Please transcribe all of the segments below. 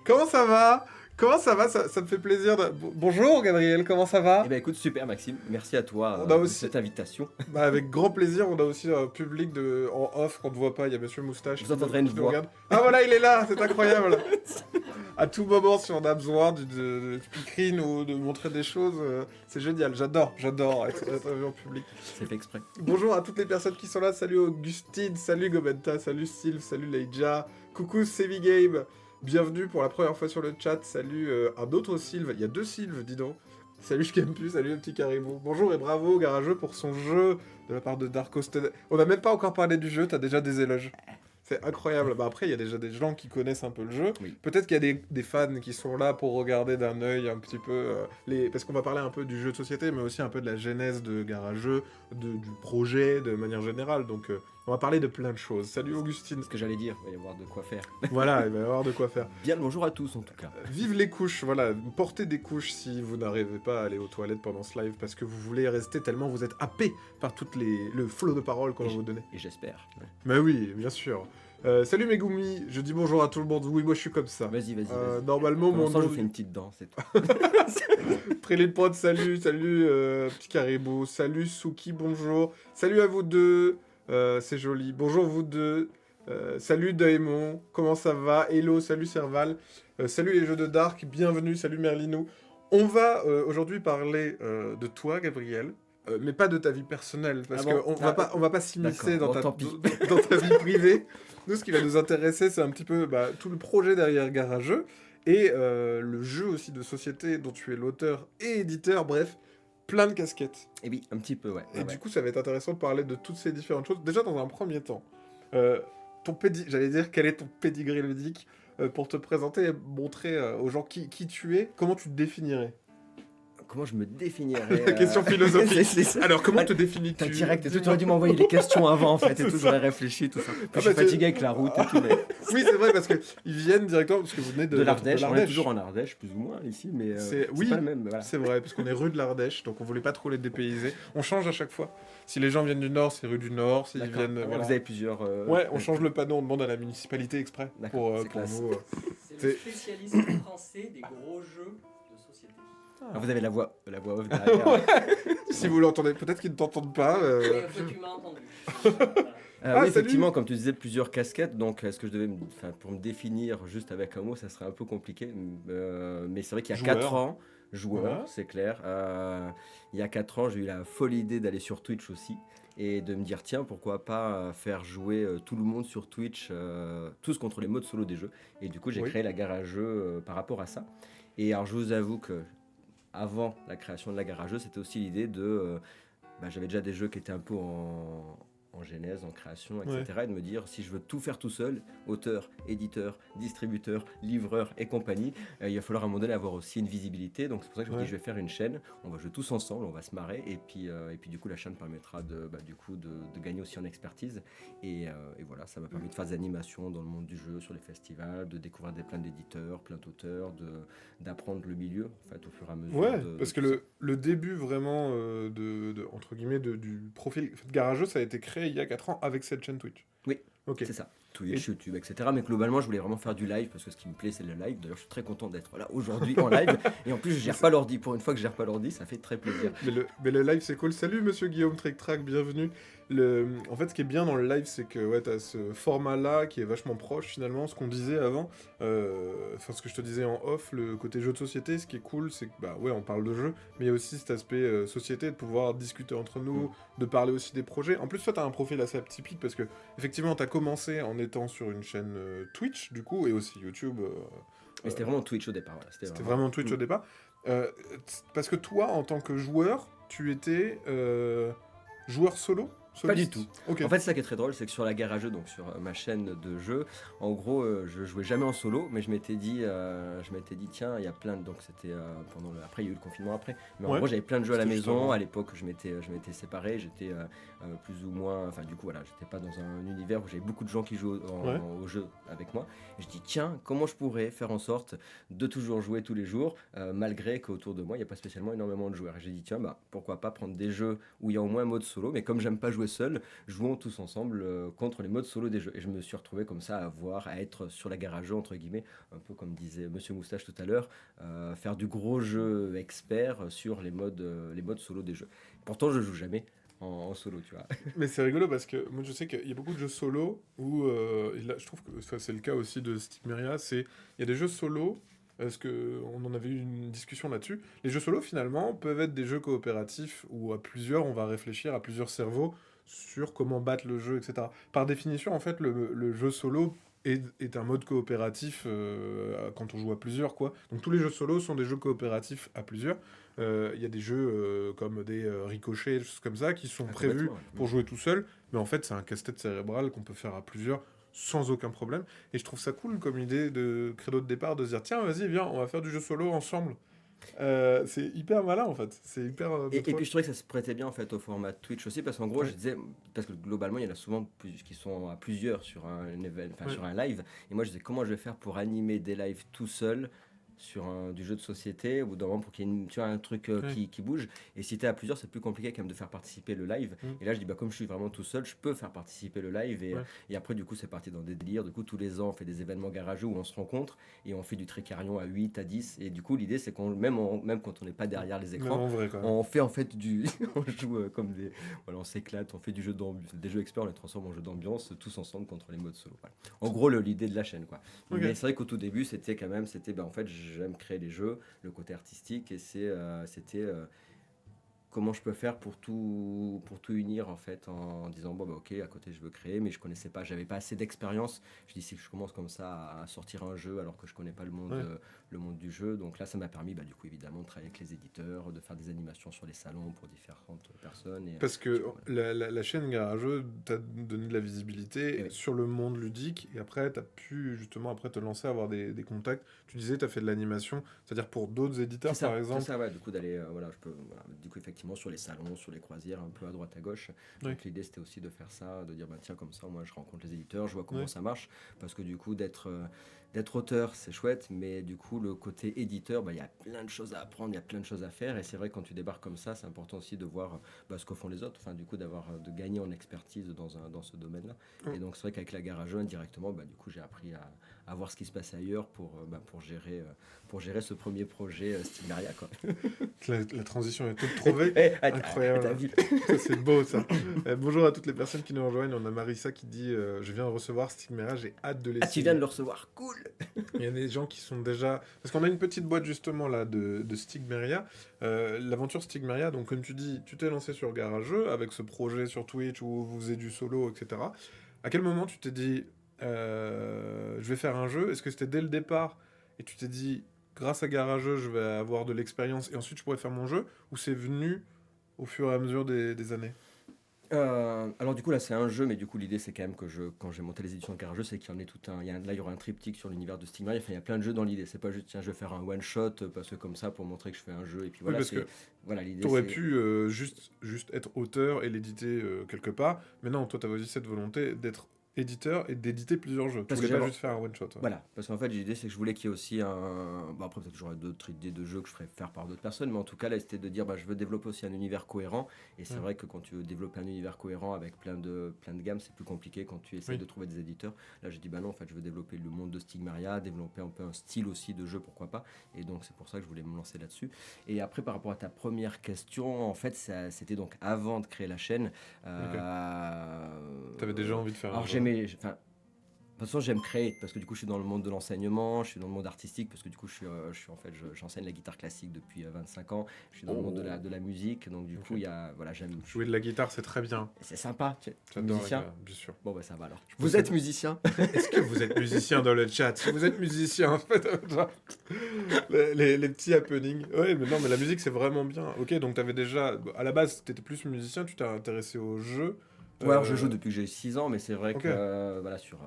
Comment ça va? Comment ça va? Ça me fait plaisir de... Bonjour Gabriel, comment ça va? Eh ben écoute, super Maxime, merci à toi On a de aussi... cette invitation. Bah, avec grand plaisir, on a aussi un public en off qu'on ne voit pas, il y a Monsieur Moustache Vous entendrez une qui nous voix. regarde. Ah voilà, il est là, c'est incroyable. À tout moment, si on a besoin de speakerine ou de montrer des choses, c'est génial, j'adore être vu en public. C'est fait exprès. Bonjour à toutes les personnes qui sont là, salut Augustine, salut Gobenta, salut Sylve, salut Leija, coucou Sevi Game, bienvenue pour la première fois sur le chat, salut un autre Sylve, il y a deux Sylves, dis donc. Salut Campus, salut le petit caribou. Bonjour et bravo Garageux pour son jeu de la part de Darko Sted. On n'a même pas encore parlé du jeu, t'as déjà des éloges. C'est incroyable. Bah après, il y a déjà des gens qui connaissent un peu le jeu. Oui. Peut-être qu'il y a des fans qui sont là pour regarder d'un œil un petit peu parce qu'on va parler un peu du jeu de société, mais aussi un peu de la genèse de Garageux, du projet de manière générale. Donc on va parler de plein de choses. Salut Augustine. Ce que j'allais dire, il va y avoir de quoi faire. Voilà, il va y avoir de quoi faire. Bien le bonjour à tous en tout cas. Vive les couches, voilà, portez des couches si vous n'arrivez pas à aller aux toilettes pendant ce live parce que vous voulez rester tellement vous êtes happé par le flot de paroles qu'on va vous donner. Et j'espère. Ouais. Mais oui, bien sûr. Salut Megumi, je dis bonjour à tout le monde. Oui, moi je suis comme ça. Vas-y. Normalement, mon Commençons, nom... je fais une petite danse, c'est tout. Prélit Prod, salut, petit caribou, salut Suki, bonjour. Salut à vous deux, c'est joli. Bonjour vous deux. Salut Daemon, comment ça va? Hello, salut Serval. Salut les jeux de Dark, bienvenue, salut Merlinou. On va aujourd'hui parler de toi, Gabriel. Mais pas de ta vie personnelle, parce qu'on va pas s'immiscer dans ta vie privée. Nous, ce qui va nous intéresser, c'est un petit peu tout le projet derrière Garageux, et le jeu aussi de société dont tu es l'auteur et éditeur, bref, plein de casquettes. Et oui, un petit peu, ouais. Et du coup, ça va être intéressant de parler de toutes ces différentes choses. Déjà, dans un premier temps, j'allais dire, quel est ton pédigré ludique pour te présenter et montrer aux gens qui tu es, comment tu te définirais? Comment je me définirais Question philosophique. C'est... Alors, comment te définis-tu? T'as direct et tout, tu aurais dû m'envoyer les questions avant en fait, et tout, j'aurais réfléchi, tout ça. Je suis fatigué avec la route et tout, mais... Oui, c'est vrai, parce qu'ils viennent directement, parce que vous venez de l'Ardèche. On est toujours en Ardèche, plus ou moins, ici, mais c'est pas le même. Voilà. C'est vrai, parce qu'on est rue de l'Ardèche, donc on voulait pas trop les dépayser. On change à chaque fois. Si les gens viennent du Nord, c'est rue du Nord. S'ils viennent... Voilà. Vous avez plusieurs... Ouais, on change le panneau, on demande à la municipalité exprès pour vous. C'est le spécialiste français des gros jeux de société. Ah, vous avez la voix off derrière. Ouais. Si vous l'entendez, peut-être qu'ils ne t'entendent pas. Tu m'as entendu. Oui, effectivement, comme tu disais, plusieurs casquettes. Donc, est-ce que je devais, pour me définir juste avec un mot, ça serait un peu compliqué. Mais c'est vrai qu'il y a 4 ans, joueur, c'est clair. Il y a 4 ans, j'ai eu la folle idée d'aller sur Twitch aussi et de me dire tiens, pourquoi pas faire jouer tout le monde sur Twitch, tous contre les modes solo des jeux. Et du coup, j'ai créé la Garageux par rapport à ça. Et alors, je vous avoue que avant la création de la Garageux, c'était aussi l'idée de... j'avais déjà des jeux qui étaient un peu en genèse, en création, etc. Et de me dire, si je veux tout faire tout seul, auteur, éditeur, distributeur, livreur et compagnie, il va falloir à un moment donné avoir aussi une visibilité. Donc c'est pour ça que je me dis, je vais faire une chaîne, on va jouer tous ensemble, on va se marrer, et puis du coup la chaîne permettra de gagner aussi en expertise. Et voilà, ça m'a permis de faire des animations dans le monde du jeu, sur les festivals, de découvrir plein d'éditeurs, plein d'auteurs, d'apprendre le milieu, en fait, au fur et à mesure. Ouais, parce que le début vraiment entre guillemets du profil Garageux, ça a été créé il y a 4 ans avec cette chaîne Twitch. Oui, okay. C'est ça. Twitch, YouTube, etc. Mais globalement, je voulais vraiment faire du live parce que ce qui me plaît, c'est le live. D'ailleurs, je suis très content d'être là aujourd'hui en live. Et en plus, je gère pas l'ordi. Pour une fois que je gère pas l'ordi, ça fait très plaisir. Mais le live, c'est cool. Salut, monsieur Guillaume Trick Track, bienvenue. En fait, ce qui est bien dans le live, c'est que t'as ce format-là qui est vachement proche finalement. Ce qu'on disait avant, ce que je te disais en off, le côté jeu de société, ce qui est cool, c'est que on parle de jeu, mais il y a aussi cet aspect société, de pouvoir discuter entre nous, de parler aussi des projets. En plus, toi, t'as un profil assez atypique parce que effectivement, t'as commencé en étant sur une chaîne Twitch, du coup, et aussi YouTube. Mais c'était vraiment Twitch au départ. Voilà. C'était vraiment Twitch au départ. Parce que toi, en tant que joueur, tu étais joueur solo? Pas du tout. Okay. En fait, ça qui est très drôle, c'est que sur la Garageux, donc sur ma chaîne de jeu, en gros, je jouais jamais en solo, mais je m'étais dit, tiens, il y a plein de... Donc c'était après, il y a eu le confinement après. Mais en gros, j'avais plein de jeux à la maison. À l'époque, je m'étais séparé, j'étais plus ou moins... Enfin, du coup, voilà, j'étais pas dans un univers où j'avais beaucoup de gens qui jouent au jeu avec moi. Et je dis, tiens, comment je pourrais faire en sorte de toujours jouer tous les jours, malgré qu'autour de moi, il n'y a pas spécialement énormément de joueurs. Et j'ai dit, tiens, pourquoi pas prendre des jeux où il y a au moins un mode solo, mais comme j'aime pas jouer jouer seul, jouons tous ensemble contre les modes solo des jeux. Et je me suis retrouvé comme ça à être sur la garage entre guillemets, un peu comme disait Monsieur Moustache tout à l'heure, faire du gros jeu expert sur les modes solo des jeux. Pourtant, je joue jamais en solo, tu vois. Mais c'est rigolo parce que moi je sais qu'il y a beaucoup de jeux solo où et là, je trouve que ça, c'est le cas aussi de Stigmeria, il y a des jeux solo parce que on en avait eu une discussion là-dessus. Les jeux solo finalement peuvent être des jeux coopératifs où à plusieurs on va réfléchir à plusieurs cerveaux sur comment battre le jeu, etc. Par définition en fait le jeu solo est un mode coopératif quand on joue à plusieurs quoi. Donc tous les jeux solo sont des jeux coopératifs à plusieurs. Il y a des jeux comme des ricochets, des choses comme ça, qui sont prévus pour jouer tout seul, mais en fait, c'est un casse-tête cérébral qu'on peut faire à plusieurs sans aucun problème. Et je trouve ça cool comme idée de credo de départ, de se dire tiens, vas-y, viens, on va faire du jeu solo ensemble. C'est hyper malin en fait. C'est hyper. Et puis je trouvais que ça se prêtait bien en fait au format Twitch aussi, parce qu'en gros, je disais, parce que globalement, il y en a souvent qui sont à plusieurs sur un event, sur un live. Et moi, je disais comment je vais faire pour animer des lives tout seul sur du jeu de société, ou d'un moment pour qu'il y ait tu vois, un truc qui bouge. Et si tu es à plusieurs, c'est plus compliqué quand même de faire participer le live. Et là, je dis, comme je suis vraiment tout seul, je peux faire participer le live. Et après, du coup, c'est parti dans des délires. Du coup, tous les ans, on fait des événements garageux où on se rencontre et on fait du Tricarion à 8, à 10. Et du coup, l'idée, c'est qu'on, même quand on n'est pas derrière les écrans, on fait en fait on joue comme des. Voilà, on s'éclate, on fait du jeu des jeux experts, on les transforme en jeux d'ambiance, tous ensemble contre les modes solo. Voilà. En gros, l'idée de la chaîne, quoi. Mais c'est vrai qu'au tout début, c'était en fait, j'aime créer les jeux, le côté artistique, et c'était comment je peux faire pour tout unir en fait en disant ok, à côté je veux créer, mais je connaissais pas, j'avais pas assez d'expérience. Je dis si je commence comme ça à sortir un jeu alors que je connais pas le monde du jeu, donc là ça m'a permis du coup évidemment de travailler avec les éditeurs, de faire des animations sur les salons pour différentes personnes. Parce que la chaîne Garageux t'a donné de la visibilité sur le monde ludique, et après t'as pu justement te lancer, avoir des contacts. Tu disais t'as fait de l'animation, c'est-à-dire pour d'autres éditeurs par exemple. C'est ça, ouais, du coup d'aller du coup effectivement sur les salons, sur les croisières, un peu à droite à gauche. Donc l'idée c'était aussi de faire ça, de dire tiens, comme ça moi je rencontre les éditeurs, je vois comment ça marche, parce que du coup d'être auteur c'est chouette, mais du coup le côté éditeur, il y a plein de choses à apprendre, il y a plein de choses à faire, et c'est vrai que quand tu débarques comme ça, c'est important aussi de voir ce que font les autres, du coup de gagner en expertise dans ce domaine-là. Et donc c'est vrai qu'avec la Garage indirectement, du coup j'ai appris à voir ce qui se passe ailleurs pour gérer ce premier projet Stigmeria, quoi. La transition est toute trouvée. Incroyable. Ça, c'est beau ça. Bonjour à toutes les personnes qui nous rejoignent. On a Marissa qui dit je viens de recevoir Stigmeria, j'ai hâte de l'essayer. Tu viens de le recevoir, cool. Il y a des gens qui sont déjà... Parce qu'on a une petite boîte justement là de Stigmeria. L'aventure Stigmeria, donc comme tu dis, tu t'es lancé sur Garageux avec ce projet sur Twitch où vous faisiez du solo, etc. À quel moment tu t'es dit je vais faire un jeu? Est-ce que c'était dès le départ et tu t'es dit grâce à Garageux je vais avoir de l'expérience et ensuite je pourrais faire mon jeu, ou c'est venu au fur et à mesure des années? Alors du coup là c'est un jeu, mais du coup l'idée c'est quand même que quand j'ai monté les éditions de Garageux, c'est qu'il y en ait tout un, là il y aura un triptyque sur l'univers de Stigmeria. Enfin il y a plein de jeux dans l'idée, c'est pas juste tiens je vais faire un one shot parce que comme ça pour montrer que je fais un jeu, et puis voilà. Oui, parce que voilà, l'idée t'aurais pu juste être auteur et l'éditer quelque part, mais non, toi t'avais aussi cette volonté d'être éditeur et d'éditer plusieurs jeux. Tu voulais pas juste faire un one shot. Voilà, parce qu'en fait l'idée c'est que je voulais qu'il y ait aussi un... après peut-être que j'aurais d'autres idées de jeux que je ferais faire par d'autres personnes, mais en tout cas là c'était de dire je veux développer aussi un univers cohérent, et c'est vrai que quand tu veux développer un univers cohérent avec plein de gammes, c'est plus compliqué quand tu essaies de trouver des éditeurs. Là j'ai dit non, en fait je veux développer le monde de Stigmeria, développer un peu un style aussi de jeu, pourquoi pas, et donc c'est pour ça que je voulais me lancer là-dessus. Et après par rapport à ta première question, en fait c'était donc avant de créer la chaîne. T'avais déjà envie de faire un jeu? De toute façon, j'aime créer parce que du coup, je suis dans le monde de l'enseignement, je suis dans le monde artistique parce que du coup, j'enseigne la guitare classique depuis 25 ans. Je suis dans le monde de la musique, donc du coup, j'aime jouer de la guitare, c'est très bien. C'est sympa. Tu es musicien, bien sûr. Bon, ça va alors. Vous êtes musicien? Est-ce que vous êtes musicien dans le chat? Si vous êtes musicien, les petits happenings. Ouais, mais non, mais la musique, c'est vraiment bien. Ok, donc t'avais déjà, à la base, t'étais plus musicien, tu t'es intéressé au jeu. Ouais, alors je joue depuis que j'ai 6 ans, mais c'est vrai que sur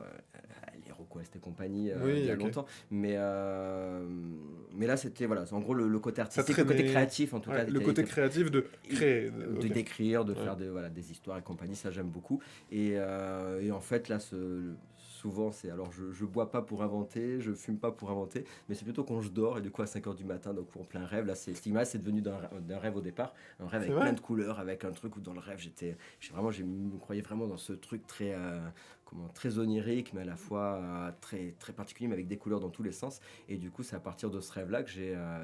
les RequeSt et compagnie, il y a longtemps. Mais là, c'était en gros le côté artistique, le côté créatif en tout cas. Le côté créatif de créer. De d'écrire, de faire des histoires et compagnie, ça j'aime beaucoup. Et en fait, là, ce souvent, c'est alors je bois pas pour inventer, je fume pas pour inventer, mais c'est plutôt quand je dors et du coup à 5h du matin, donc en plein rêve, là c'est Stigma, c'est devenu d'un rêve au départ, un rêve avec plein de couleurs, avec un truc où dans le rêve je me croyais vraiment dans ce truc très très onirique, mais à la fois très, très particulier, mais avec des couleurs dans tous les sens. Et du coup, c'est à partir de ce rêve-là que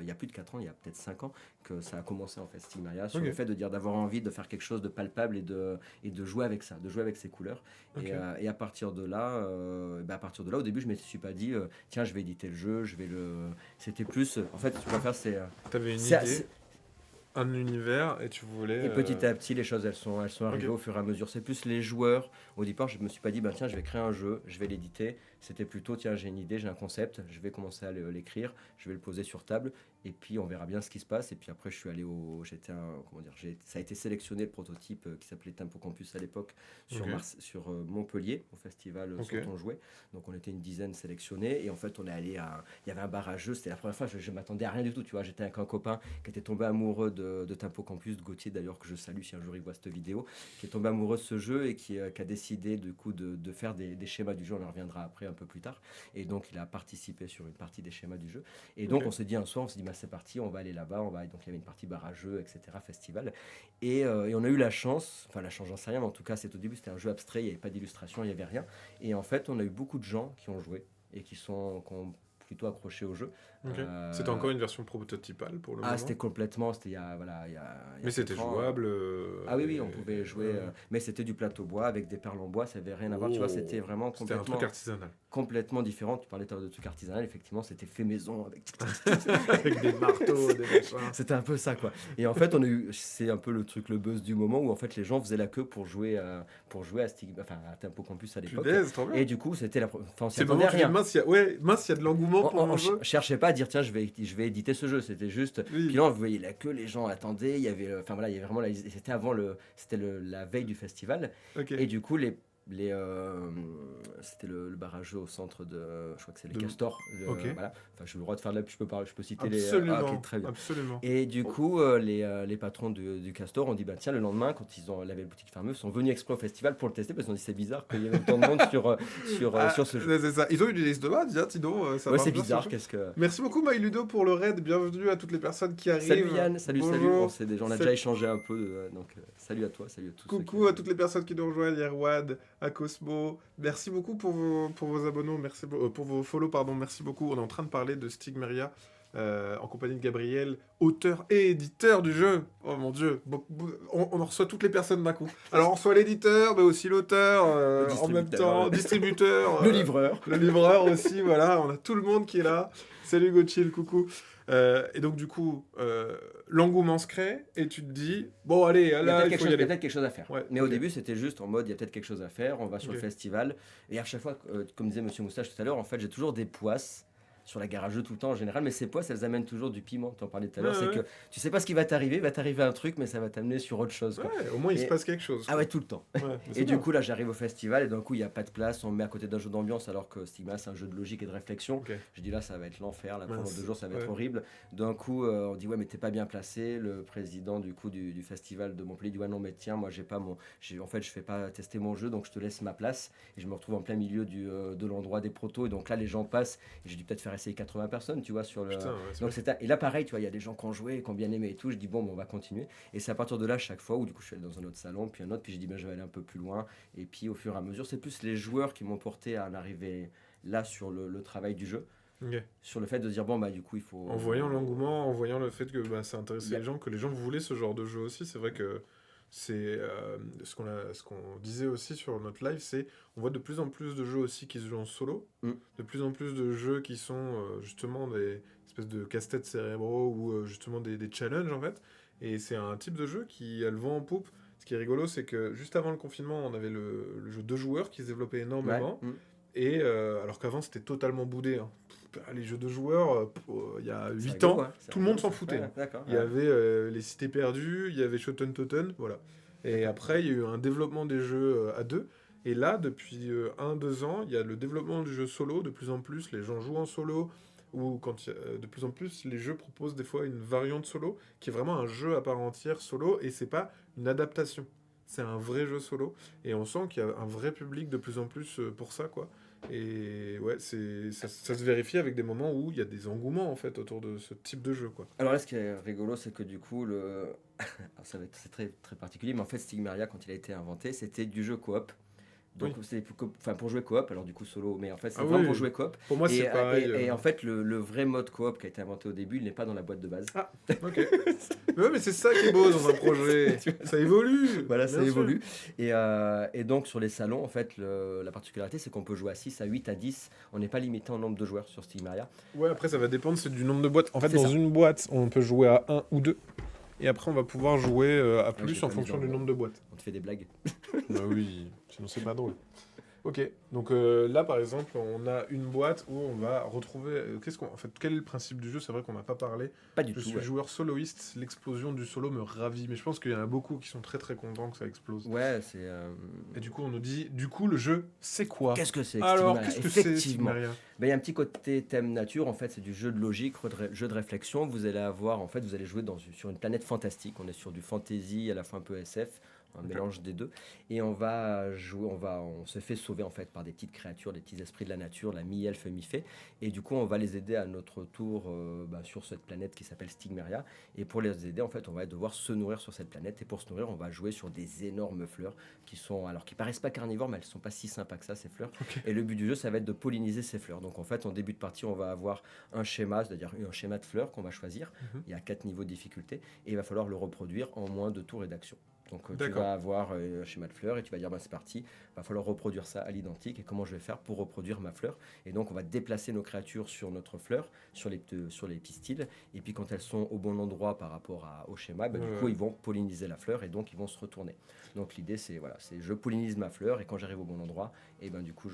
il y a plus de 4 ans, il y a peut-être 5 ans, que ça a commencé en fait, Stigmaria, sur le fait de dire d'avoir envie de faire quelque chose de palpable et de jouer avec ça, de jouer avec ces couleurs. Et à partir de là, au début, je me suis pas dit, tiens, je vais éditer le jeu, C'était plus, en fait, ce que je préfère, c'est... T'avais une idée, un univers, et tu voulais... Et petit à petit, les choses, elles sont arrivées au fur et à mesure. C'est plus les joueurs. Au départ, je me suis pas dit, tiens, je vais créer un jeu, je vais l'éditer. C'était plutôt, tiens, j'ai une idée, j'ai un concept, je vais commencer à l'écrire, je vais le poser sur table, et puis on verra bien ce qui se passe. Et puis après, je suis allé ça a été sélectionné, le prototype qui s'appelait Tempo Campus à l'époque, sur Montpellier, au festival Sauton Jouet. Donc on était une dizaine sélectionnés, et en fait, on est allé il y avait un bar à jeux, c'était la première fois, je m'attendais à rien du tout, tu vois. J'étais avec un copain qui était tombé amoureux de Tempo Campus, Gauthier d'ailleurs, que je salue si un jour il voit cette vidéo, qui est tombé amoureux de ce jeu et qui a décidé du coup de faire des schémas du jeu. On en reviendra après un peu plus tard, et donc il a participé sur une partie des schémas du jeu, et donc on s'est dit un soir, on s'est dit c'est parti, on va aller là-bas, donc il y avait une partie bar à jeux, etc., festival, et on a eu la chance, j'en sais rien, mais en tout cas au début c'était un jeu abstrait, il n'y avait pas d'illustration, il n'y avait rien, et en fait on a eu beaucoup de gens qui ont joué et qui ont plutôt accroché au jeu. C'était encore une version prototypale pour le moment. C'était complètement, il y a mais c'était jouable. Oui, on pouvait jouer, mais c'était du plateau bois avec des perles en bois, ça avait rien à voir, tu vois, c'était vraiment complètement... C'était un truc artisanal. Complètement différent. Tu parlais de trucs artisanal, effectivement, c'était fait maison avec avec des marteaux, des machins. C'était un peu ça, quoi. Et en fait, c'est un peu le buzz du moment où en fait les gens faisaient la queue pour jouer à Tempo Campus à l'époque. Et du coup, c'était on s'y attendait à rien. Mince, il y a de l'engouement pour le jeu. On cherchait pas à dire tiens, je vais éditer ce jeu. C'était juste. Puis là, vous voyez la queue, les gens attendaient. Il y avait, il y avait vraiment. C'était la veille du festival. Et du coup, c'était le barrage au centre de, je crois que c'est les Castors, voilà. J'ai le droit de faire de la pub, je peux citer absolument, très bien. Absolument. Et du coup les patrons du Castor ont dit tiens, le lendemain, quand ils ont lavé le boutique fermée, ils sont venus exprès au festival pour le tester, parce qu'ils ont dit c'est bizarre qu'il y avait autant de monde sur ce jeu. C'est ça. Ils ont eu des listes de base, Tino, ça c'est bizarre. Merci beaucoup MyLudo pour le raid, bienvenue à toutes les personnes qui arrivent. Salut Yann, salut. On a déjà échangé un peu, donc salut à toi, salut à tous. Coucou à toutes les personnes qui nous rejoignent, Yerwad, à Cosmo. Merci beaucoup pour vos abonnements, pour vos follow, pardon, merci beaucoup. On est en train de parler de Stigmaria en compagnie de Gabriel, auteur et éditeur du jeu. Oh mon dieu, on reçoit toutes les personnes d'un coup. Alors on reçoit l'éditeur, mais aussi l'auteur, en même temps, distributeur, le livreur aussi, voilà, on a tout le monde qui est là. Salut Gochil, coucou. Et donc du coup, l'engouement se crée et tu te dis bon allez, là il y a peut-être quelque chose à faire. Mais au début c'était juste en mode il y a peut-être quelque chose à faire, on va sur le festival, et à chaque fois, comme disait Monsieur Moustache tout à l'heure, en fait j'ai toujours des poisses sur la garage tout le temps en général, mais ces poisses elles amènent toujours du piment. Tu en parlais tout à l'heure, c'est que tu sais pas ce qui va t'arriver, il va t'arriver un truc, mais ça va t'amener sur autre chose. Au moins il se passe quelque chose. Ah ouais, tout le temps. Et du coup là j'arrive au festival et d'un coup il y a pas de place, on me met à côté d'un jeu d'ambiance alors que Stigma c'est un jeu de logique et de réflexion. Je dis là ça va être l'enfer, là pendant 2 jours ça va être horrible. D'un coup on dit ouais mais t'es pas bien placé. Le président du coup du festival de Montpellier dit ouais non mais tiens moi j'ai pas en fait je fais pas tester mon jeu, donc je te laisse ma place, et je me retrouve en plein milieu de l'endroit des protos, et donc là les gens passent et j'ai dû peut-être faire essayer 80 personnes, tu vois, sur le... Donc et là pareil, tu vois, il y a des gens qui ont joué, qui ont bien aimé et tout, je dis bon on va continuer, et c'est à partir de là chaque fois où du coup je suis allé dans un autre salon, puis un autre, puis j'ai dit je vais aller un peu plus loin, et puis au fur et à mesure c'est plus les joueurs qui m'ont porté à en arriver là sur le travail du jeu. Sur le fait de dire bon du coup il faut... En voyant l'engouement, en voyant le fait que ça intéressait les gens, que les gens voulaient ce genre de jeu aussi, c'est vrai que c'est ce qu'on disait aussi sur notre live, c'est on voit de plus en plus de jeux aussi qui se jouent en solo, de plus en plus de jeux qui sont justement des espèces de casse-têtes cérébraux ou justement des challenges en fait, et c'est un type de jeu qui a le vent en poupe. Ce qui est rigolo, c'est que juste avant le confinement on avait le jeu 2 joueurs qui se développait énormément, et alors qu'avant c'était totalement boudé, hein. Les jeux de joueurs, il y a 8 ans, tout le monde s'en foutait. Il y avait les Cités Perdues, il y avait Shoten Toten, voilà. Et après, il y a eu un développement des jeux à 2. Et là, depuis 1-2 ans, il y a le développement du jeu solo. De plus en plus, les gens jouent en solo. Ou de plus en plus, les jeux proposent des fois une variante solo, qui est vraiment un jeu à part entière solo, et c'est pas une adaptation. C'est un vrai jeu solo. Et on sent qu'il y a un vrai public de plus en plus pour ça, quoi. Et ouais, ça se vérifie avec des moments où il y a des engouements en fait autour de ce type de jeu, quoi. Alors là, ce qui est rigolo, c'est que du coup, c'est très, très particulier, mais en fait, Stigmaria, quand il a été inventé, c'était du jeu coop. Donc Oui. c'est pour jouer coop, alors du coup solo, mais en fait c'est Ah vraiment oui, pour jouer coop. pour moi c'est pareil. Et en fait le vrai mode coop qui a été inventé au début, il n'est pas dans la boîte de base. Ah, ok. Mais ouais, mais c'est ça qui est beau dans un projet. Ça évolue. Voilà, ça bien sûr. évolue. Et donc sur les salons, en fait, la particularité c'est qu'on peut jouer à 6, à 8, à 10. On n'est pas limité en nombre de joueurs sur Stigmaria. Ouais, après ça va dépendre, c'est du nombre de boîtes. En fait, C'est dans ça. une boîte, on peut jouer à 1 ou 2. Et après, on va pouvoir jouer à j'ai plus pas en mis fonction dans du le- nombre de boîtes. On te fait des blagues. Bah oui, sinon c'est pas drôle. Ok, donc là par exemple, on a une boîte où on va retrouver. En fait, quel est le principe du jeu? C'est vrai qu'on n'a pas parlé. Pas du Je tout. suis Ouais. joueur soloiste, l'explosion du solo me ravit, mais je pense qu'il y en a beaucoup qui sont très très contents que ça explose. Ouais, c'est. Et du coup, on nous dit, du coup, le jeu, c'est quoi? Qu'est-ce que c'est que Alors, Stigmaria? qu'est-ce que c'est Effectivement. Stigmaria? Ben, il y a un petit côté thème nature, en fait, c'est du jeu de logique, jeu de réflexion. Vous allez avoir, en fait, vous allez jouer sur une planète fantastique. On est sur du fantasy, à la fois un peu SF, un mélange des deux. Et on va jouer, on se fait sauver, en fait, par des petites créatures, des petits esprits de la nature, la mi-elfe, mi-fée. Et du coup, on va les aider à notre tour sur cette planète qui s'appelle Stigmaria. Et pour les aider, en fait, on va devoir se nourrir sur cette planète. Et pour se nourrir, on va jouer sur des énormes fleurs qui paraissent pas carnivores, mais elles sont pas si sympas que ça, ces fleurs. Ok. Et le but du jeu, ça va être de polliniser ces fleurs. Donc en fait, en début de partie, on va avoir un schéma, c'est-à-dire un schéma de fleurs qu'on va choisir. Mhm. Il y a 4 niveaux de difficulté et il va falloir le reproduire en moins de tours et d'actions. Donc tu D'accord. vas avoir un schéma de fleurs et tu vas dire c'est parti, va falloir reproduire ça à l'identique et comment je vais faire pour reproduire ma fleur. Et donc on va déplacer nos créatures sur notre fleur, sur les pistils, et puis quand elles sont au bon endroit par rapport au schéma, du coup ils vont polliniser la fleur et donc ils vont se retourner. Donc l'idée c'est je pollinise ma fleur et quand j'arrive au bon endroit, et du coup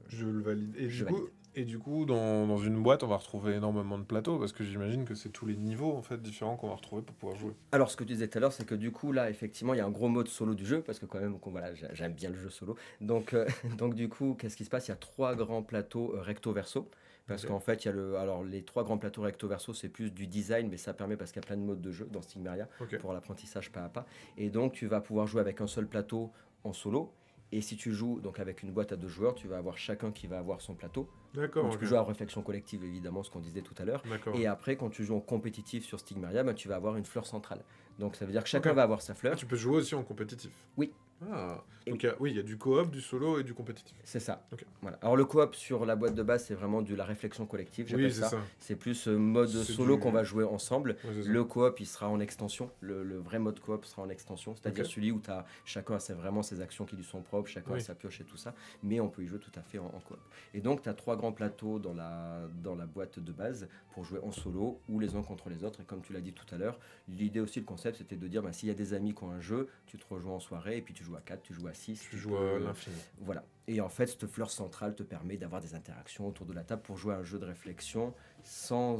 Je le valide. Je valide. Et du coup, dans une boîte, on va retrouver énormément de plateaux, parce que j'imagine que c'est tous les niveaux en fait différents qu'on va retrouver pour pouvoir jouer. Alors, ce que tu disais tout à l'heure, c'est que du coup, là, effectivement, il y a un gros mode solo du jeu, parce que quand même, voilà, j'aime bien le jeu solo. Donc, donc du coup, qu'est-ce qui se passe? Il y a 3 grands plateaux recto-verso. Parce Ok. qu'en fait, alors, les 3 grands plateaux recto-verso, c'est plus du design, mais ça permet parce qu'il y a plein de modes de jeu dans Stigmaria Ok. pour l'apprentissage pas à pas. Et donc, tu vas pouvoir jouer avec un seul plateau en solo. Et si tu joues donc avec une boîte à 2 joueurs, tu vas avoir chacun qui va avoir son plateau. D'accord. Donc, tu peux Ok. jouer à réflexion collective, évidemment, ce qu'on disait tout à l'heure. D'accord. Et après, quand tu joues en compétitif sur Stigmaria, tu vas avoir une fleur centrale. Donc ça veut dire que chacun Ok. va avoir sa fleur. Ah, tu peux jouer aussi en compétitif. Oui. Ah. Et Donc oui, il y a du coop, du solo et du compétitif. C'est ça. Ok. Voilà. Alors le coop sur la boîte de base, c'est vraiment de la réflexion collective, j'appelle Oui, c'est ça. ça. C'est plus mode C'est solo du- qu'on va jouer ensemble. Ouais, c'est ça. Le coop, il sera en extension. Le vrai mode coop sera en extension, c'est-à-dire Ok. celui où chacun a vraiment ses actions qui lui sont propres, chacun a Oui. sa pioche et tout ça, mais on peut y jouer tout à fait en coop. Et donc, tu as 3 grands plateaux dans la boîte de base pour jouer en solo ou les uns contre les autres. Et comme tu l'as dit tout à l'heure, l'idée aussi, le concept, c'était de dire s'il y a des amis qui ont un jeu, tu te rejoins en soirée et puis tu joues à 4, tu joues à 6. Tu joues à l'infini. Voilà. Et en fait, cette fleur centrale te permet d'avoir des interactions autour de la table pour jouer à un jeu de réflexion sans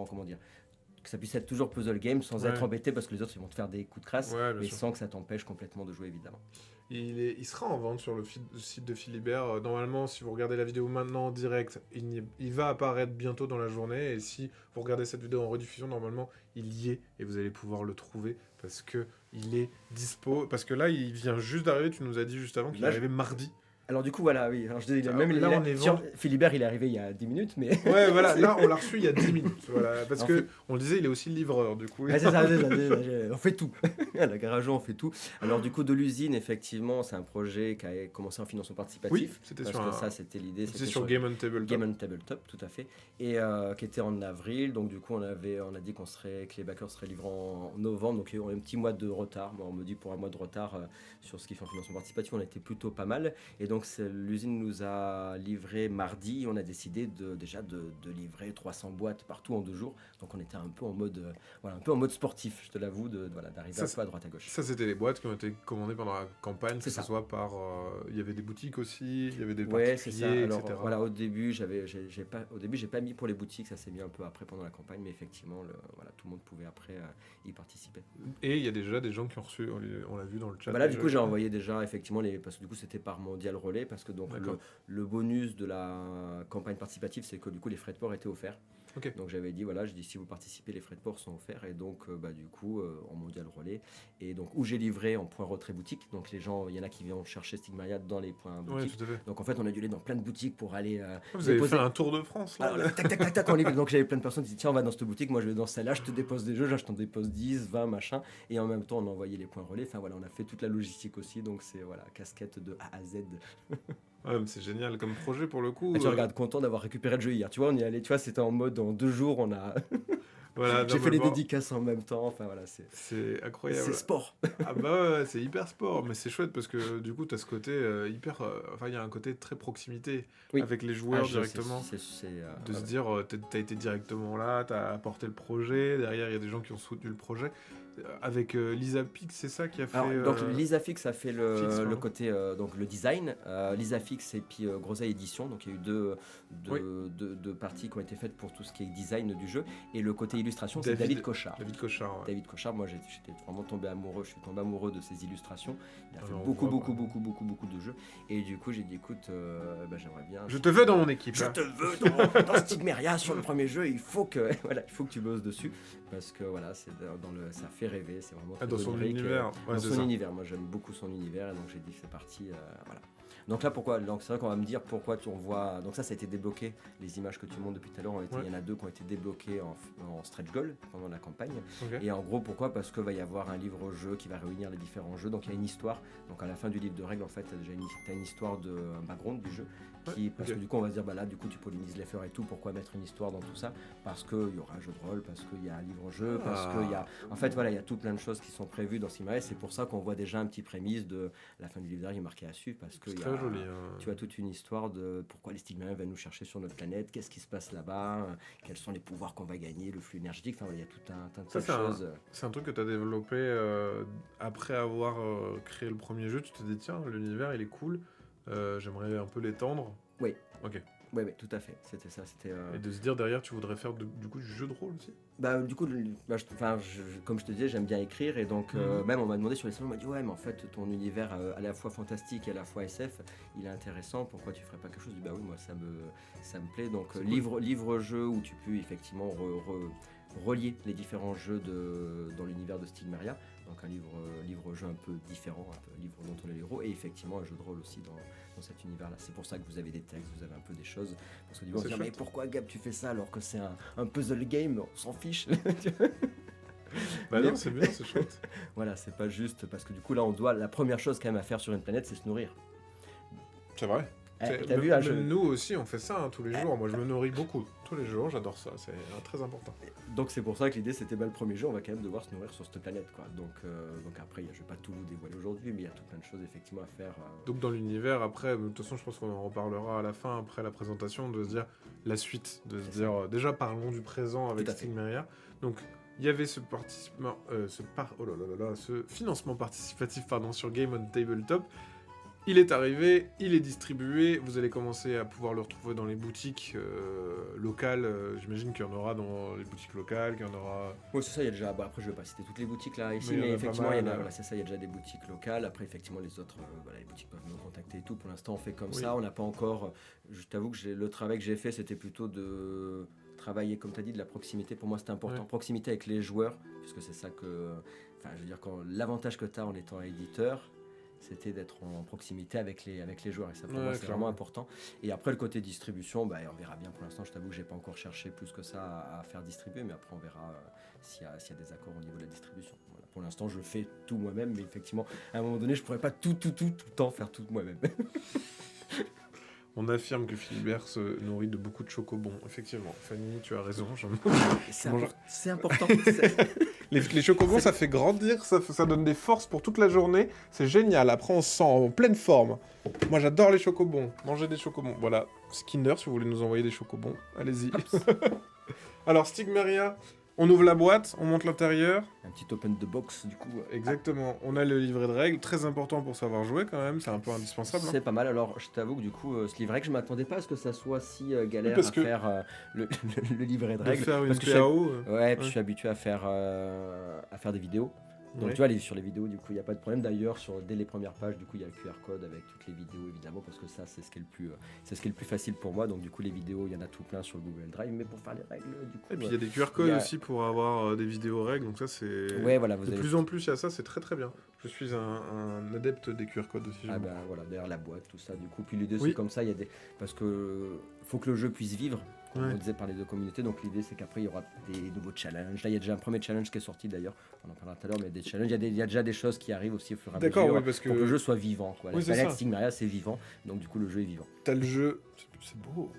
comment dire, que ça puisse être toujours puzzle game, sans Ouais. être embêté parce que les autres ils vont te faire des coups de crasse, Ouais, bien mais sûr. sans que ça t'empêche complètement de jouer évidemment. Il sera en vente sur le site de Philibert. Normalement, si vous regardez la vidéo maintenant en direct, il va apparaître bientôt dans la journée. Et si vous regardez cette vidéo en rediffusion, normalement, il y est et vous allez pouvoir le trouver parce que il est dispo. Parce que là, il vient juste d'arriver. Tu nous as dit juste avant qu'il Là, arrivait mardi. Alors du coup voilà, oui, alors je disais, Ah, même là, on est Philibert il est arrivé il y a 10 minutes, mais Ouais, voilà. Là, on l'a reçu il y a 10 minutes. Voilà, parce En que fait- on le disait, il est aussi livreur du coup. Ouais, c'est ça, on fait tout. À la garage, on fait tout. Alors du coup, de l'usine, effectivement, c'est un projet qui a commencé en financement participatif. Oui, c'était parce sur que un- ça, c'était l'idée. C'est sur Game on Tabletop. Game on Tabletop, tout à fait. Et qui était en avril. Donc du coup, on a dit que les backers seraient livrés en novembre. Donc on a un petit mois de retard. Bon, on me dit pour un mois de retard sur ce qui fait en financement participatif, on a été plutôt pas mal. Et donc l'usine nous a livré mardi. On a décidé déjà de livrer 300 boîtes partout en 2 jours. Donc on était un peu en mode sportif, je te l'avoue, d'arriver Ça, un peu à droite à gauche. Ça, c'était les boîtes qui ont été commandées pendant la campagne, que C'est ce ça. soit par... Il y avait des boutiques aussi, il y avait des Ouais, c'est ça. particuliers, Alors etc. voilà, au début, j'ai pas mis pour les boutiques, ça s'est mis un peu après pendant la campagne, mais effectivement, tout le monde pouvait après y participer. Et il y a déjà des gens qui ont reçu, on l'a vu dans le chat. Voilà, du déjà. coup, j'ai envoyé déjà effectivement parce que du coup, c'était par Mondial relais parce que donc le bonus de la campagne participative, c'est que du coup les frais de port étaient offerts. Okay. Donc j'avais dit voilà, je dis si vous participez, les frais de port sont offerts et donc du coup en mondial relais et donc où j'ai livré en point retrait boutique. Donc les gens, il y en a qui viennent chercher Stigmaria dans les points boutiques. Ouais, tout à fait. Donc en fait on a dû aller dans plein de boutiques pour aller. Vous avez fait un tour de France là. Alors, tac, on livre. Donc j'avais plein de personnes qui disaient tiens on va dans cette boutique, moi je vais dans celle-là, je te dépose des jeux, je t'en dépose 10, 20 machin et en même temps on envoyait les points relais. Enfin voilà, on a fait toute la logistique aussi, donc c'est voilà casquette de A à Z. Ouais, mais c'est génial comme projet pour le coup. Et tu regardes content d'avoir récupéré le jeu hier. Tu vois, on y est allé, tu vois, c'était en mode en 2 jours, on a. Voilà, j'ai fait les dédicaces en même temps. Enfin voilà, c'est incroyable. C'est sport. Ah bah ouais, c'est hyper sport, mais c'est chouette parce que du coup, tu as ce côté hyper. Enfin, il y a un côté très proximité avec les joueurs directement. De se dire, t'as été directement là, t'as apporté le projet. Derrière, il y a des gens qui ont soutenu le projet. Avec Lisa Fix, c'est ça qui a fait. Alors, donc Lisa Fix a fait le côté donc le design. Lisa Fix et puis Groseille Édition. Donc il y a eu deux parties qui ont été faites pour tout ce qui est design du jeu. Et le côté illustration, c'est David Cochard. David Cochard. Ouais. David Cochard, moi j'étais vraiment tombé amoureux. Je suis tombé amoureux de ses illustrations. Il a fait beaucoup de jeux. Et du coup j'ai dit écoute, j'aimerais bien. Je te veux dans mon équipe. Je te veux dans Stigmaria sur le premier jeu. Il faut que tu bosses dessus parce que voilà, c'est ça fait rêver, c'est vraiment dans son univers. Dans son univers, moi j'aime beaucoup son univers et donc j'ai dit c'est parti, voilà. Donc là pourquoi, donc c'est vrai qu'on va me dire pourquoi on voit, donc ça a été débloqué, les images que tu montres depuis tout à l'heure il y en a 2 qui ont été débloquées en stretch goal pendant la campagne. Et en gros pourquoi, parce que va y avoir un livre-jeu qui va réunir les différents jeux, donc il y a une histoire, donc à la fin du livre de règles en fait t'as une histoire de background du jeu. Parce que du coup on va se dire là du coup tu pollinises les fleurs et tout, pourquoi mettre une histoire dans tout ça, parce qu'il y aura un jeu de rôle, parce qu'il y a un livre-jeu, parce qu'il y a en fait voilà, il y a tout plein de choses qui sont prévues dans Stigmaria. C'est pour ça qu'on voit déjà un petit prémisse de la fin du livre il est marqué à suivre, parce que très joli, tu as toute une histoire de pourquoi les Stigmariens viennent nous chercher sur notre planète, qu'est-ce qui se passe là-bas, quels sont les pouvoirs qu'on va gagner, le flux énergétique, enfin il y a tout un tas de choses. C'est un truc que tu as développé après avoir créé le premier jeu, tu te dis tiens l'univers il est cool, j'aimerais un peu l'étendre. Oui. Ok. Oui, tout à fait. C'était ça. Et de se dire derrière, tu voudrais faire du coup du jeu de rôle aussi. Du coup, comme je te disais, j'aime bien écrire et donc même on m'a demandé sur les salons, on m'a dit ouais, mais en fait ton univers à la fois fantastique et à la fois SF, il est intéressant. Pourquoi tu ferais pas quelque chose? Bah oui, moi ça me plaît. Donc livre-jeu où tu peux effectivement relier les différents jeux dans l'univers de Stigmaria. Donc un livre-jeu un peu différent, un peu livre dont on est les héros, et effectivement un jeu de rôle aussi dans cet univers-là. C'est pour ça que vous avez des textes, vous avez un peu des choses. Parce que du coup, on se dit mais pourquoi Gab tu fais ça alors que c'est un puzzle game, on s'en fiche. Non, c'est bien, c'est chouette. Voilà, c'est pas juste parce que du coup là la première chose quand même à faire sur une planète, c'est se nourrir. C'est vrai. T'as vu, nous aussi on fait ça tous les jours. Moi je me nourris beaucoup tous les jours, j'adore ça, c'est très important. Donc c'est pour ça que l'idée c'était le premier jeu, on va quand même devoir se nourrir sur cette planète quoi. Donc après je vais pas tout vous dévoiler aujourd'hui, mais il y a tout plein de choses effectivement à faire. Donc dans l'univers après, de toute façon je pense qu'on en reparlera à la fin après la présentation, de se dire la suite, de se dire déjà parlons du présent avec Stigmaria. Donc il y avait ce financement participatif sur Game on Tabletop. Il est arrivé, il est distribué, vous allez commencer à pouvoir le retrouver dans les boutiques locales, j'imagine qu'il y en aura dans les boutiques locales, qu'il y en aura... Oui, c'est ça, il y a déjà, après je vais pas citer toutes les boutiques là ici, mais effectivement, c'est ça, il y a déjà des boutiques locales, après effectivement les autres, les boutiques peuvent nous contacter et tout, pour l'instant on fait comme ça, on n'a pas encore, je t'avoue que le travail que j'ai fait c'était plutôt de travailler, comme tu as dit, de la proximité, pour moi c'était important, proximité avec les joueurs, puisque c'est ça que, je veux dire, l'avantage que tu as en étant éditeur, c'était d'être en proximité avec les joueurs et ça pour moi c'est vraiment important. Et après le côté distribution, on verra bien. Pour l'instant je t'avoue que j'ai pas encore cherché plus que ça à faire distribuer, mais après on verra s'il y a des accords au niveau de la distribution. Voilà. Pour l'instant je fais tout moi-même, mais effectivement à un moment donné je pourrais pas tout le temps faire tout moi-même. On affirme que Philibert se nourrit de beaucoup de chocobons. Effectivement, Fanny, tu as raison. C'est important. Les chocobons, ça fait grandir, ça donne des forces pour toute la journée. C'est génial. Après, on se sent en pleine forme. Moi, j'adore les chocobons. Manger des chocobons. Voilà, Skinner, si vous voulez nous envoyer des chocobons, allez-y. Alors, Stigmaria, on ouvre la boîte, on monte l'intérieur. Un petit open the box, du coup. Exactement. On a le livret de règles, très important pour savoir jouer quand même. C'est un peu indispensable. C'est pas mal. Alors, je t'avoue que du coup, ce livret que je m'attendais pas à ce que ça soit si galère à faire le livret de règles. De faire une parce que PAO. puis je suis habitué à faire des vidéos. Donc tu vois, sur les vidéos, du coup, il n'y a pas de problème. D'ailleurs, dès les premières pages, du coup, il y a le QR code avec toutes les vidéos, évidemment, parce que ça, c'est ce qui est le plus facile pour moi. Donc du coup, les vidéos, il y en a tout plein sur le Google Drive, mais pour faire les règles, du coup... Et puis il y a des QR codes aussi pour avoir des vidéos règles, donc ça c'est... Ouais, voilà, de plus en plus il y a ça, c'est très très bien. Je suis un adepte des QR codes aussi. Ah ben voilà, derrière la boîte, tout ça, du coup. Puis l'idée, c'est comme ça, il y a des... Parce que faut que le jeu puisse vivre. Comme on disait par les deux communautés, donc l'idée c'est qu'après il y aura des nouveaux challenges. Là il y a déjà un premier challenge qui est sorti d'ailleurs, on en parlera tout à l'heure, mais des challenges, il y a déjà des choses qui arrivent aussi au fur et à mesure. D'accord, parce pour que le jeu soit vivant. Quoi. Oui, la palette Stigmaria c'est vivant, donc du coup le jeu est vivant. T'as le jeu, c'est beau.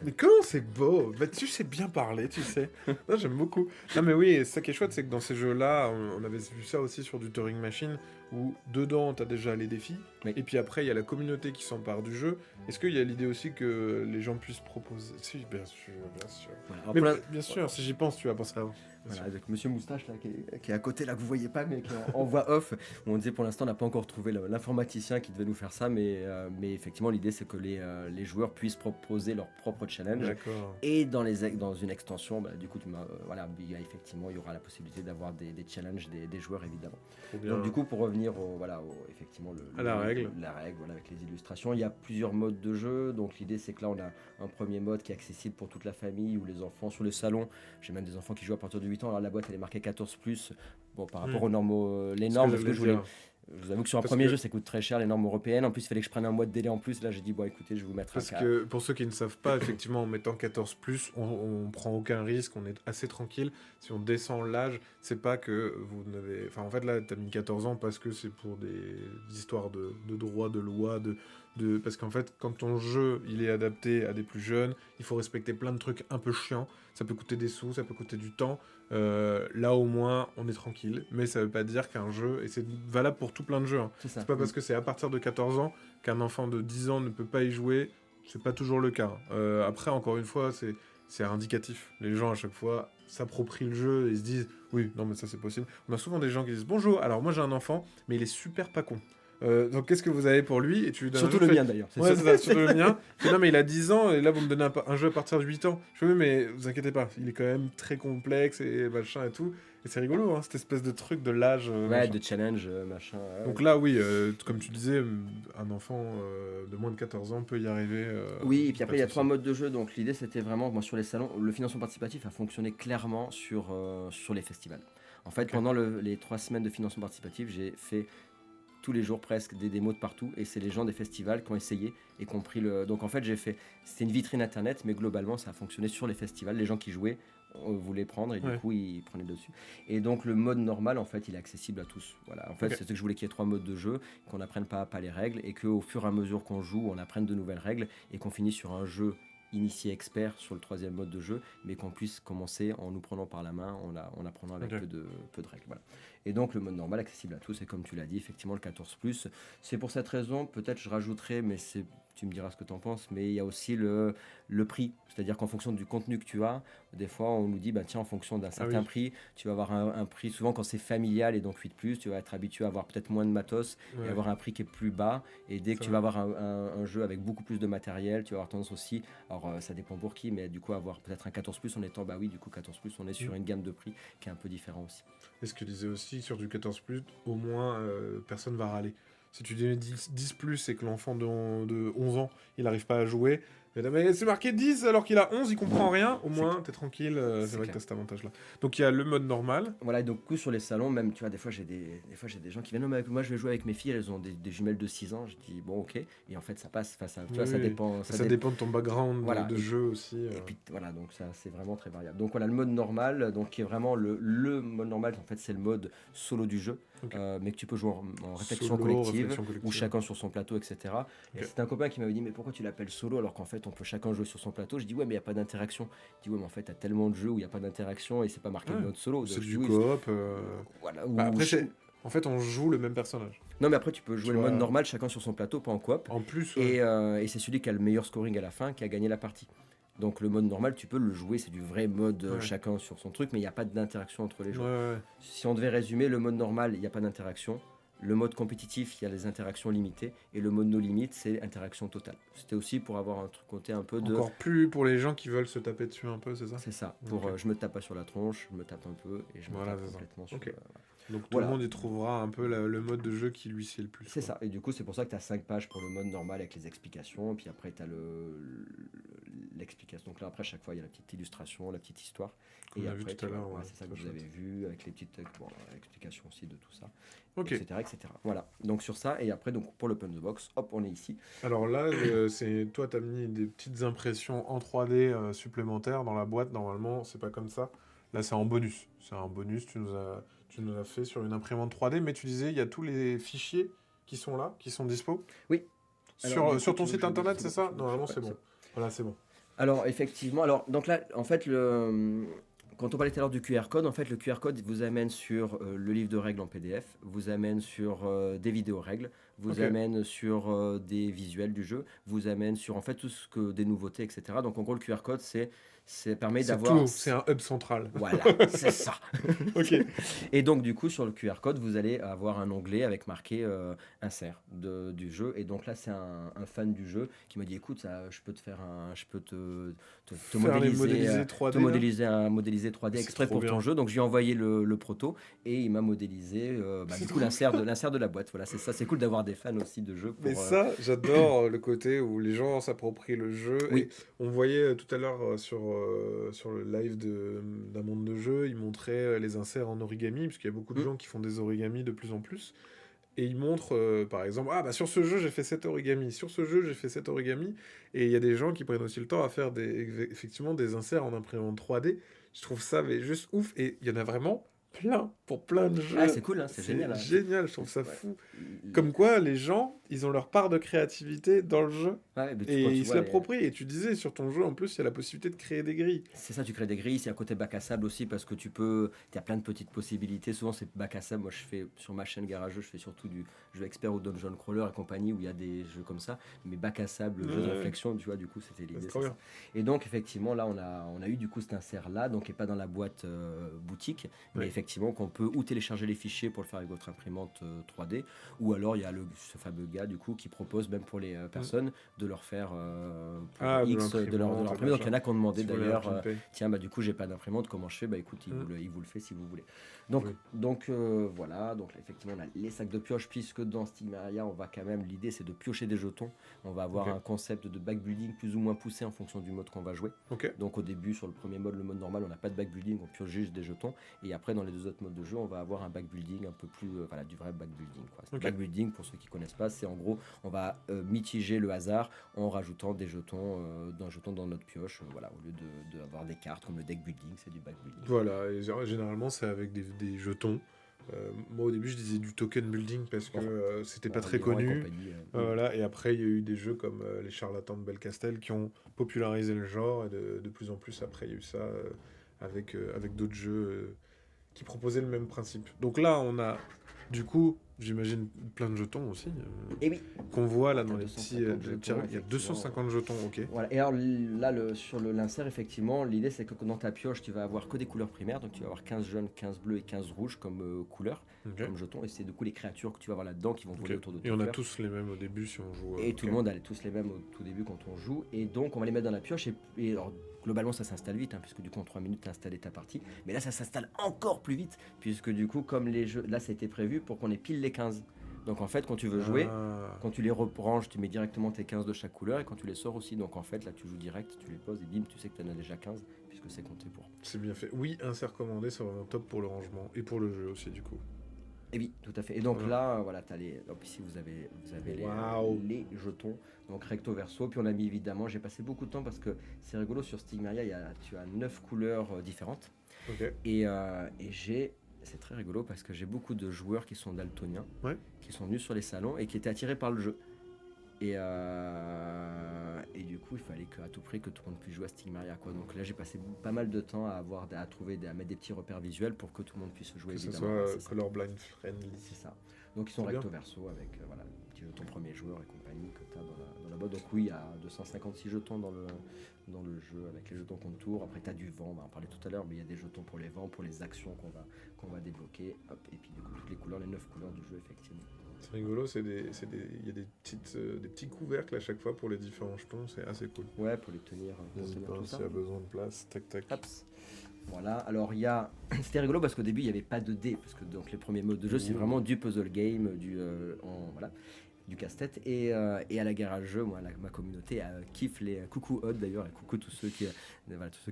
Mais comment c'est beau? Bah tu sais bien parler, tu sais. Non, j'aime beaucoup. Non mais oui, ça qui est chouette, c'est que dans ces jeux-là, on avait vu ça aussi sur du Turing Machine, où dedans t'as déjà les défis, et puis après il y a la communauté qui s'empare du jeu. Est-ce qu'il y a l'idée aussi que les gens puissent proposer? Si, bien sûr, bien sûr. Voilà, mais bien sûr, si j'y pense, tu vas penser avant. Voilà, avec Monsieur Moustache là, qui est à côté là que vous voyez pas, mais qui est en voix off, où on disait pour l'instant on n'a pas encore trouvé l'informaticien qui devait nous faire ça, mais effectivement l'idée c'est que les joueurs puissent proposer leur propre challenge. D'accord. Et dans une extension, du coup il y aura la possibilité d'avoir des challenges des joueurs évidemment. Donc du coup pour revenir effectivement la règle, voilà, avec les illustrations, il y a plusieurs modes de jeu. Donc l'idée c'est que là on a un premier mode qui est accessible pour toute la famille ou les enfants sur le salon. J'ai même des enfants qui jouent à partir de 8 ans. Alors la boîte elle est marquée 14+. Bon, par rapport aux normes, les normes, parce que je vous avoue que sur un premier jeu ça coûte très cher, les normes européennes. En plus il fallait que je prenne un mois de délai en plus. Là j'ai dit bon écoutez, je vais vous mettre parce que pour ceux qui ne savent pas, effectivement en mettant 14+, on prend aucun risque, on est assez tranquille. Si on descend l'âge, c'est pas que vous n'avez... Enfin en fait là t'as mis 14 ans parce que c'est pour des histoires de droit, de loi, parce qu'en fait quand ton jeu il est adapté à des plus jeunes, il faut respecter plein de trucs un peu chiants. Ça peut coûter des sous, ça peut coûter du temps. Là au moins on est tranquille, mais ça veut pas dire qu'un jeu, et c'est valable pour tout plein de jeux, hein. C'est pas parce que c'est à partir de 14 ans qu'un enfant de 10 ans ne peut pas y jouer, c'est pas toujours le cas. Après encore une fois c'est indicatif, les gens à chaque fois s'approprient le jeu et se disent oui non mais ça c'est possible. On a souvent des gens qui disent bonjour, alors moi j'ai un enfant mais il est super pas con. Donc qu'est-ce que vous avez pour lui? Et tu lui donnes surtout le mien d'ailleurs. Ouais, c'est ça, surtout le mien. Non mais il a 10 ans et là vous me donnez un jeu à partir de 8 ans. Je fais mais vous inquiétez pas, il est quand même très complexe et machin et tout. Et c'est rigolo, hein, cette espèce de truc de l'âge. De challenge, machin. Donc là, oui, comme tu disais, un enfant de moins de 14 ans peut y arriver. Oui, et puis après, il y a 3 modes de jeu. Donc l'idée, c'était vraiment, moi, sur les salons, le financement participatif a fonctionné clairement sur les festivals. En fait, pendant les 3 semaines de financement participatif, j'ai fait tous les jours presque des démos de partout, et c'est les gens des festivals qui ont essayé et qui ont pris le... Donc en fait, c'était une vitrine internet, mais globalement, ça a fonctionné sur les festivals. Les gens qui jouaient voulaient prendre, et du coup, ils prenaient dessus. Et donc le mode normal, en fait, il est accessible à tous. Voilà. En fait, c'est ce que je voulais, qu'il y ait 3 modes de jeu, qu'on apprenne pas à pas les règles, et qu'au fur et à mesure qu'on joue, on apprenne de nouvelles règles, et qu'on finisse sur un jeu initié expert sur le 3e mode de jeu, mais qu'on puisse commencer en nous prenant par la main, en apprenant avec peu de règles. Voilà. Et donc le mode normal accessible à tous, et comme tu l'as dit, effectivement le 14+. C'est pour cette raison, peut-être je rajouterai, mais tu me diras ce que tu en penses, mais il y a aussi le prix. C'est-à-dire qu'en fonction du contenu que tu as, des fois on nous dit, tiens, en fonction d'un certain prix, tu vas avoir un prix, souvent quand c'est familial et donc 8+, tu vas être habitué à avoir peut-être moins de matos et avoir un prix qui est plus bas. Et dès que tu vas avoir un jeu avec beaucoup plus de matériel, tu vas avoir tendance aussi, alors ça dépend pour qui, mais du coup avoir peut-être un 14+, en étant, du coup 14+, on est sur une gamme de prix qui est un peu différent aussi. Et ce que je disais aussi, sur du 14+, au moins personne va râler. Si tu dis 10+, et que l'enfant de 11 ans, il n'arrive pas à jouer, mais c'est marqué 10 alors qu'il a 11, il comprend rien, au moins t'es tranquille, c'est vrai que t'as cet avantage-là. Donc il y a le mode normal. Voilà, et donc coup sur les salons, même tu vois, des fois j'ai des gens qui viennent, non mais moi je vais jouer avec mes filles, elles ont des jumelles de 6 ans, je dis bon ok, et en fait ça passe, tu vois, ça dépend. Ça dépend de ton background de jeu aussi. Et puis voilà, donc ça c'est vraiment très variable. Donc voilà, le mode normal, donc qui est vraiment le mode normal, en fait c'est le mode solo du jeu. Mais que tu peux jouer en réflexion collective, ou chacun sur son plateau, etc. Et c'est un copain qui m'avait dit, mais pourquoi tu l'appelles solo alors qu'en fait on peut chacun jouer sur son plateau? Je dis ouais, mais il n'y a pas d'interaction. Je dis ouais, mais en fait t'as tellement de jeux où il n'y a pas d'interaction et c'est pas marqué mode solo. C'est du coop. Voilà, après en fait on joue le même personnage. Non mais après tu peux jouer le mode normal, chacun sur son plateau, pas en coop. En plus. Et c'est celui qui a le meilleur scoring à la fin qui a gagné la partie. Donc le mode normal, tu peux le jouer, c'est du vrai mode chacun sur son truc, mais il n'y a pas d'interaction entre les joueurs. Si on devait résumer, le mode normal, il n'y a pas d'interaction. Le mode compétitif, il y a les interactions limitées, et le mode no limite, c'est interaction totale. C'était aussi pour avoir un truc côté un peu de... Encore plus pour les gens qui veulent se taper dessus un peu, c'est ça? C'est ça, pour je me tape pas sur la tronche, je me tape un peu, et je me tape complètement sur... Donc tout le monde y trouvera un peu le mode de jeu qui lui sied le plus. C'est ça, et du coup c'est pour ça que tu as 5 pages pour le mode normal avec les explications, et puis après tu as l'explication. Donc là après chaque fois il y a la petite illustration, la petite histoire. On a vu tout à l'heure. C'est ça que vous avez vu, avec les petites explications aussi de tout ça, ok, etc. Voilà, donc sur ça, et après donc pour l'open the box, hop on est ici. Alors là, toi tu as mis des petites impressions en 3D supplémentaires dans la boîte, normalement c'est pas comme ça. Là c'est en bonus, tu nous as fait sur une imprimante 3D, mais tu disais il y a tous les fichiers qui sont là, qui sont dispo. Oui. Sur ton site internet, c'est ça? Normalement c'est bon. Voilà, c'est bon. Alors effectivement, donc là en fait quand on parlait tout à l'heure du QR code, en fait le QR code vous amène sur le livre de règles en PDF, vous amène sur des vidéos règles, vous amène sur des visuels du jeu, vous amène sur en fait tout ce que des nouveautés, etc. Donc en gros le QR code permet d'avoir... C'est un hub central. Voilà, c'est ça. Ok. Et donc du coup sur le QR code vous allez avoir un onglet avec marqué insert du jeu, et donc là c'est un fan du jeu qui m'a dit écoute ça, je peux te modéliser 3D exprès pour ton jeu. Donc je lui ai envoyé le proto et il m'a modélisé du coup l'insert de la boîte. Voilà, c'est ça, c'est cool d'avoir des fans aussi de jeux. Mais ça, j'adore le côté où les gens s'approprient le jeu. Oui. Et on voyait tout à l'heure sur le live d'un monde de jeu, ils montraient les inserts en origami, parce qu'il y a beaucoup de gens qui font des origamis de plus en plus. Et ils montrent, par exemple, sur ce jeu, j'ai fait cet origami, sur ce jeu, j'ai fait cet origami. Et il y a des gens qui prennent aussi le temps à faire effectivement des inserts en imprimante 3D. Je trouve ça juste ouf. Et il y en a vraiment plein, pour plein de jeux. Ah, c'est cool, hein, c'est génial. Génial, je trouve ça fou. Comme quoi, les gens, ils ont leur part de créativité dans le jeu. Et ils se l'approprient. Et tu disais, sur ton jeu, en plus, il y a la possibilité de créer des grilles. C'est ça, tu crées des grilles. C'est un côté bac à sable aussi, parce que tu as plein de petites possibilités. Souvent, c'est bac à sable. Moi, je fais sur ma chaîne Garageux, je fais surtout du jeu expert ou dungeon crawler et compagnie, où il y a des jeux comme ça. Mais bac à sable, jeu de réflexion, tu vois, du coup, c'était l'idée. Et donc, effectivement, là, on a eu du coup cet insert-là, donc qui n'est pas dans la boîte boutique, mais effectivement, qu'on peut ou télécharger les fichiers pour le faire avec votre imprimante 3D, ou alors il y a ce fameux gars du coup qui propose même pour les personnes de leur faire X de leur imprimer. Donc il y en a qui ont demandé d'ailleurs tiens du coup j'ai pas d'imprimante, comment je fais? Écoute, il vous le fait si vous voulez. Donc voilà, donc là, effectivement on a les sacs de pioche, puisque dans Stigmaria on va quand même, l'idée c'est de piocher des jetons. On va avoir un concept de backbuilding plus ou moins poussé en fonction du mode qu'on va jouer. Donc au début sur le premier mode, le mode normal, on n'a pas de backbuilding, on pioche juste des jetons, et après dans les deux autres modes de jeu on va avoir un backbuilding un peu plus du vrai backbuilding quoi. Backbuilding, pour ceux qui connaissent pas, c'est en gros on va mitiger le hasard en rajoutant des jetons d'un jeton dans notre pioche, au lieu d'avoir des cartes comme le deck building, c'est du backbuilding. Voilà, et généralement c'est avec des jetons. Moi au début je disais du token building parce que c'était pas très connu. Et après il y a eu des jeux comme les charlatans de Belcastel qui ont popularisé le genre, et de plus en plus après il y a eu ça avec d'autres jeux qui proposaient le même principe. Donc là on a du coup, j'imagine plein de jetons aussi, qu'on voit là dans les petits... il y a 250 jetons, ok. Voilà. Et alors là, sur l'insert, effectivement, l'idée c'est que dans ta pioche, tu vas avoir que des couleurs primaires, donc tu vas avoir 15 jaunes, 15 bleus et 15 rouges comme couleurs, comme jetons, et c'est du coup les créatures que tu vas avoir là-dedans qui vont voler autour de toi. Et on a tous les mêmes au début si on joue. Et tout le monde a tous les mêmes au tout début quand on joue, et donc on va les mettre dans la pioche, et alors, globalement ça s'installe vite, puisque du coup en 3 minutes tu as installé ta partie, mais là ça s'installe encore plus vite, puisque du coup comme les jeux, là ça a été prévu pour qu'on ait pile les 15. Donc en fait quand tu veux jouer, quand tu les rebranches, tu mets directement tes 15 de chaque couleur, et quand tu les sors aussi, donc en fait là tu joues direct, tu les poses et bim, tu sais que tu en as déjà 15 puisque c'est compté pour. C'est bien fait. Oui, insert commandé, c'est vraiment top pour le rangement et pour le jeu aussi du coup. Et oui, tout à fait. Et donc là, voilà, t'as donc ici vous avez les jetons, donc recto verso. Puis on a mis évidemment, j'ai passé beaucoup de temps parce que c'est rigolo, sur Stigmaria, tu as 9 couleurs différentes. Et c'est très rigolo parce que j'ai beaucoup de joueurs qui sont daltoniens, qui sont venus sur les salons et qui étaient attirés par le jeu. Et du coup, il fallait à tout prix que tout le monde puisse jouer à Stigmaria, quoi. Donc là, j'ai passé pas mal de temps à mettre des petits repères visuels pour que tout le monde puisse jouer. Que ce évidemment. soit colorblind friendly. C'est ça. Donc ils sont recto verso avec le petit jeton premier joueur et compagnie que tu as dans la boîte. Donc oui, il y a 256 jetons dans le jeu avec les jetons contour. Après, tu as du vent, on va en parler tout à l'heure, mais il y a des jetons pour les vents, pour les actions qu'on va débloquer. Hop, et puis du coup, toutes les couleurs, les 9 couleurs du jeu, effectivement. C'est rigolo, il y a des petits couvercles à chaque fois pour les différents jetons, c'est assez cool. Ouais, pour les tenir. N'hésite pas, s'il y a besoin de place, tac tac. Hops. Voilà, alors c'était rigolo parce qu'au début il n'y avait pas de dés, parce que donc les premiers modes de jeu c'est vraiment du puzzle game, du casse-tête, et à la garage jeu, ma communauté kiffe les coucou Odd d'ailleurs, et coucou tous ceux qui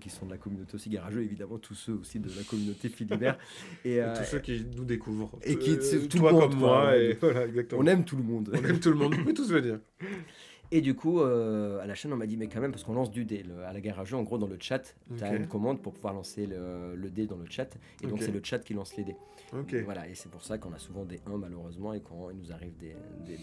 sont de la communauté aussi garageux, évidemment tous ceux aussi de la communauté Philibert et tous ceux qui nous découvrent et qui tout toi le monde, comme moi, et voilà, exactement. On aime tout le monde. On aime tout le monde, vous pouvez tous venir. Et du coup, à la chaîne, on m'a dit, mais quand même, parce qu'on lance du dé à la garage, en gros, dans le chat, tu as une commande pour pouvoir lancer le dé dans le chat. Et donc, c'est le chat qui lance les dés. Voilà, et c'est pour ça qu'on a souvent des 1, malheureusement, et quand il nous arrive des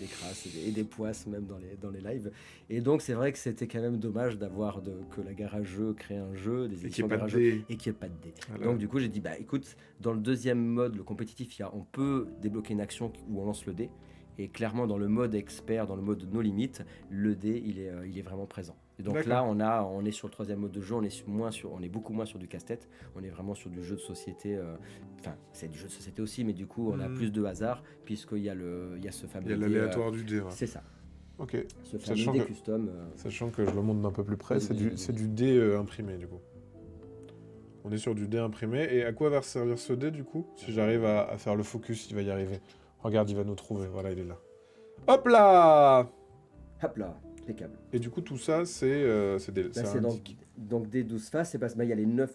crasses et des poisses, même dans les lives. Et donc, c'est vrai que c'était quand même dommage que la garage crée un jeu, des éditions garageux, et qu'il n'y ait pas de dés. Voilà. Donc, du coup, j'ai dit, bah écoute, dans le deuxième mode, le compétitif, on peut débloquer une action où on lance le dé. Et clairement, dans le mode expert, dans le mode no limite, le dé, il est vraiment présent. Et donc là, on est sur le troisième mode de jeu, on est beaucoup moins sur du casse-tête, on est vraiment sur du jeu de société. Enfin, c'est du jeu de société aussi, mais du coup, on a plus de hasard, puisqu'il y a ce fameux. Il y a l'aléatoire du dé. Ouais. C'est ça. Ok. Ce fameux dé custom. Sachant que je le montre d'un peu plus près, c'est du dé imprimé, du coup. On est sur du dé imprimé. Et à quoi va servir ce dé, du coup? Si j'arrive à faire le focus, il va y arriver. Regarde, il va nous trouver. Voilà, il est là. Hop là! Hop là, impeccable. Et du coup, tout ça, c'est des... donc des 12 faces, c'est parce qu'il y a les 9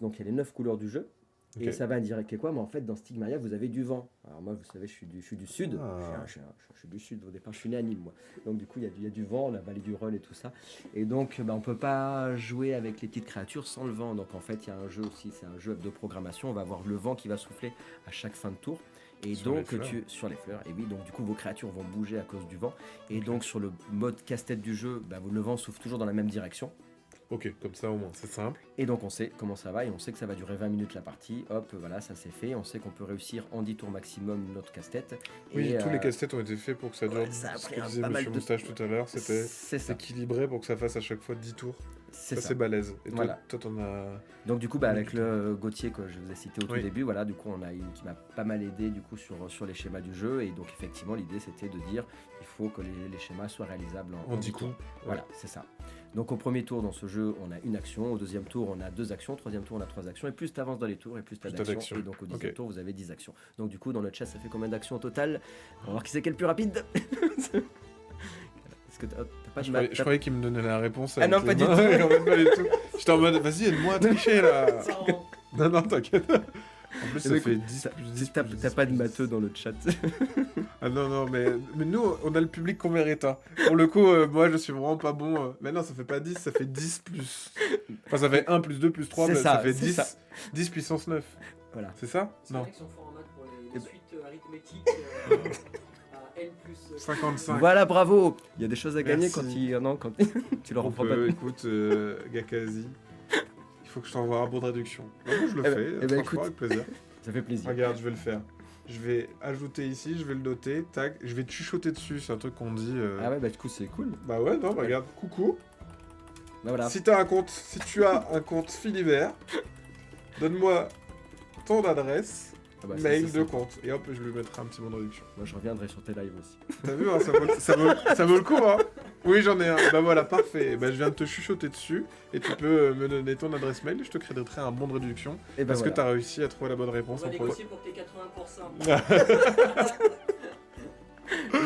couleurs du jeu. Okay. Et ça va indiquer quoi? Mais en fait, dans Stigmaria, vous avez du vent. Alors moi, vous savez, je suis du sud. Je suis du sud. Au départ, je suis né à Nîmes, moi. Donc du coup, il y a du vent, la vallée du Rhône et tout ça. Et donc, on peut pas jouer avec les petites créatures sans le vent. Donc en fait, il y a un jeu aussi, c'est un jeu de programmation. On va avoir le vent qui va souffler à chaque fin de tour. Et sur donc, sur les fleurs, et oui, donc du coup, vos créatures vont bouger à cause du vent. Et donc, sur le mode casse-tête du jeu, le vent souffle toujours dans la même direction. Ok, comme ça au moins, c'est simple. Et donc, on sait comment ça va, et on sait que ça va durer 20 minutes la partie. Hop, voilà, ça c'est fait. On sait qu'on peut réussir en 10 tours maximum notre casse-tête. Oui, tous les casse-têtes ont été faits pour que ça dure. Ça a pris ce que disait Monsieur Moustache tout à l'heure, c'était équilibré pour que ça fasse à chaque fois 10 tours. C'est balèze. Et toi, t'en as... Donc du coup, avec le Gauthier que je vous ai cité au tout début, voilà, du coup, on a une qui m'a pas mal aidé du coup sur les schémas du jeu. Et donc effectivement, l'idée c'était de dire il faut que les schémas soient réalisables en 10 coups. Voilà, c'est ça. Donc au premier tour dans ce jeu, on a une action. Au deuxième tour, on a 2 actions. Au troisième tour, on a 3 actions. Et plus tu avances dans les tours, et plus tu as d'actions. Et donc au 10e tour, vous avez 10 actions. Donc du coup, dans le chat, ça fait combien d'actions au total? On va voir qui c'est qui est le plus rapide. Est-ce que t'as pas de je croyais qu'il me donnait la réponse. Ah non, pas du tout. J'étais en mode, vas-y, aide-moi à tricher là. Non, t'inquiète. En plus, ça fait 10 plus 10. T'as pas de matheux dans le chat. Ah non, mais nous, on a le public qu'on mérite. Hein. Pour le coup, moi, je suis vraiment pas bon. Mais non, ça fait pas 10, ça fait 10 plus. Enfin, ça fait 1 plus 2 plus 3, mais ça fait 10. Ça. 10 puissance 9. Voilà. C'est ça? C'est Non. vrai qu'ils sont forts en maths pour les suites arithmétiques. N plus 55. Voilà, bravo. Il y a des choses à gagner quand tu leur reprends pas. Écoute, Gakazi, il faut que je t'envoie un bon de réduction. Non, je le fais, franchement, avec plaisir. Ça fait plaisir. Regarde, je vais le faire. Je vais ajouter ici, je vais le noter, tac, je vais te chuchoter dessus, c'est un truc qu'on dit. Ah ouais, du coup, c'est cool. Bah ouais, non, regarde, coucou. Bah voilà. Si tu as un compte Philibert, donne-moi ton adresse. Mail de compte. Et hop, je lui mettrai un petit mot de réduction. Moi, je reviendrai sur tes lives aussi. T'as vu, hein, ça vaut le coup, hein. Oui, j'en ai un. Bah voilà, parfait. Bah, je viens de te chuchoter dessus. Et tu peux me donner ton adresse mail. Je te créditerai un bon de réduction. Et parce que t'as réussi à trouver la bonne réponse. On va négocier pour tes 80%.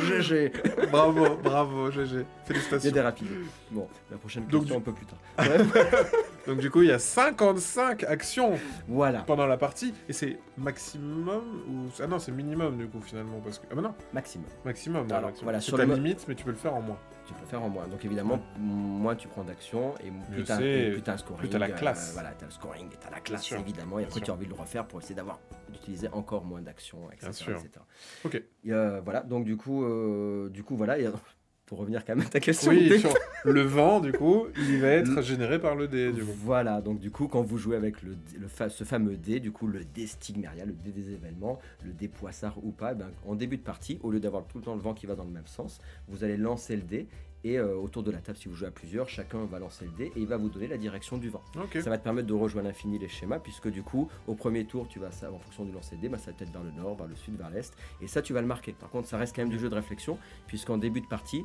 GG. Bravo, GG. Félicitations. Il y a des rapides. Bon, la prochaine question un peu plus tard. Donc du coup, il y a 55 actions pendant la partie. Et c'est maximum ou... Ah non, c'est minimum du coup finalement. Parce que... Ah bah non. Maximum. Alors, voilà, sur la limite, mais tu peux le faire en moins. Tu peux le faire en moins. Donc évidemment, moins tu prends d'actions et plus t'as un scoring. Plus t'as la classe. Voilà, t'as le scoring et t'as la classe évidemment. Et après tu as envie de le refaire pour essayer d'utiliser encore moins d'actions, etc. Bien sûr. Ok. Voilà, donc du coup voilà. pour revenir quand même à ta question. Oui, sur le vent, du coup, il va être généré par le dé. Du coup. Voilà, donc du coup, quand vous jouez avec ce fameux dé, du coup, le dé Stigmeria, le dé des événements, le dé Poissard ou pas, en début de partie, au lieu d'avoir tout le temps le vent qui va dans le même sens, vous allez lancer le dé. Et autour de la table, si vous jouez à plusieurs, chacun va lancer le dé et il va vous donner la direction du vent. Okay. Ça va te permettre de rejoindre à l'infini les schémas, puisque du coup, au premier tour, tu vas en fonction du lancer de dé, ça va peut-être vers le nord, vers le sud, vers l'est, et ça, tu vas le marquer. Par contre, ça reste quand même du jeu de réflexion, puisqu'en début de partie,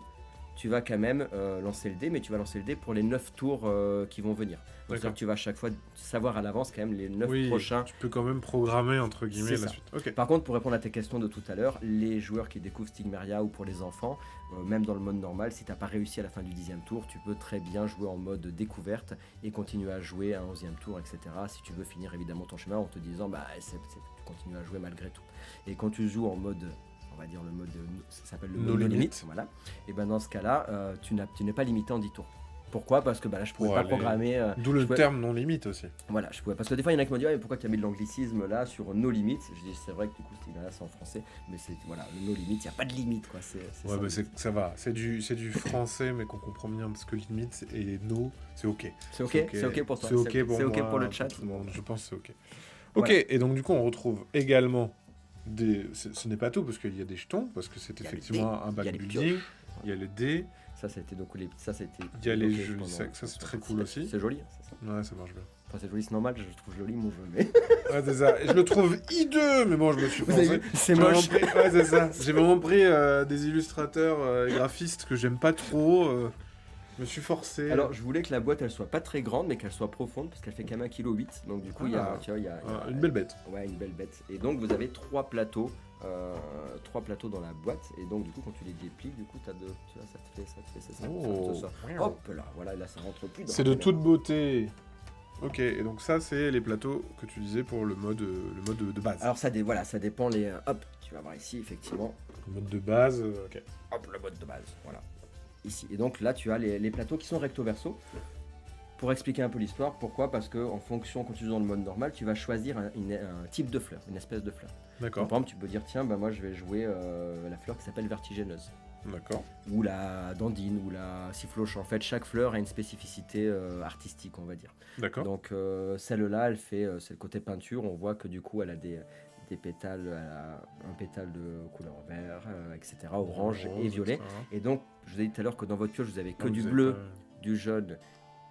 tu vas quand même lancer le dé, mais tu vas lancer le dé pour les 9 tours qui vont venir. C'est-à-dire que tu vas à chaque fois savoir à l'avance quand même les 9 prochains. Tu peux quand même programmer entre guillemets la suite. Okay. Par contre, pour répondre à tes questions de tout à l'heure, les joueurs qui découvrent Stigmeria ou pour les enfants, même dans le mode normal, si tu n'as pas réussi à la fin du 10e tour, tu peux très bien jouer en mode découverte et continuer à jouer à un 11e tour, etc. Si tu veux finir évidemment ton chemin en te disant tu continues à jouer malgré tout. Et quand tu joues en mode... on va dire le mode, ça s'appelle le mode no limite, voilà. Et dans ce cas-là, tu n'es pas limité en 10 tours. Pourquoi ? Parce que là, je pouvais pas programmer. D'où le terme non limite aussi. Voilà, je pouvais. Parce que des fois, il y en a qui m'ont dit mais pourquoi tu as mis de l'anglicisme là sur no limite ? Je dis c'est vrai que du coup, c'est en français, mais c'est voilà, le no limite, il n'y a pas de limite quoi. Ça va, c'est du français, mais qu'on comprend bien parce que limite et no, c'est ok. C'est ok pour toi. C'est ok pour moi. C'est ok pour le chat. Je pense que c'est ok. Ok, voilà. Et donc du coup, on retrouve également. Ce n'est pas tout parce qu'il y a des jetons parce que c'est effectivement un back building. Il y a les dés. Ça c'était donc il y a les jeux. Ça c'est très cool aussi. C'est joli. C'est ça. Ouais, ça marche bien. Enfin, c'est joli, c'est normal. Je trouve joli mon jeu, mais. Ouais, c'est ça. Je le trouve hideux, mais bon, je me suis pensé. C'est moche. Ouais, c'est ça. J'ai vraiment pris des illustrateurs graphistes que j'aime pas trop. Je me suis forcé. Alors, je voulais que la boîte elle soit pas très grande, mais qu'elle soit profonde parce qu'elle fait quand même 1,8 kg. Donc du coup, il y a une belle bête. Ouais, une belle bête. Et donc vous avez 3 plateaux dans la boîte. Et donc du coup, quand tu les déplies, du coup, tu vois, ça te fait ça. Hop là, voilà, là ça rentre plus. C'est de toute beauté. Ok, et donc ça, c'est les plateaux que tu disais pour le mode de base. Alors ça dépend les. Hop, tu vas voir ici effectivement. Le mode de base. Ok. Hop, le mode de base, voilà. Ici. Et donc là, tu as les plateaux qui sont recto-verso. Pour expliquer un peu l'histoire, pourquoi ? Parce qu'en fonction, quand tu joues dans le mode normal, tu vas choisir un type de fleur, une espèce de fleur. D'accord. Donc, par exemple, tu peux dire, tiens, moi je vais jouer la fleur qui s'appelle vertigineuse. D'accord. Ou la dandine, ou la siffloche. En fait, chaque fleur a une spécificité artistique, on va dire. D'accord. Donc celle-là, c'est le côté peinture. On voit que du coup, elle a des pétales, un pétale de couleur vert, etc., orange et violet. Etc. Et donc, je vous ai dit tout à l'heure que dans votre pioche, vous avez que du bleu, du jaune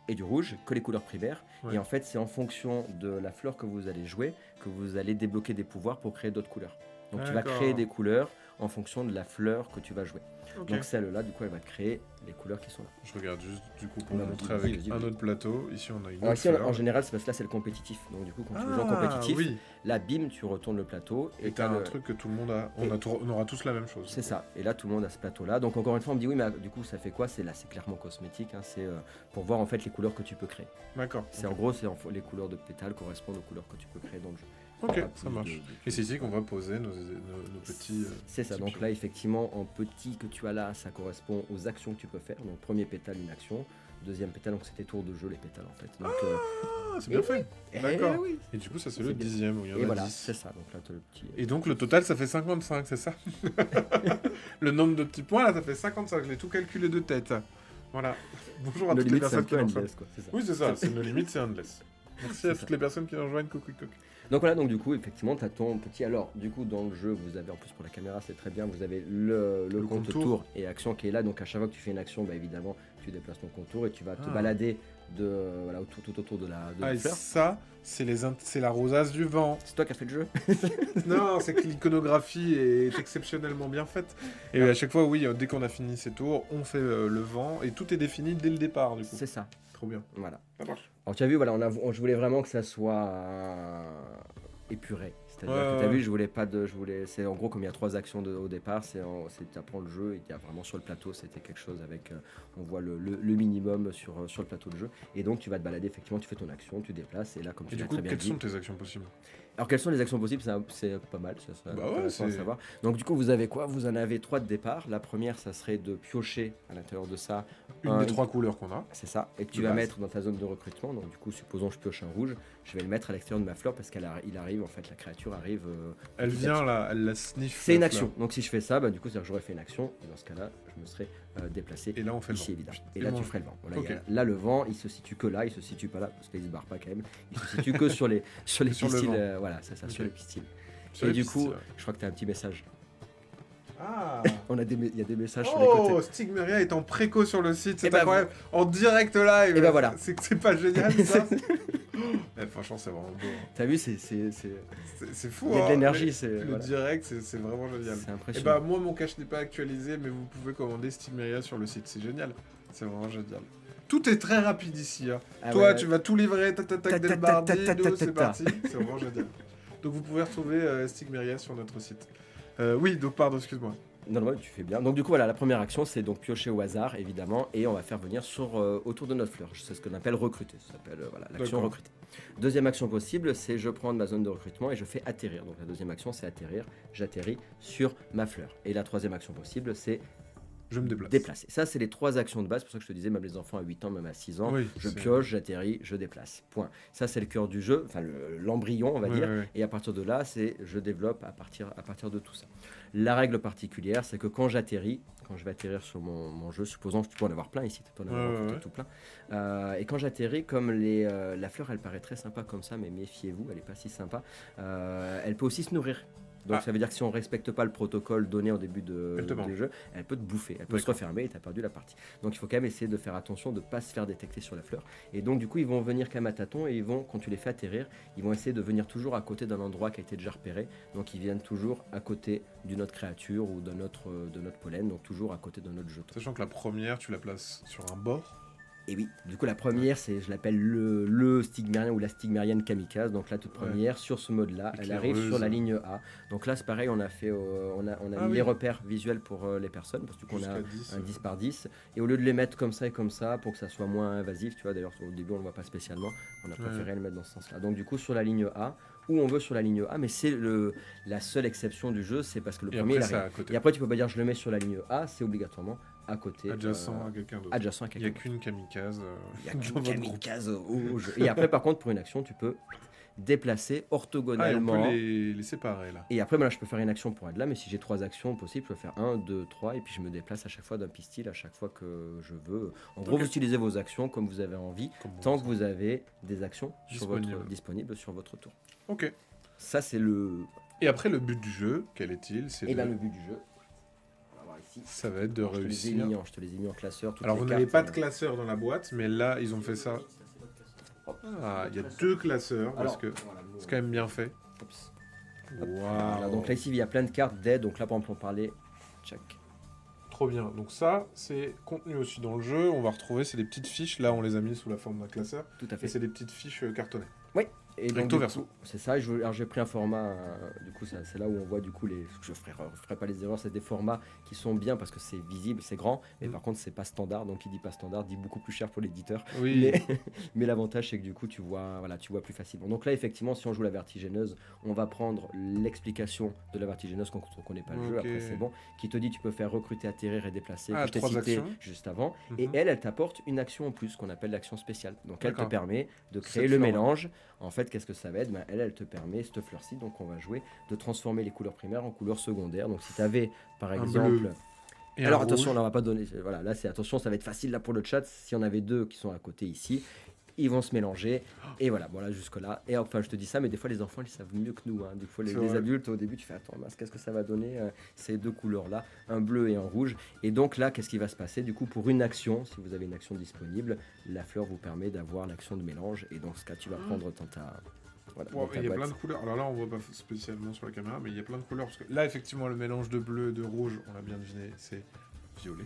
et du rouge, que les couleurs primaires. Ouais. Et en fait, c'est en fonction de la fleur que vous allez jouer que vous allez débloquer des pouvoirs pour créer d'autres couleurs. Donc, tu vas créer des couleurs en fonction de la fleur que tu vas jouer. Okay. Donc celle-là, du coup, elle va te créer les couleurs qui sont là. Je regarde juste, du coup, pour montrer avec un autre plateau. Ici, on a une autre fleur. En général, c'est parce que là, c'est le compétitif. Donc du coup, quand tu joues en compétitif, là, bim, tu retournes le plateau. Et t'as un truc que tout le monde a. On aura tous la même chose. C'est ça. Et là, tout le monde a ce plateau-là. Donc encore une fois, on me dit, oui, mais du coup, ça fait quoi ? C'est clairement cosmétique. Hein. C'est pour voir en fait les couleurs que tu peux créer. D'accord. En gros, les couleurs de pétales correspondent aux couleurs que tu peux créer dans le jeu. Ok, ça marche. Et c'est ici qu'on va poser nos petits... c'est ça, donc là effectivement en petit que tu as là, ça correspond aux actions que tu peux faire. Donc premier pétale, une action. Deuxième pétale, donc c'était tour de jeu les pétales en fait. Donc, c'est bien fait. D'accord. Oui. Et du coup ça c'est le 10e où il y en a 10. Voilà, c'est ça. Donc là, le petit... Et donc le total ça fait 55, c'est ça? Le nombre de petits points là ça fait 55, je l'ai tout calculé de tête. Voilà. Bonjour à toutes les personnes qui nous rejoignent. Oui c'est ça, c'est nos limites, c'est endless. Merci à toutes les personnes qui nous rejoignent, coucou. Donc voilà, donc du coup, effectivement, tu as ton petit... Alors, du coup, dans le jeu, vous avez, en plus pour la caméra, c'est très bien, vous avez le compte tour et action qui est là. Donc à chaque fois que tu fais une action, évidemment, tu déplaces ton contour et tu vas te balader tout autour de la fleur. Ça, c'est la rosace du vent. C'est toi qui as fait le jeu. Non, c'est que l'iconographie est exceptionnellement bien faite. Et à chaque fois, oui, dès qu'on a fini ces tours, on fait le vent et tout est défini dès le départ, du coup. C'est ça. Trop bien. Voilà. Ça marche. Alors tu as vu, voilà, je voulais vraiment que ça soit épuré. C'est-à-dire que tu as vu, c'est en gros comme il y a 3 actions au départ, tu apprends le jeu et il y a vraiment sur le plateau, c'était quelque chose avec, on voit le minimum sur le plateau de jeu. Et donc tu vas te balader, effectivement, tu fais ton action, tu déplaces et là comme tu l'as très bien dit. Quelles sont tes actions possibles ? Alors quelles sont les actions possibles ? C'est pas mal, ça intéressant à savoir. Donc du coup vous avez quoi ? Vous en avez 3 de départ. La première, ça serait de piocher à l'intérieur de ça Une des 3 couleurs qu'on a. C'est ça, et que tu De vas base. mettre dans ta zone de recrutement. Donc du coup, supposons que je pioche un rouge, je vais le mettre à l'extérieur de ma fleur parce qu'il arrive, en fait, la créature arrive. Elle petit à vient petit. là, elle la sniffe. C'est une la action. fleur. Donc si je fais ça, bah, du coup, c'est-à-dire que j'aurais fait une action. Et dans ce cas-là, je me serais déplacé Et là, on fait le ici, vent. évidemment. Et Et là, bon. tu ferais le vent. Voilà, Ok. là, le vent, il se situe que là, il se situe pas là, parce qu'il se barre pas quand même. Il se situe que sur les Sur le pistils. vent. Voilà, c'est ça, sur Ok. les pistils. Sur Et les du pistes, coup, ouais. je crois que tu as un petit message. Ah. Il y a des messages sur les côtés. Oh, Stigmeria est en préco sur le site, c'est Et bah, incroyable. En direct live. Et bah voilà. C'est pas génial ça. Franchement, c'est vraiment beau. T'as vu, c'est C'est fou. il y a de hein. l'énergie, c'est Le voilà. direct, c'est vraiment génial. C'est Et impressionnant. bah moi mon cache n'est pas actualisé, mais vous pouvez commander Stigmeria sur le site, c'est génial. C'est vraiment génial. Tout est très rapide ici. Hein. Ah Toi, ouais. tu vas tout livrer, tac tac tac, Ta, dès ta, le ta, mardi, ta, ta, nous, ta, c'est ta. parti. C'est vraiment génial. Donc vous pouvez retrouver Stigmeria sur notre site. Oui, donc pardon, excuse-moi. Non, non, tu fais bien. Donc du coup, voilà, la première action, c'est donc piocher au hasard, évidemment, et on va faire venir autour de notre fleur. C'est ce qu'on appelle recruter. Ça s'appelle voilà, l'action D'accord. recruter. Deuxième action possible, c'est je prends de ma zone de recrutement et je fais atterrir. Donc la deuxième action, c'est atterrir. J'atterris sur ma fleur. Et la troisième action possible, c'est Je me déplace. déplacer. Ça, c'est les 3 actions de base. C'est pour ça que je te disais, même les enfants à 8 ans, même à 6 ans, Oui, je c'est- pioche, j'atterris, je déplace. Point. Ça, c'est le cœur du jeu, enfin l'embryon, on va Ouais, dire. ouais, ouais. Et à partir de là, c'est je développe à partir de tout ça. La règle particulière, c'est que quand j'atterris, quand je vais atterrir sur mon jeu, supposons que tu peux en avoir plein ici, tu peux en avoir Ouais, ouais. tout plein. Et quand j'atterris, comme la fleur, elle paraît très sympa comme ça, mais méfiez-vous, elle n'est pas si sympa. Elle peut aussi se nourrir. Donc Ah. ça veut dire que si on respecte pas le protocole donné au début Elle te mange. du jeu, elle peut te bouffer, elle peut se D'accord. refermer et tu as perdu la partie. Donc il faut quand même essayer de faire attention de ne pas se faire détecter sur la fleur. Et donc du coup ils vont venir quand même à tâtons et ils vont, quand tu les fais atterrir, ils vont essayer de venir toujours à côté d'un endroit qui a été déjà repéré. Donc ils viennent toujours à côté d'une autre créature ou de notre pollen, donc toujours à côté de notre jeton. Sachant que la première, tu la places sur un bord. Et oui, du coup la première, c'est, je l'appelle le stigmérien ou la stigmérienne kamikaze. Donc la toute Ouais. première, sur ce mode-là, elle arrive Éclaireuse. sur la ligne A. Donc là c'est pareil, on a fait, on a Ah mis oui. les repères visuels pour les personnes, parce que du coup, on a Jusqu'à 10. un 10 par 10. Et au lieu de les mettre comme ça et comme ça, pour que ça soit moins invasif, tu vois, d'ailleurs au début on ne le voit pas spécialement, on a préféré le mettre dans ce sens-là. Donc du coup sur la ligne A, où on veut sur la ligne A, mais c'est la seule exception du jeu, c'est parce que le Et premier après, il c'est arrive. à côté. Et après tu peux pas dire je le mets sur la ligne A, c'est obligatoirement à côté. Adjacent à quelqu'un d'autre. Adjacent à Il n'y a quelqu'un. qu'une kamikaze. Il n'y a dans qu'une votre groupe. kamikaze au jeu. Et après, par contre, pour une action, tu peux déplacer Ah, et on orthogonalement. peut les séparer là. Et après, voilà, je peux faire une action pour être là, mais si j'ai 3 actions possibles, je peux faire 1, 2, 3, et puis je me déplace à chaque fois d'un pistil, à chaque fois que je veux. En gros, Ok. vous utilisez vos actions comme vous avez envie, Comme bon tant que sens. vous avez des actions disponibles sur votre tour. Ok. Ça, c'est le. Et après, le but du jeu, quel est-il? C'est Et de- bien, le but du jeu. On va voir ici. Ça va être de Je te les ai réussir. mis en- je te les ai mis en classeur. toutes Alors, les vous n'avez cartes, pas de classeur dans la boîte, mais là, ils ont fait ça. Ah, il y a 2 classeurs parce Alors, que voilà, nous, c'est quand même bien fait. Oups. Waouh. Voilà, donc là, ici, il y a plein de cartes d'aide. Donc là, par exemple, on parlait. Check. Trop bien. Donc ça, c'est contenu aussi dans le jeu. On va retrouver, c'est des petites fiches. Là, on les a mis sous la forme d'un classeur. Tout à Et fait. c'est des petites fiches cartonnées. Et donc, Recto du verso. coup, c'est ça. Alors j'ai pris un format. Du coup, c'est là où on voit du coup les. Je ferai pas les erreurs. C'est des formats qui sont bien parce que c'est visible, c'est grand. Mais Mm. par contre, c'est pas standard. Donc, qui dit pas standard dit beaucoup plus cher pour l'éditeur. Oui. Mais l'avantage, c'est que du coup, tu vois plus facilement. Donc là, effectivement, si on joue la vertigineuse, on va prendre l'explication de la vertigineuse quand on connaît pas le jeu. Ok. Après, c'est bon. Qui te dit tu peux faire recruter, atterrir et déplacer. Ah, que je t'ai 3 cité actions. juste avant. Et Mhm. elle t'apporte une action en plus qu'on appelle l'action spéciale. Donc elle te D'accord. permet de créer Cette le fleur-là. mélange. En fait, qu'est-ce que ça va être? Elle te permet, cette fleur-ci, donc on va jouer, de transformer les couleurs primaires en couleurs secondaires. Donc si tu avais, par Un exemple... bleu. Et Alors un attention, rouge. là, on va pas donner... Voilà, là, c'est attention, ça va être facile là pour le chat. Si on avait 2 qui sont à côté ici, ils vont se mélanger. Et voilà, voilà, jusque-là. Et enfin, je te dis ça, mais des fois, les enfants, ils savent mieux que nous. Hein. Des fois, C'est les vrai. adultes, au début, tu fais, attends, mince, qu'est-ce que ça va donner ces 2 couleurs-là, un bleu et un rouge. Et donc là, qu'est-ce qui va se passer? Du coup, pour une action, si vous avez une action disponible, la fleur vous permet d'avoir l'action de mélange. Et dans ce cas, tu vas prendre dans ta... Voilà, Wow, dans ta il y a boîte. plein de couleurs. Alors là, on voit pas spécialement sur la caméra, mais il y a plein de couleurs. Parce que là, effectivement, le mélange de bleu et de rouge, on l'a bien deviné, c'est violet.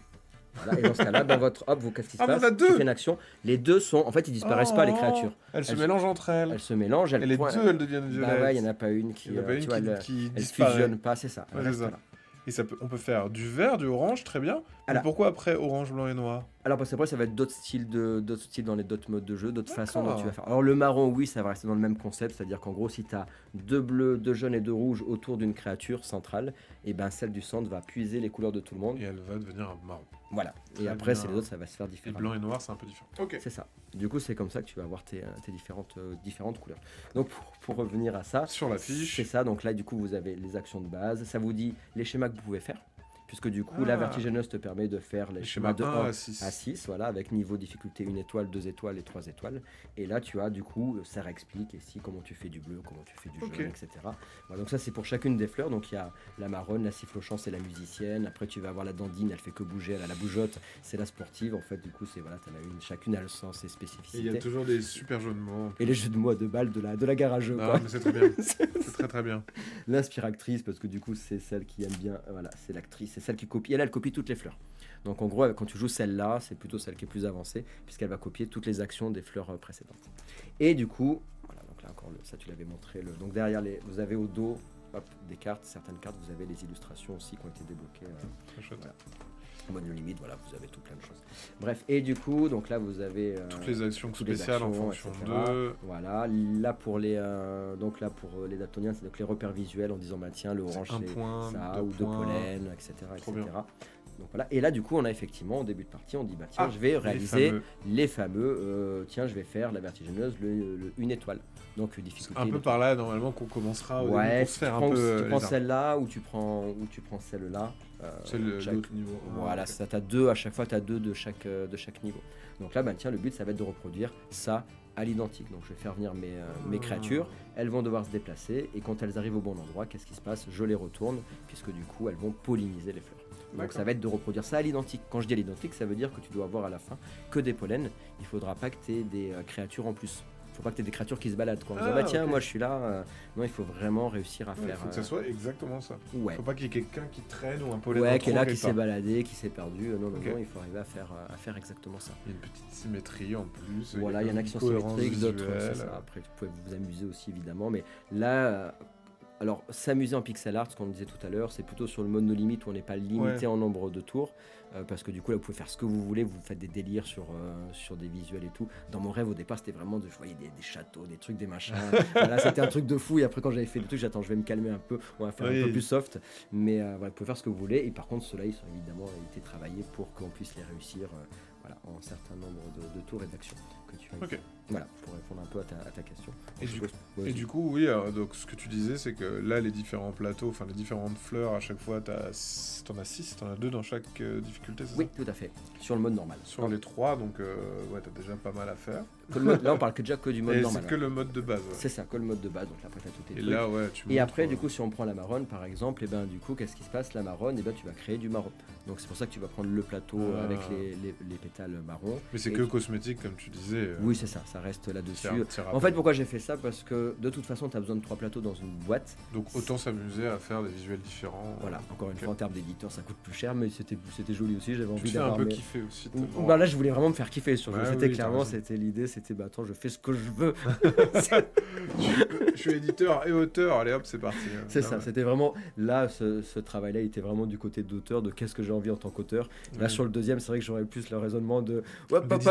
Voilà, et dans ce cas-là, dans votre hop, vous qu'est-ce qui se Ah, mais passe? on a Tu 2. fais une action. Les 2 sont, en fait, ils disparaissent pas les créatures. Elles se Elles- mélangent entre elles. Elles se mélangent. Et les point- 2, elles deviennent violettes. Bah ouais, il n'y en a pas une qui, Il y en a pas tu une vois, qui elle disparaît. fusionne pas, c'est ça. elle Ouais, reste c'est ça. là. Et ça peut, on peut faire du vert, du orange, très bien. Mais Alors- pourquoi après orange, blanc et noir? Alors parce qu'après ça va être d'autres styles dans les d'autres modes de jeu, d'autres façons dont tu vas faire. Alors le marron, oui, ça va rester dans le même concept, c'est-à-dire qu'en gros si tu as 2 bleus, 2 jaunes et 2 rouges autour d'une créature centrale, et ben celle du centre va puiser les couleurs de tout le monde. Et elle va devenir un marron. Voilà. Très et après bien. c'est les autres, ça va se faire Et différemment. blanc et noir, c'est un peu différent. Ok. C'est ça. Du coup c'est comme ça que tu vas avoir tes différentes couleurs. Donc pour revenir à ça, Sur la fiche. c'est ça. Donc là du coup vous avez les actions de base, ça vous dit les schémas que vous pouvez faire. Puisque du coup, la vertigineuse te permet de faire les schémas de 1 à 6. à 6, voilà, avec niveau difficulté 1 étoile, 2 étoiles et 3 étoiles. Et là, tu as du coup, ça réexplique ici comment tu fais du bleu, comment tu fais du jaune, etc. Voilà, donc ça, c'est pour chacune des fleurs. Donc il y a la marronne, la sifflochant, c'est la musicienne. Après, tu vas avoir la dandine, elle fait que bouger, elle a la bougeotte, c'est la sportive. En fait, du coup, c'est voilà, t'en as une, chacune a le sens et Et spécificité. il y a toujours des super jeux de mots. Et les jeux de mots à 2 balles de la gare à jeux. Non, Quoi. mais c'est très bien. C'est très très bien. L'inspiractrice, parce que du coup, c'est celle qui aime bien. Voilà, c'est l'actrice, c'est celle qui copie. Elle copie toutes les fleurs. Donc en gros, quand tu joues celle-là, c'est plutôt celle qui est plus avancée, puisqu'elle va copier toutes les actions des fleurs précédentes. Et du coup, voilà, donc là encore, ça tu l'avais montré. Donc derrière, vous avez au dos des cartes, certaines cartes, vous avez les illustrations aussi qui ont été débloquées. Très chouette. Voilà. En mode limite, voilà, vous avez tout plein de choses. Bref, et du coup, donc là vous avez toutes les actions toutes les spéciales en actions, fonction etc. de. Voilà, là pour les daltoniens, c'est donc les repères visuels en disant bah tiens le orange un c'est point, ça, deux ou de points. pollen, etc. Trop etc. bien. Donc voilà. Et là du coup on a effectivement au début de partie on dit bah tiens je vais réaliser les fameux tiens je vais faire la vertigineuse le 1 étoile. Donc difficulté. Un peu par là normalement qu'on commencera au début pour se faire un peu. Tu prends celle-là ou tu prends celle-là. C'est l'autre niveau. Voilà, ça t'as 2 à chaque fois, t'as 2 de chaque niveau. Donc là, bah, tiens, le but, ça va être de reproduire ça à l'identique. Donc je vais faire venir mes créatures, elles vont devoir se déplacer, et quand elles arrivent au bon endroit, qu'est-ce qui se passe? Je les retourne, puisque du coup, elles vont polliniser les fleurs. Donc ça va être de reproduire ça à l'identique. Quand je dis à l'identique, ça veut dire que tu dois avoir à la fin que des pollens. Il faudra pas que tu aies des créatures en plus. Il faut pas que tu aies des créatures qui se baladent. Quoi. Bah tiens, moi je suis là. Non, il faut vraiment réussir à faire. Il faut que ça soit exactement ça. Ouais. Faut pas qu'il y ait quelqu'un qui traîne ou un pollen. Ouais, qui est là, qui s'est baladé, qui s'est perdu. Non, il faut arriver à faire exactement ça. Il y a une petite symétrie en plus. Voilà, il y en a qui sont symétriques, d'autres. Après, vous pouvez vous amuser aussi évidemment. Mais là. Alors, s'amuser en pixel art, ce qu'on disait tout à l'heure, c'est plutôt sur le mode no limit où on n'est pas limité en nombre de tours. Parce que du coup, là, vous pouvez faire ce que vous voulez, vous faites des délires sur des visuels et tout. Dans mon rêve, au départ, c'était vraiment je voyais des châteaux, des trucs, des machins. Voilà, c'était un truc de fou. Et après, quand j'avais fait le truc, j'attends, je vais me calmer un peu, on va faire un peu plus soft. Mais voilà, vous pouvez faire ce que vous voulez. Et par contre, ceux-là, ils sont évidemment été travaillés pour qu'on puisse les réussir voilà, en un certain nombre de tours et d'actions que tu as. Voilà, pour répondre un peu à ta question. Et du coup, oui, donc ce que tu disais, c'est que là, les différents plateaux, enfin les différentes fleurs, à chaque fois, t'en as 6, t'en as 2 dans chaque difficulté, c'est ça? Oui, tout à fait, sur le mode normal. Sur les 3, donc ouais, t'as déjà pas mal à faire. Là, on parle déjà que du mode normal. C'est que le mode de base. Ouais. C'est ça, que le mode de base, donc là, après, t'as tout et là, ouais, et après, du coup, si on prend la marronne, par exemple, et ben du coup, qu'est-ce qui se passe? La marronne, et ben tu vas créer du marron. Donc c'est pour ça que tu vas prendre le plateau avec les pétales marrons. Mais c'est que cosmétique, comme tu disais. Oui, c'est ça reste là-dessus. En fait, pourquoi j'ai fait ça? Parce que de toute façon, tu as besoin de 3 plateaux dans une boîte. Donc autant s'amuser à faire des visuels différents. Voilà, encore une fois, en termes d'éditeur, ça coûte plus cher, mais c'était joli aussi. J'avais envie d'avoir. Tu te fais un peu kiffer aussi. Bah là, je voulais vraiment me faire kiffer sur le jeu. C'était clairement, c'était l'idée, c'était bah attends, je fais ce que je veux. Je suis éditeur et auteur, allez hop, c'est parti. C'est ça, c'était vraiment là, ce travail-là, il était vraiment du côté d'auteur, de qu'est-ce que j'ai envie en tant qu'auteur. Là, sur le deuxième, c'est vrai que j'aurais plus le raisonnement de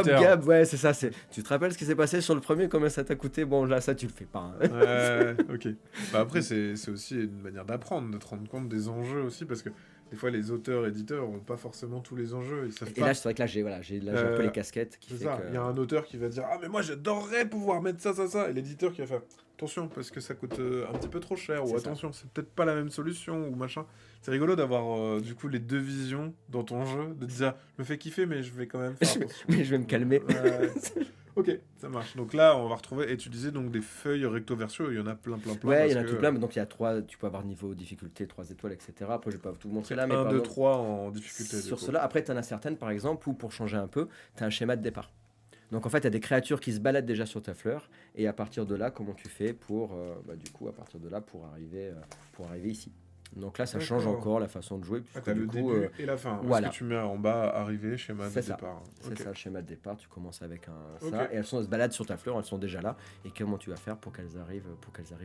Gab, ouais, c'est ça. Tu te rappelles ce qui s'est passé sur le premier, combien ça t'a coûté? Bon, là, ça, tu le fais pas. Ouais, ok. Bah après, c'est aussi une manière d'apprendre, de te rendre compte des enjeux aussi, parce que des fois, les auteurs-éditeurs n'ont pas forcément tous les enjeux. Ils savent pas. Là, c'est vrai que là, j'ai un peu les casquettes. C'est ça. Il y a un auteur qui va dire ah mais moi j'adorerais pouvoir mettre ça, et l'éditeur qui va faire attention parce que ça coûte un petit peu trop cher, ou attention c'est peut-être pas la même solution, ou machin. C'est rigolo d'avoir du coup les deux visions dans ton jeu, de te dire je me fais kiffer mais je vais quand même faire attention. Mais je vais me calmer. Ok, ça marche. Donc là, on va retrouver, et tu disais donc des feuilles recto-verso, il y en a plein. Ouais, il y en a tout plein, donc il y a 3, tu peux avoir niveau difficulté, 3 étoiles, etc. Après, je vais pas tout vous montrer là, mais 1, 2, 3 en difficulté. Sur cela, après, tu en as certaines, par exemple, où pour changer un peu, tu as un schéma de départ. Donc en fait, tu as des créatures qui se baladent déjà sur ta fleur, et à partir de là, comment tu fais pour, du coup, à partir de là, pour arriver ici. Donc là, ça change encore la façon de jouer. T'as le début et la fin. Voilà. Parce que tu mets en bas arrivée, schéma de départ. C'est ça, le schéma de départ. Tu commences avec ça et elles se baladent sur ta fleur, elles sont déjà là. Et comment tu vas faire pour qu'elles arrivent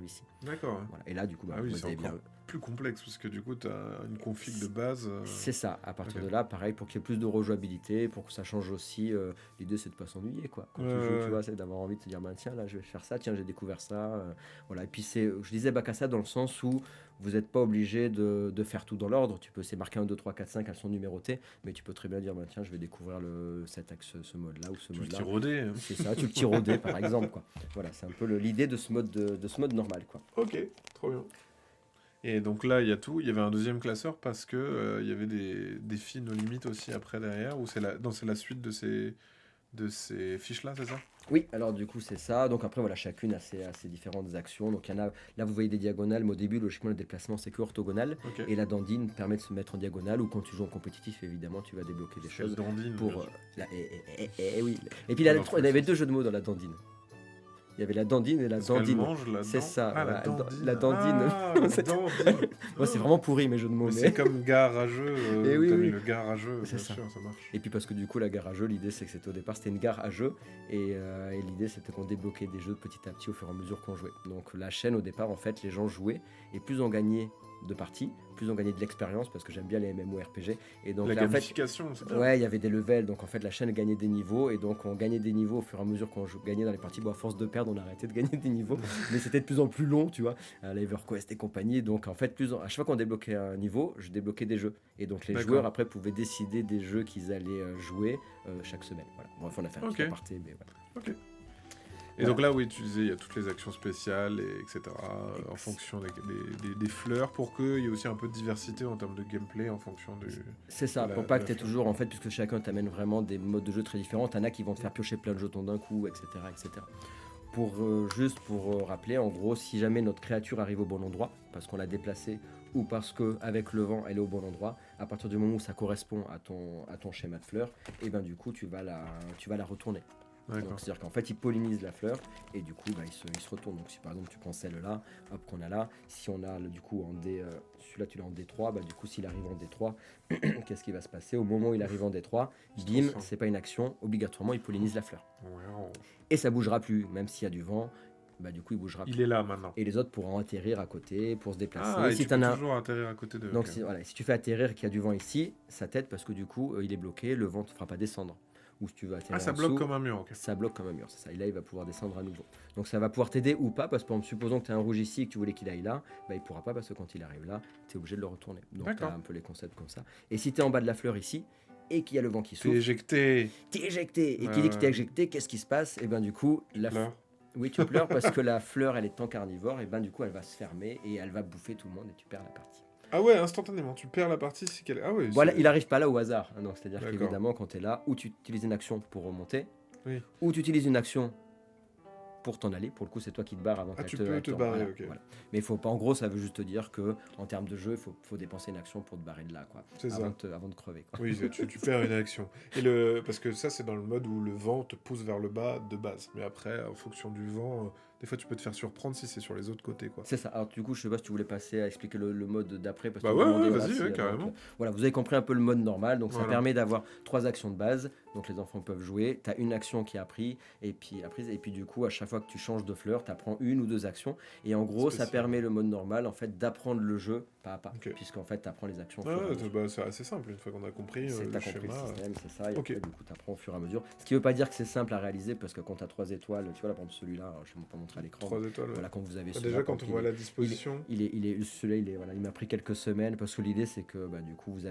ici. D'accord. Voilà. Et là, du coup, c'est encore plus complexe parce que du coup, tu as une config de base. C'est ça. À partir de là, pareil, pour qu'il y ait plus de rejouabilité, pour que ça change aussi, l'idée c'est de pas s'ennuyer, quoi. Quand tu joues, tu vois, c'est d'avoir envie de te dire, tiens, là, je vais faire ça, tiens, j'ai découvert ça. Voilà. Et puis, je disais bac à ça dans le sens où vous n'êtes pas obligé de faire tout dans l'ordre. Tu peux, c'est marqué 1, 2, 3, 4, 5, elles sont numérotées, mais tu peux très bien dire, tiens, je vais découvrir cet axe, ce mode-là ou ce mode-là. Tu le tirodé. C'est ça, tu le tirodé, par exemple, quoi. Voilà, c'est un peu l'idée de ce mode normal, quoi. Ok, trop bien. Et donc là, il y a tout. Il y avait un deuxième classeur parce que il y avait des défis no limites aussi après derrière, ou c'est la suite de ces fiches-là, c'est ça? Oui, alors du coup c'est ça. Donc après voilà, chacune a ses différentes actions. Donc il y en a, là vous voyez des diagonales, mais au début logiquement le déplacement c'est que orthogonal. Et la dandine permet de se mettre en diagonale, ou quand tu joues en compétitif évidemment tu vas débloquer des choses. Dandine. Oui. Et puis il y avait 2 jeux de mots dans la dandine. Il y avait la dandine et la dandine. C'est ça, la dandine. Moi c'est vraiment pourri mes jeux de mots. C'est comme garageux. Oui. Le garageux, c'est ça marche. Et puis parce que du coup la gare à jeu, l'idée c'est que c'était au départ c'était une gare à jeu et l'idée c'était qu'on débloquait des jeux petit à petit au fur et à mesure qu'on jouait. Donc la chaîne au départ en fait les gens jouaient et plus on gagnait de parties, plus on gagnait de l'expérience parce que j'aime bien les MMORPG et donc la là, gamification, c'est bien. Ouais, il y avait des levels, donc en fait la chaîne gagnait des niveaux et donc on gagnait des niveaux au fur et à mesure qu'on gagnait dans les parties. Bon, à force de perdre on arrêtait de gagner des niveaux mais c'était de plus en plus long, tu vois, l'EverQuest et compagnie. Donc en fait à chaque fois qu'on débloquait un niveau, je débloquais des jeux et donc les joueurs après pouvaient décider des jeux qu'ils allaient jouer chaque semaine. Voilà. Bref, on a fait un petit aparté, mais voilà. Ok. Et donc là, oui, tu disais, il y a toutes les actions spéciales, etc., en fonction des fleurs, pour qu'il y ait aussi un peu de diversité en termes de gameplay en fonction du... C'est ça, pour pas que tu aies toujours, en fait, puisque chacun t'amène vraiment des modes de jeu très différents, t'en as qui vont te faire piocher plein de jetons d'un coup, etc. Juste pour rappeler, en gros, si jamais notre créature arrive au bon endroit, parce qu'on l'a déplacée, ou parce qu'avec le vent, elle est au bon endroit, à partir du moment où ça correspond à ton schéma de fleurs, et ben du coup, tu vas la retourner. C'est-à-dire qu'en fait, il pollinise la fleur et du coup, il se retourne. Donc, si par exemple tu prends celle-là, hop, qu'on a là, si on a du coup en D, celui-là tu l'as en D3, du coup, s'il arrive en D3, qu'est-ce qui va se passer? Au moment où il arrive en D3, bim, c'est pas une action, obligatoirement, il pollinise la fleur. Wow. Et ça bougera plus, même s'il y a du vent. Du coup il bougera plus. Il est là maintenant. Et les autres pourront atterrir à côté pour se déplacer. Ah, si tu peux toujours atterrir à côté de... Donc si tu fais atterrir qu'il y a du vent ici, ça t'aide parce que du coup il est bloqué, le vent ne te fera pas descendre. Ou si tu veux atterrir ça bloque comme un mur. Ça bloque comme un mur, c'est ça. Et là il va pouvoir descendre à nouveau. Donc ça va pouvoir t'aider ou pas, parce que supposons que tu as un rouge ici et que tu voulais qu'il aille là, il pourra pas parce que quand il arrive là, tu es obligé de le retourner. Donc tu as un peu les concepts comme ça. Et si tu es en bas de la fleur ici, et qu'il y a le vent qui souffle... T'es éjecté. Et qui dit que t'es éjecté, qu'est-ce qui se passe? Et du coup... Oui, tu pleures parce que la fleur, elle est tant carnivore, et du coup, elle va se fermer et elle va bouffer tout le monde et tu perds la partie. Ah ouais, instantanément, tu perds la partie si qu'elle... Ah ouais. Voilà, il arrive pas là au hasard. Donc c'est-à-dire qu'évidemment, quand tu es là, ou tu utilises une action pour remonter, ou tu utilises une action pour t'en aller. Pour le coup, c'est toi qui te barres avant qu'elle tu peux te barrer, ok. Voilà. Mais il faut pas. En gros, ça veut juste te dire que en termes de jeu, il faut dépenser une action pour te barrer de là, quoi. C'est avant de crever, quoi. Oui, tu perds une action. Parce que ça, c'est dans le mode où le vent te pousse vers le bas de base. Mais après, en fonction du vent, des fois, tu peux te faire surprendre si c'est sur les autres côtés, quoi. C'est ça. Alors du coup, je sais pas si tu voulais passer à expliquer le mode d'après. Parce que vas-y, carrément. Donc, voilà, vous avez compris un peu le mode normal. Donc ça permet d'avoir 3 actions de base. Donc les enfants peuvent jouer. Tu as une action qui est apprise. Et puis du coup, à chaque fois que tu changes de fleur, tu apprends 1 ou 2 actions. Et en gros, ça permet le mode normal, en fait, d'apprendre le jeu pas à pas. Puisqu'en fait, tu apprends les actions. C'est assez simple une fois qu'on a compris le schéma. Le système, c'est ça. Et après, du coup, tu apprends au fur et à mesure. Ce qui veut pas dire que c'est simple à réaliser, parce que quand tu as 3 étoiles, tu vois, là, par exemple, celui-là, je vais pas montrer à l'écran. 3 étoiles. Voilà, quand vous avez déjà, quand on voit la disposition. Celui-là, il m'a pris quelques semaines, parce que l'idée, c'est que du coup, vous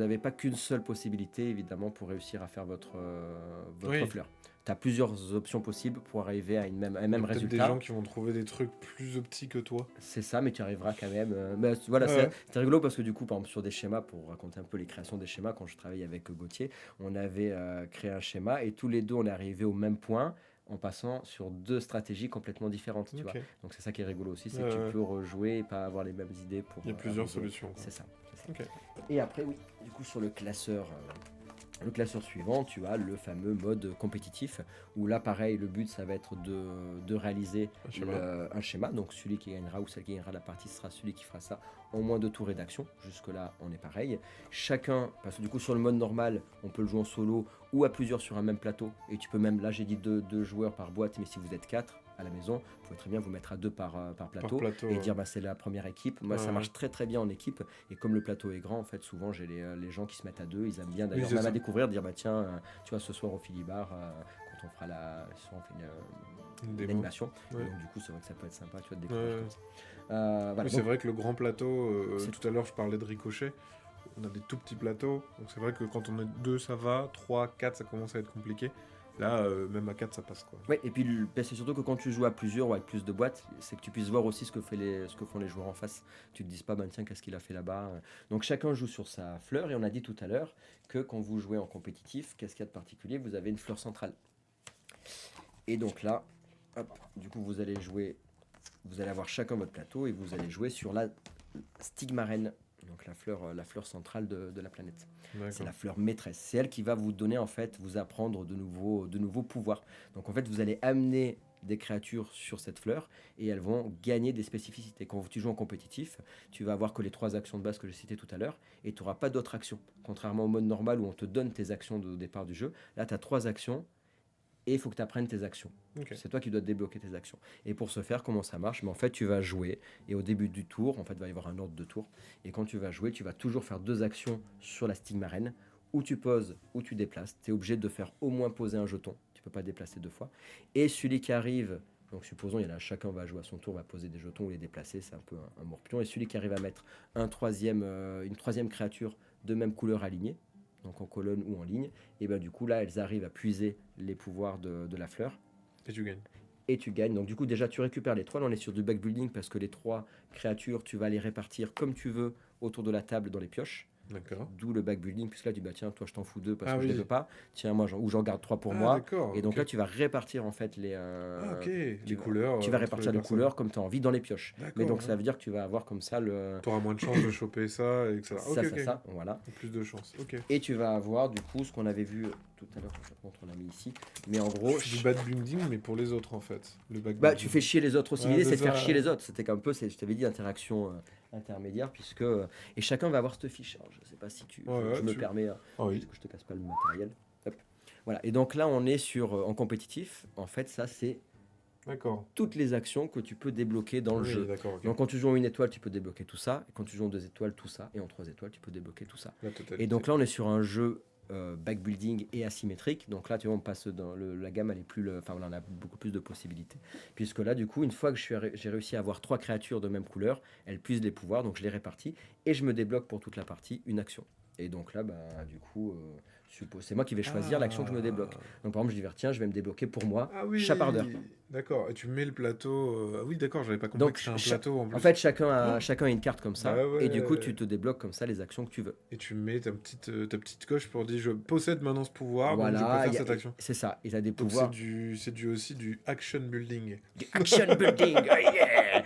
avez pas qu'une seule possibilité, évidemment, pour réussir à faire votre fleur. Tu as plusieurs options possibles pour arriver à un même résultat. Des gens qui vont trouver des trucs plus optis que toi. C'est ça, mais tu arriveras quand même. C'est rigolo parce que du coup, par exemple, sur des schémas, pour raconter un peu les créations des schémas, quand je travaillais avec Gauthier, on avait créé un schéma et tous les deux, on est arrivé au même point en passant sur 2 stratégies complètement différentes. Tu vois. Donc c'est ça qui est rigolo aussi, c'est que tu peux rejouer et pas avoir les mêmes idées. Il y a plusieurs solutions. C'est ça. Okay. Et après, oui, du coup, sur le classeur Le classeur suivant, tu as le fameux mode compétitif, où là, pareil, le but, ça va être de réaliser un schéma. Donc, celui qui gagnera ou celle qui gagnera la partie sera celui qui fera ça en moins de tours et d'actions. Jusque-là, on est pareil. Chacun, parce que du coup, sur le mode normal, on peut le jouer en solo ou à plusieurs sur un même plateau. Et tu peux même, là, j'ai dit deux joueurs par boîte, mais si vous êtes 4 à la maison, vous pouvez très bien vous mettre à 2 par plateau et dire c'est la première équipe. Moi, ça marche très très bien en équipe. Et comme le plateau est grand, en fait, souvent, j'ai les gens qui se mettent à 2. Ils aiment bien d'ailleurs même à découvrir, dire tiens, tu vois, ce soir au Philibar, quand on fera on fait une animation. Donc, du coup, c'est vrai que ça peut être sympa, tu vois, de découvrir comme ça. Voilà. C'est vrai que le grand plateau, tout à l'heure, je parlais de Ricochet. On a des tout petits plateaux. Donc, c'est vrai que quand on est 2, ça va. 3, 4, ça commence à être compliqué. Là, même à 4, ça passe, quoi. Ouais, et puis c'est surtout que quand tu joues à plusieurs ou avec plus de boîtes, c'est que tu puisses voir aussi ce que font les joueurs en face. Tu te dises pas, tiens, qu'est-ce qu'il a fait là-bas. Donc chacun joue sur sa fleur, et on a dit tout à l'heure que quand vous jouez en compétitif, qu'est-ce qu'il y a de particulier? Vous avez une fleur centrale. Et donc là, hop, du coup, vous allez avoir chacun votre plateau, et vous allez jouer sur la stigmarène. Donc la fleur centrale de la planète. C'est la fleur maîtresse. C'est elle qui va vous donner, en fait, vous apprendre de nouveaux pouvoirs. Donc en fait, vous allez amener des créatures sur cette fleur et elles vont gagner des spécificités. Quand tu joues en compétitif, tu vas avoir que les 3 actions de base que j'ai citées tout à l'heure et tu n'auras pas d'autres actions. Contrairement au mode normal où on te donne tes actions au départ du jeu, là tu as 3 actions. Et il faut que tu apprennes tes actions. C'est toi qui dois débloquer tes actions. Et pour ce faire, comment ça marche? Mais en fait, tu vas jouer. Et au début du tour, en fait, il va y avoir un ordre de tour. Et quand tu vas jouer, tu vas toujours faire 2 actions sur la stigmarène. Où tu poses, ou tu déplaces. Tu es obligé de faire au moins poser un jeton. Tu peux pas déplacer 2 fois. Et celui qui arrive, donc supposons, chacun va jouer à son tour, va poser des jetons ou les déplacer. C'est un peu un morpion. Et celui qui arrive à mettre une troisième créature de même couleur alignée, donc en colonne ou en ligne, et ben du coup là elles arrivent à puiser les pouvoirs de la fleur. Et tu gagnes. Donc du coup déjà tu récupères les 3, là on est sur du backbuilding parce que les 3 créatures tu vas les répartir comme tu veux autour de la table dans les pioches. D'où le backbuilding, puisque là tu dis tiens toi je t'en fous 2 parce que je les veux pas, tiens moi j'en garde 3 pour moi. Et donc là tu vas répartir en fait les couleurs. Tu vas répartir les couleurs comme tu as envie dans les pioches. Mais donc ça veut dire que tu vas avoir comme ça tu auras moins de chances de choper ça, etc. Ça, voilà. Plus de chances. Et tu vas avoir du coup ce qu'on avait vu tout à l'heure, je te montre, on l'a mis ici. Mais en gros, du backbuilding mais pour les autres en fait. Tu fais chier les autres aussi. L'idée c'est de faire chier les autres. C'était un peu, je t'avais dit, interaction intermédiaire, puisque et chacun va avoir cette fiche. Alors, je sais pas si je me permets, que je te casse pas le matériel. Hop. Voilà. Et donc là on est en compétitif. En fait ça c'est toutes les actions que tu peux débloquer dans le jeu. Donc quand tu joues en 1 étoile tu peux débloquer tout ça, et quand tu joues en 2 étoiles tout ça, et en 3 étoiles tu peux débloquer tout ça. Et donc là on est sur un jeu backbuilding et asymétrique. Donc là tu vois on passe dans la gamme, elle est plus on a beaucoup plus de possibilités, puisque là du coup une fois que j'ai réussi à avoir 3 créatures de même couleur, elles puisent les pouvoirs, donc je les répartis et je me débloque pour toute la partie une action. Et donc là du coup c'est moi qui vais choisir l'action que je me débloque. Donc par exemple je dis tiens je vais me débloquer pour moi Chapardeur. D'accord, et tu mets le plateau. Ah oui, d'accord, j'avais pas compris donc, que c'était un plateau en plus. En fait, chacun a une carte comme ça, et du coup, tu te débloques comme ça les actions que tu veux. Et tu mets ta petite coche pour dire je possède maintenant ce pouvoir, donc je peux faire cette action. C'est ça, et tu as des pouvoirs. C'est aussi du action building. Du action building, oh yeah.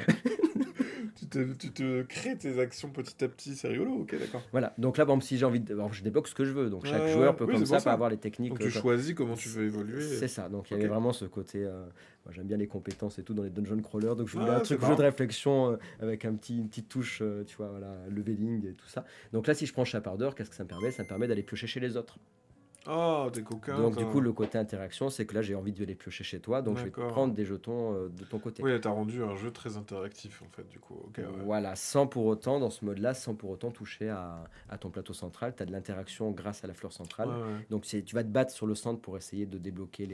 Tu te crées tes actions petit à petit, c'est rigolo, ok, d'accord. Voilà, donc là, bon, si j'ai envie je débloque ce que je veux, donc chaque joueur peut comme ça avoir les techniques. Donc tu choisis comment tu veux évoluer. C'est ça, donc il y avait vraiment ce côté. Moi j'aime bien les compétences et tout dans les dungeon crawlers, donc je voulais un jeu de réflexion avec une petite touche, tu vois, voilà, leveling et tout ça. Donc là, si je prends Chapardeur, qu'est-ce que ça me permet? Ça me permet d'aller piocher chez les autres. Oh, t'es coquin. Donc du coup le côté interaction, c'est que là j'ai envie de les piocher chez toi, donc je vais prendre des jetons de ton côté. Oui, t'as rendu un jeu très interactif en fait du coup. Voilà, sans pour autant, dans ce mode-là, sans pour autant toucher à ton plateau central, t'as de l'interaction grâce à la fleur centrale. Donc tu vas te battre sur le centre pour essayer de débloquer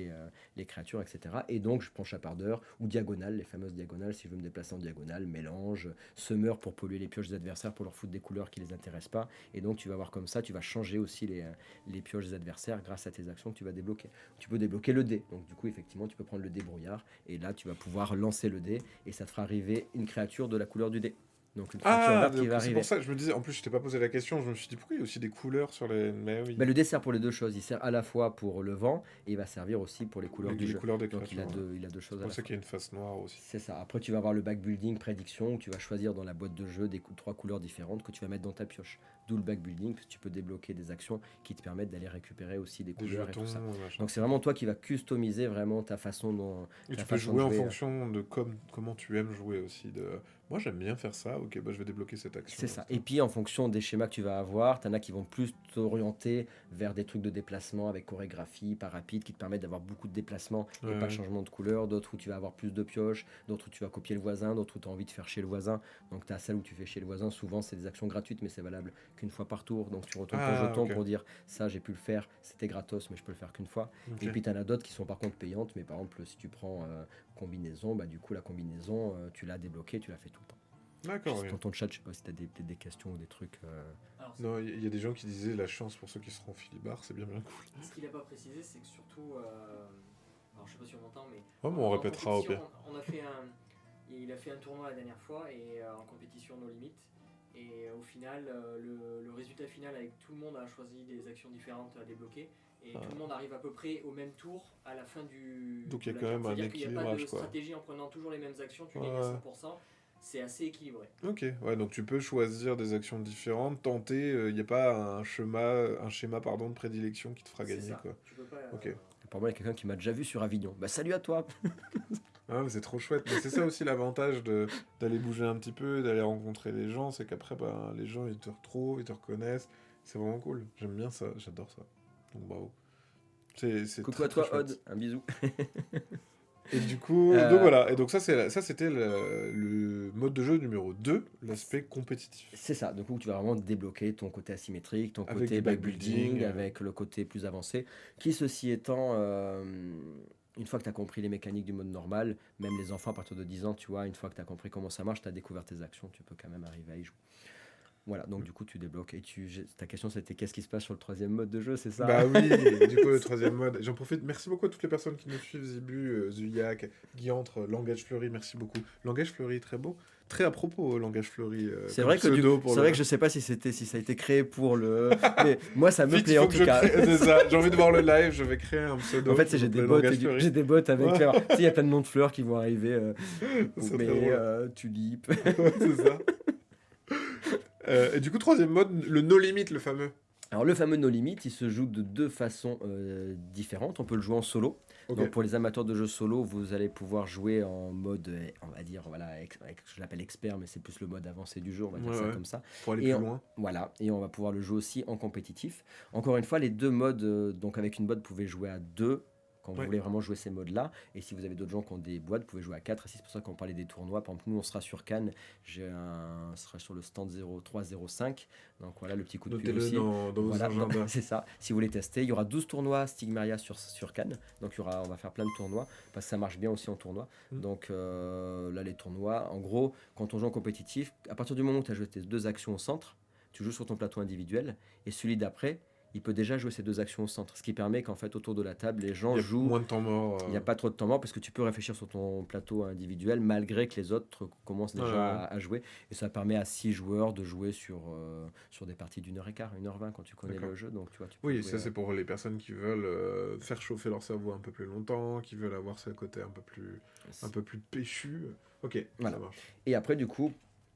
les créatures, etc. Et donc je prends Chapardeur ou diagonale, les fameuses diagonales, si je veux me déplacer en diagonale, mélange, semeur pour polluer les pioches des adversaires, pour leur foutre des couleurs qui les intéressent pas. Et donc tu vas voir comme ça, tu vas changer aussi les pioches des adversaires grâce à tes actions que tu vas débloquer. Tu peux débloquer le dé, donc du coup effectivement tu peux prendre le dé brouillard et là tu vas pouvoir lancer le dé et ça te fera arriver une créature de la couleur du dé. Donc une fracture verte qui va c'est arriver. pour ça que je me disais, en plus je t'ai pas posé la question, je me suis dit pourquoi il y a aussi des couleurs sur les... Mais oui, Le dé sert pour les deux choses. Il sert à la fois pour le vent et il va servir aussi pour les couleurs du les jeu. couleurs des Donc créatures. il a deux choses C'est à pour la ça fois. qu'il y a une face noire aussi. C'est ça. Après, tu vas avoir le back building prédiction où tu vas choisir dans la boîte de jeu trois couleurs différentes que tu vas mettre dans ta pioche. D'où le back building, parce que tu peux débloquer des actions qui te permettent d'aller récupérer aussi des Des couleurs jetons, et tout ça. machin. Donc c'est vraiment toi qui vas customiser vraiment ta façon dont Et ta tu peux façon jouer de en jouer. fonction de comment tu aimes jouer aussi. Moi j'aime bien faire ça, ok, bah je vais débloquer cette action. C'est ça. Et puis en fonction des schémas que tu vas avoir, t'en as qui vont plus t'orienter vers des trucs de déplacement avec chorégraphie, pas rapide, qui te permettent d'avoir beaucoup de déplacements et Ouais. pas de changement de couleur. D'autres où tu vas avoir plus de pioches, d'autres où tu vas copier le voisin, d'autres où tu as envie de faire chez le voisin. Donc tu as celle où tu fais chez le voisin, souvent c'est des actions gratuites, mais c'est valable qu'une fois par tour. Donc tu retournes ton jeton ok. pour dire ça j'ai pu le faire, c'était gratos, mais je peux le faire qu'une fois. Ok. Et puis tu en as d'autres qui sont par contre payantes, mais par exemple si tu prends combinaison, bah du coup la combinaison, tu l'as débloquée, tu l'as fait tout le temps. D'accord, Juste ok. dans ton chat, je sais pas si tu as des questions ou des trucs. Alors, Non, il y a des gens qui disaient la chance pour ceux qui seront filibar, c'est bien cool. ce qu'il n'a pas précisé, c'est que surtout. Alors, je sais pas si on entend, mais. Oh, mais on en répétera au pire. compétition, il a fait un tournoi la dernière fois et en compétition No Limit. Et au final, le résultat final avec tout le monde a choisi des actions différentes à débloquer. Et tout le monde arrive à peu près au même tour à la fin du. Donc il y a de quand la même carte. un C'est-à-dire qu'il n'y a pas de équilibrage, quoi. stratégie en prenant toujours les mêmes actions, tu Ouais. gagnes à 100%. C'est assez équilibré. Ok, ouais, donc tu peux choisir des actions différentes, tenter, il n'y a pas un schéma pardon, de prédilection qui te fera C'est gagner, ça. quoi. Tu peux pas. Ok. Pour moi, il y a quelqu'un qui m'a déjà vu sur Avignon. Bah salut à toi. Ah, mais c'est trop chouette, mais c'est ça aussi l'avantage d'aller bouger un petit peu, d'aller rencontrer les gens, c'est qu'après, ben, les gens, ils te retrouvent, ils te reconnaissent, c'est vraiment cool, j'aime bien ça, j'adore ça, donc bravo. C'est Coucou très, à toi, très chouette. Odd. Un bisou. Et du coup, donc voilà, et donc ça c'était le mode de jeu numéro 2, l'aspect compétitif. C'est ça. Du coup, tu vas vraiment débloquer ton côté asymétrique, ton Avec côté du back building, backbuilding, avec le côté plus avancé. Qui, ceci étant, une fois que tu as compris les mécaniques du mode normal, même les enfants à partir de 10 ans, tu vois, une fois que tu as compris comment ça marche, tu as découvert tes actions, tu peux quand même arriver à y jouer. Voilà, donc du coup, tu débloques. Et ta question, c'était qu'est-ce qui se passe sur le troisième mode de jeu, c'est ça? Bah oui, du coup, le troisième mode. J'en profite. Merci beaucoup à toutes les personnes qui nous suivent, Zibu, Zuyak, Guyantre, Langage Fleuri, merci beaucoup. Langage Fleuri, très beau. Très à propos, Langage Fleuri. C'est vrai que je sais pas si ça a été créé pour le. Mais moi, ça me Vite, plaît il faut en que tout je cas. crée- C'est ça, j'ai envie de voir le live, je vais créer un pseudo. En fait, s'il j'ai vous des plaît, bots, Langage Fleuri. j'ai des bots avec. Ouais. Tu sais, il y a plein de noms de fleurs qui vont arriver. C'est Mais très drôle. tulipe. Ouais, c'est ça. Et du coup, troisième mode, le no limit, le fameux. Alors, le fameux No Limit, il se joue de deux façons différentes. On peut le jouer en solo. Ok. Donc, pour les amateurs de jeux solo, vous allez pouvoir jouer en mode, on va dire, voilà, je l'appelle expert, mais c'est plus le mode avancé du jeu, on va dire Ouais, ça ouais. comme ça. Pour aller Et plus loin. Voilà, et on va pouvoir le jouer aussi en compétitif. Encore une fois, les deux modes, donc avec une boîte, vous pouvez jouer à deux quand vous Ouais. voulez vraiment jouer ces modes-là. Et si vous avez d'autres gens qui ont des boîtes, vous pouvez jouer à 4 à 6. C'est pour ça qu'on parlait des tournois. Par exemple, nous, on sera sur Cannes. On sera sur le stand 0305. Donc voilà, le petit coup de pub Notez-le aussi. dans vos Voilà, agendas. c'est ça. Si vous voulez tester, il y aura 12 tournois Stigmaria sur Cannes. Donc on va faire plein de tournois parce que ça marche bien aussi en tournoi. Donc là, les tournois, en gros, quand on joue en compétitif, à partir du moment où tu as joué tes deux actions au centre, tu joues sur ton plateau individuel et celui d'après, il peut déjà jouer ces deux actions au centre. Ce qui permet qu'en fait, autour de la table, les gens Il y a jouent. moins de temps mort. Il n'y a pas trop de temps mort parce que tu peux réfléchir sur ton plateau individuel malgré que les autres commencent déjà Ouais. à jouer. Et ça permet à 6 joueurs de jouer sur des parties d'1h15, 1h20 quand tu connais D'accord. le jeu. Donc, tu vois, tu peux Oui, jouer, ça c'est pour les personnes qui veulent faire chauffer leur cerveau un peu plus longtemps, qui veulent avoir ce côté un peu plus péchu. Ok, Voilà. ça marche. Et après, du coup,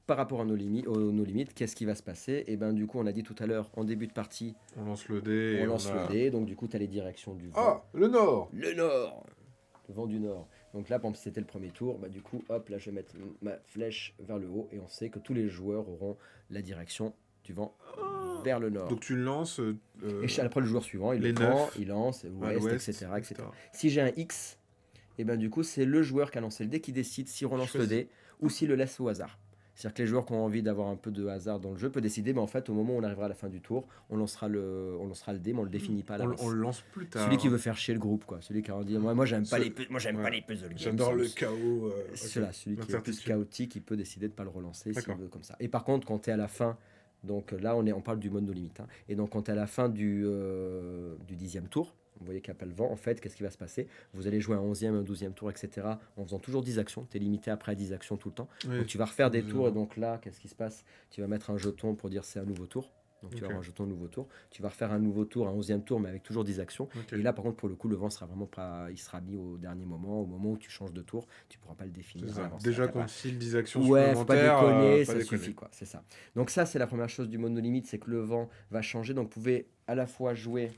par rapport à nos limites, qu'est-ce qui va se passer? Et ben du coup, on a dit tout à l'heure, en début de partie, On lance le dé. on et lance a- le dé. Donc, du coup, tu as les directions du vent. Ah, le nord. Le nord, le vent du nord. Donc là, par exemple, si c'était le premier tour, bah, du coup, hop, là, je vais mettre ma flèche vers le haut et on sait que tous les joueurs auront la direction du vent vers le nord. Donc tu lances. Et après, le joueur suivant, il les le prend, neuf il lance, à ouest, l'ouest, etc., etc. Si j'ai un X, et ben du coup, c'est le joueur qui a lancé le dé qui décide s'il relance le Choisis. dé ou s'il le laisse au hasard. C'est-à-dire que les joueurs qui ont envie d'avoir un peu de hasard dans le jeu peuvent décider, mais en fait, au moment où on arrivera à la fin du tour, on lancera le dé, mais on le définit pas à l'avance. On le lance plus tard. Celui qui veut faire chier le groupe, quoi. Celui qui a dit, moi j'aime pas Ce- les pas les puzzle games. J'adore ça me le chaos. ok. celui qui est plus L'incertitude. chaotique, il peut décider de ne pas le relancer s'il D'accord. veut comme ça. Et par contre, quand tu es à la fin, donc là on parle du mode no limit, hein. Et donc quand tu es à la fin du 10e tour, Vous voyez qu'il n'y a pas le vent. En fait, qu'est-ce qui va se passer? Vous allez jouer un 11e, un 12e tour, etc. en faisant toujours 10 actions. Tu es limité après à 10 actions tout le temps. Oui. Donc tu vas refaire des tours et donc là, qu'est-ce qui se passe? Tu vas mettre un jeton pour dire c'est un nouveau tour. Donc tu vas avoir un jeton nouveau tour. Tu vas refaire un nouveau tour, un 11e tour, mais avec toujours 10 actions. Et là, par contre, pour le coup, le vent sera vraiment pas, il sera mis au dernier moment, au moment où tu changes de tour. Tu pourras pas le définir. Déjà qu'on file 10 actions supplémentaires. Faut pas déconner, ça déconner. suffit quoi. C'est ça. Donc ça, c'est la première chose du mode no limit, c'est que le vent va changer. Donc vous pouvez à la fois jouer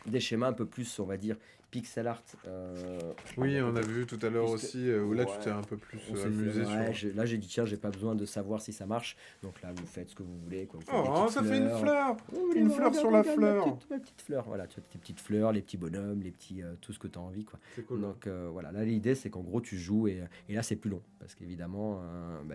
des schémas un peu plus, on va dire, pixel art. Oui, on a vu tout à l'heure aussi, où là tu t'es un peu plus amusé sur... Là j'ai dit tiens, j'ai pas besoin de savoir si ça marche, donc là vous faites ce que vous voulez. Quoi. Vous Oh, ça fait une fleur. Une fleur sur la fleur. Ma petite fleur, voilà, tu as tes petites fleurs, les petits bonhommes, les petits, tout ce que tu as envie. Quoi. C'est cool. Donc voilà, là l'idée c'est qu'en gros tu joues et là c'est plus long, parce qu'évidemment,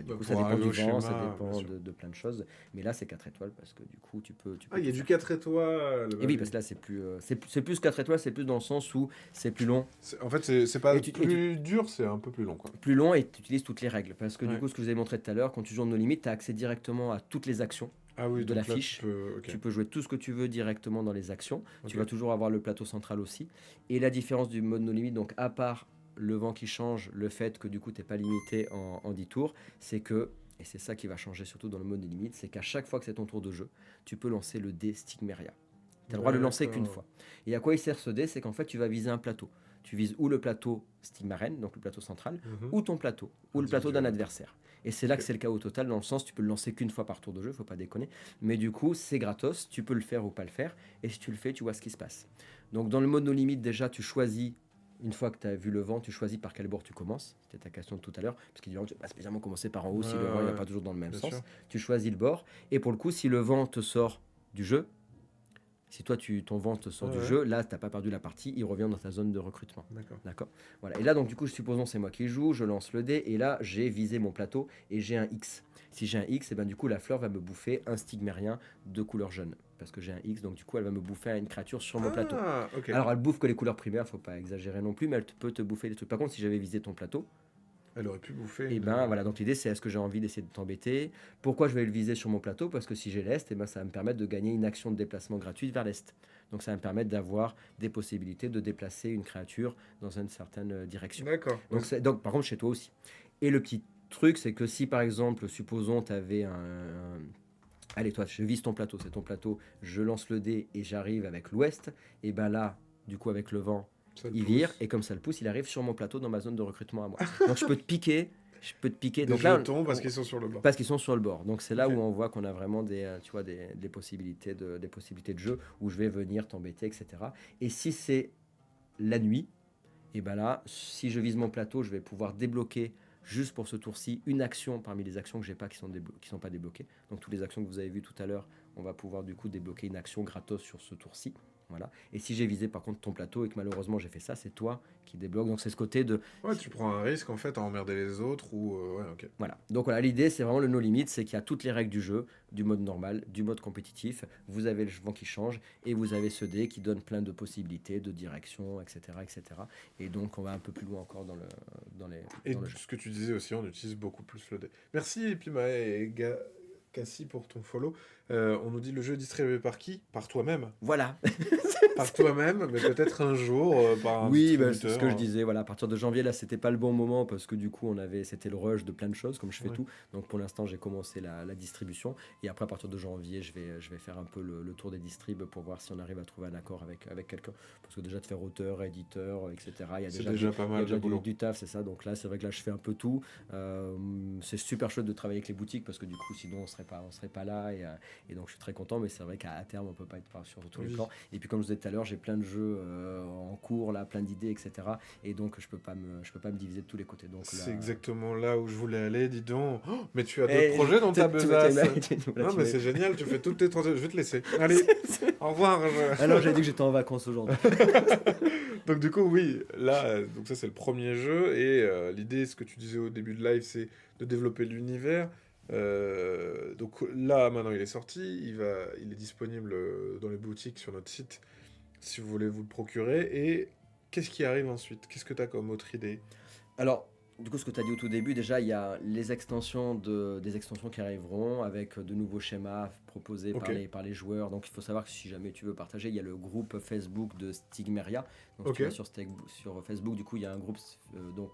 du coup ça dépend du vent, ça dépend de plein de choses, mais là c'est 4 étoiles, parce que du coup tu peux il y a du 4 étoiles. Et oui, parce que là c'est plus 4 étoiles, c'est plus dans le sens où c'est plus long. En fait, c'est pas plus dur, c'est un peu plus long. Quoi. Plus long et tu utilises toutes les règles. Parce que du coup, ce que je vous ai montré tout à l'heure, quand tu joues en No Limit, tu as accès directement à toutes les actions de la fiche. Tu peux jouer tout ce que tu veux directement dans les actions. Tu vas toujours avoir le plateau central aussi. Et la différence du mode No Limit, donc à part le vent qui change, le fait que du coup, tu n'es pas limité en 10 tours, c'est que, et c'est ça qui va changer surtout dans le mode No Limit, c'est qu'à chaque fois que c'est ton tour de jeu, tu peux lancer le dé Stigmeria. Tu as le droit de le lancer qu'une fois. Et à quoi il sert ce dé? C'est qu'en fait, tu vas viser un plateau. Tu vises ou le plateau Stigmaren, donc le plateau central, ou ton plateau, ou le plateau d'un adversaire. Et c'est là que c'est le chaos total, dans le sens tu peux le lancer qu'une fois par tour de jeu, faut pas déconner. Mais du coup, c'est gratos, tu peux le faire ou pas le faire. Et si tu le fais, tu vois ce qui se passe. Donc dans le mode no limit, déjà, tu choisis, une fois que tu as vu le vent, tu choisis par quel bord tu commences. C'était ta question de tout à l'heure, parce qu'évidemment, tu ne vas pas spécialement commencer par en haut si le vent n'est pas toujours dans le même sens. Sûr. Tu choisis le bord. Et pour le coup, si le vent te sort du jeu, si toi, ton vent te sort du jeu, là, tu n'as pas perdu la partie, il revient dans ta zone de recrutement. D'accord. Voilà. Et là, donc, du coup, supposons c'est moi qui joue, je lance le dé, et là, j'ai visé mon plateau, et j'ai un X. Si j'ai un X, et ben, du coup, la fleur va me bouffer un stigmérien de couleur jaune. Parce que j'ai un X, donc du coup, elle va me bouffer une créature sur mon plateau. Okay. Alors, elle bouffe que les couleurs primaires, faut pas exagérer non plus, mais elle peut te bouffer des trucs. Par contre, si j'avais visé ton plateau, elle aurait pu bouffer. Et ben voilà, donc l'idée c'est est-ce que j'ai envie d'essayer de t'embêter? Pourquoi je vais le viser sur mon plateau? Parce que si j'ai l'est, et ben ça va me permettre de gagner une action de déplacement gratuite vers l'est. Donc ça va me permettre d'avoir des possibilités de déplacer une créature dans une certaine direction. D'accord. Donc par contre chez toi aussi. Et le petit truc c'est que si par exemple, supposons tu avais allez toi, je vise ton plateau, c'est ton plateau, je lance le dé et j'arrive avec l'ouest, et ben là, du coup avec le vent, il vire, et comme ça le pousse, il arrive sur mon plateau dans ma zone de recrutement à moi. Donc je peux te piquer. Donc là, parce qu'ils sont sur le bord. Parce qu'ils sont sur le bord. Donc c'est là où on voit qu'on a vraiment des possibilités de jeu où je vais venir t'embêter, etc. Et si c'est la nuit, et ben là, si je vise mon plateau, je vais pouvoir débloquer juste pour ce tour-ci une action parmi les actions que j'ai pas qui sont pas débloquées. Donc toutes les actions que vous avez vues tout à l'heure, on va pouvoir du coup débloquer une action gratos sur ce tour-ci. Voilà. Et si j'ai visé par contre ton plateau et que malheureusement j'ai fait ça, c'est toi qui débloque. Donc c'est ce côté de... Ouais, tu prends un risque en fait à emmerder les autres ou... Voilà. Donc voilà, l'idée c'est vraiment le no limit, c'est qu'il y a toutes les règles du jeu, du mode normal, du mode compétitif. Vous avez le vent qui change et vous avez ce dé qui donne plein de possibilités, de directions, etc., etc. Et donc on va un peu plus loin encore dans le jeu. Ce que tu disais aussi, on utilise beaucoup plus le dé. Merci Epimae et Cassie pour ton follow. On nous dit le jeu est distribué par qui? Par toi-même. Voilà. Par toi-même, mais peut-être un jour par un distributeur. C'est ce que je disais. Voilà, à partir de janvier, là, c'était pas le bon moment parce que du coup, c'était le rush de plein de choses, comme je fais tout. Donc pour l'instant, j'ai commencé la distribution. Et après, à partir de janvier, je vais faire un peu le tour des distribs pour voir si on arrive à trouver un accord avec quelqu'un. Parce que déjà, de faire auteur, éditeur, etc., il y a déjà pas mal du taf, c'est ça. Donc là, c'est vrai que là, je fais un peu tout. C'est super chouette de travailler avec les boutiques parce que du coup, sinon, on serait pas là. Et donc, je suis très content. Mais c'est vrai qu'à terme, on peut pas être sur tous les plans. Et puis, comme je vous disais tout à l'heure, j'ai plein de jeux en cours, là, plein d'idées, etc. Et donc, je peux pas me diviser de tous les côtés. Donc, c'est exactement là où je voulais aller, dis donc. Oh, mais tu as d'autres projets dans ta besace. Non, mais c'est génial, tu fais toutes tes transactions. Je vais te laisser. Allez, au revoir. Alors, j'ai dit que j'étais en vacances aujourd'hui. Donc, du coup, oui, là, donc ça, c'est le premier jeu. Et l'idée, ce que tu disais au début de live, c'est de développer l'univers. Donc là, maintenant, il est sorti. Il est disponible dans les boutiques sur notre site si vous voulez vous le procurer. Et qu'est-ce qui arrive ensuite? Qu'est-ce que tu as comme autre idée? Alors, Du coup, ce que tu as dit au tout début, déjà, il y a des extensions qui arriveront avec de nouveaux schémas proposés par les joueurs. Donc, il faut savoir que si jamais tu veux partager, il y a le groupe Facebook de Stigmeria. Donc, si tu vas sur Facebook, du coup, il y a un groupe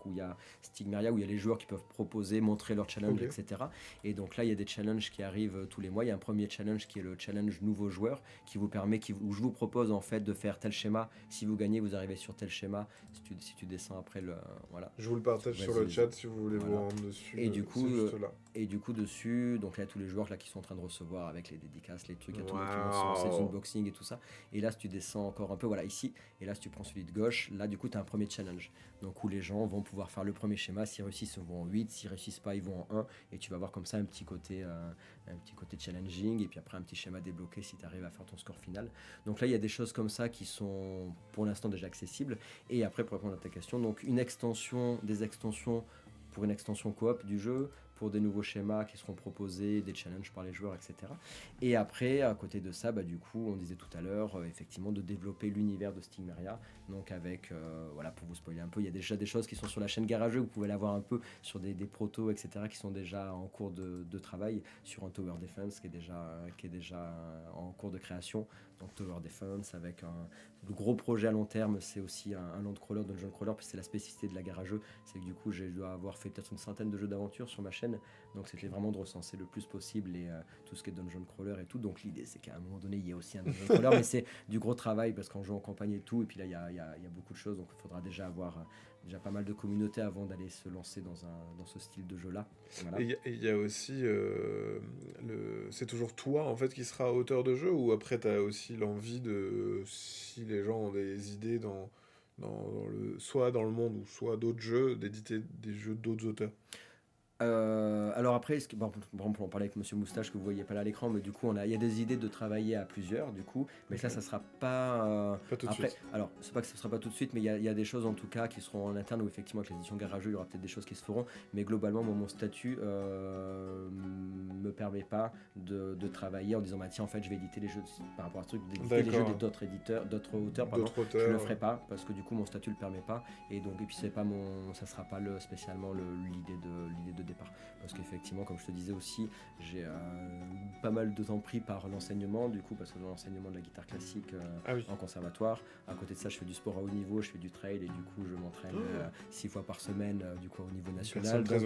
où il y a Stigmeria, où il y a les joueurs qui peuvent proposer, montrer leurs challenges, etc. Et donc là, il y a des challenges qui arrivent tous les mois. Il y a un premier challenge qui est le challenge nouveau joueur, qui vous permet, où je vous propose en fait de faire tel schéma. Si vous gagnez, vous arrivez sur tel schéma. Si tu descends après voilà. Je vous le partage sur le chat si vous voulez vous rendre dessus. Et du coup dessus, donc là tous les joueurs là qui sont en train de recevoir avec les dédicaces, les trucs, il y a tout le monde qui monte son unboxing et tout ça. Et là si tu descends encore un peu, voilà ici, et là si tu prends celui de gauche, là du coup tu as un premier challenge. Donc où les gens vont pouvoir faire le premier schéma, s'ils réussissent ils vont en 8, s'ils réussissent pas ils vont en 1, et tu vas voir comme ça un petit côté challenging, et puis après un petit schéma débloqué si tu arrives à faire ton score final. Donc là il y a des choses comme ça qui sont pour l'instant déjà accessibles. Et après pour répondre à ta question, donc des extensions pour une extension coop du jeu, pour des nouveaux schémas qui seront proposés, des challenges par les joueurs, etc. Et après, à côté de ça, du coup, on disait tout à l'heure, effectivement, de développer l'univers de Stigmeria. Donc avec, pour vous spoiler un peu, il y a déjà des choses qui sont sur la chaîne Garageux, vous pouvez l'avoir un peu sur des protos, etc., qui sont déjà en cours de travail, sur un Tower Defense qui est déjà en cours de création. Donc Tower Defense avec le gros projet à long terme, c'est aussi un land crawler, dungeon crawler, puis c'est la spécificité de la Garageux, c'est que du coup je dois avoir fait peut-être une centaine de jeux d'aventure sur ma chaîne, donc c'était vraiment de recenser le plus possible tout ce qui est dungeon crawler et tout. Donc l'idée c'est qu'à un moment donné il y a aussi un dungeon crawler, mais c'est du gros travail parce qu'on joue en campagne et tout, et puis là il y a beaucoup de choses, donc il faudra déjà avoir déjà pas mal de communautés avant d'aller se lancer dans ce style de jeu là. Voilà. Et il y a aussi c'est toujours toi en fait qui sera auteur de jeu, ou après tu as aussi l'envie de, si les gens ont des idées soit dans le monde ou soit d'autres jeux, d'éditer des jeux d'autres auteurs? Alors après, par exemple, on parlait avec Monsieur Moustache que vous voyez pas là à l'écran, mais du coup, il y a des idées de travailler à plusieurs, du coup, mais ça sera pas. Pas tout de après, suite. alors, c'est pas que ce sera pas tout de suite, mais il y a des choses en tout cas qui seront en interne, où effectivement, avec l'édition Garageux, il y aura peut-être des choses qui se feront, mais globalement, mon statut me permet pas de travailler en disant, tiens, en fait, je vais éditer les jeux par rapport à ce truc, d'éditer les jeux d'autres auteurs, pardon. Je le ferai pas parce que du coup, mon statut le permet pas, et puis ça sera pas spécialement l'idée de départ, parce qu'effectivement comme je te disais aussi, j'ai pas mal de temps pris par l'enseignement, du coup parce que l'enseignement de la guitare classique en conservatoire, à côté de ça je fais du sport à haut niveau, je fais du trail, et du coup je m'entraîne 6 fois par semaine du coup au niveau national, donc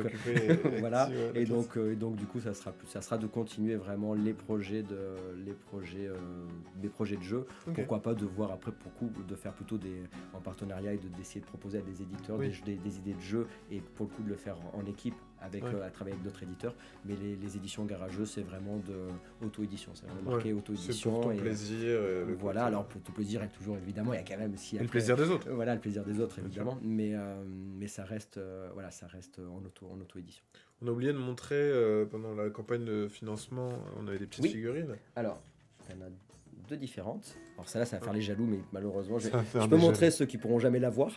voilà. Et donc du coup ça sera de continuer vraiment les projets de jeu. Pourquoi pas de voir après de faire plutôt en partenariat, et d'essayer de proposer à des éditeurs des idées de jeu, et pour le coup de le faire en équipe à travailler avec d'autres éditeurs. Mais les éditions Garageux, c'est vraiment de auto-édition, c'est vraiment marqué auto-édition. C'est pour ton plaisir. Voilà, alors pour ton plaisir, et toujours évidemment, il y a quand même le plaisir des autres. Voilà, le plaisir des autres évidemment, mais ça reste en auto-édition. On a oublié de montrer pendant la campagne de financement, on avait des petites figurines. Alors, il y en a deux différentes. Alors celle-là, ça va faire les jaloux, mais malheureusement, je peux montrer ceux qui pourront jamais la voir.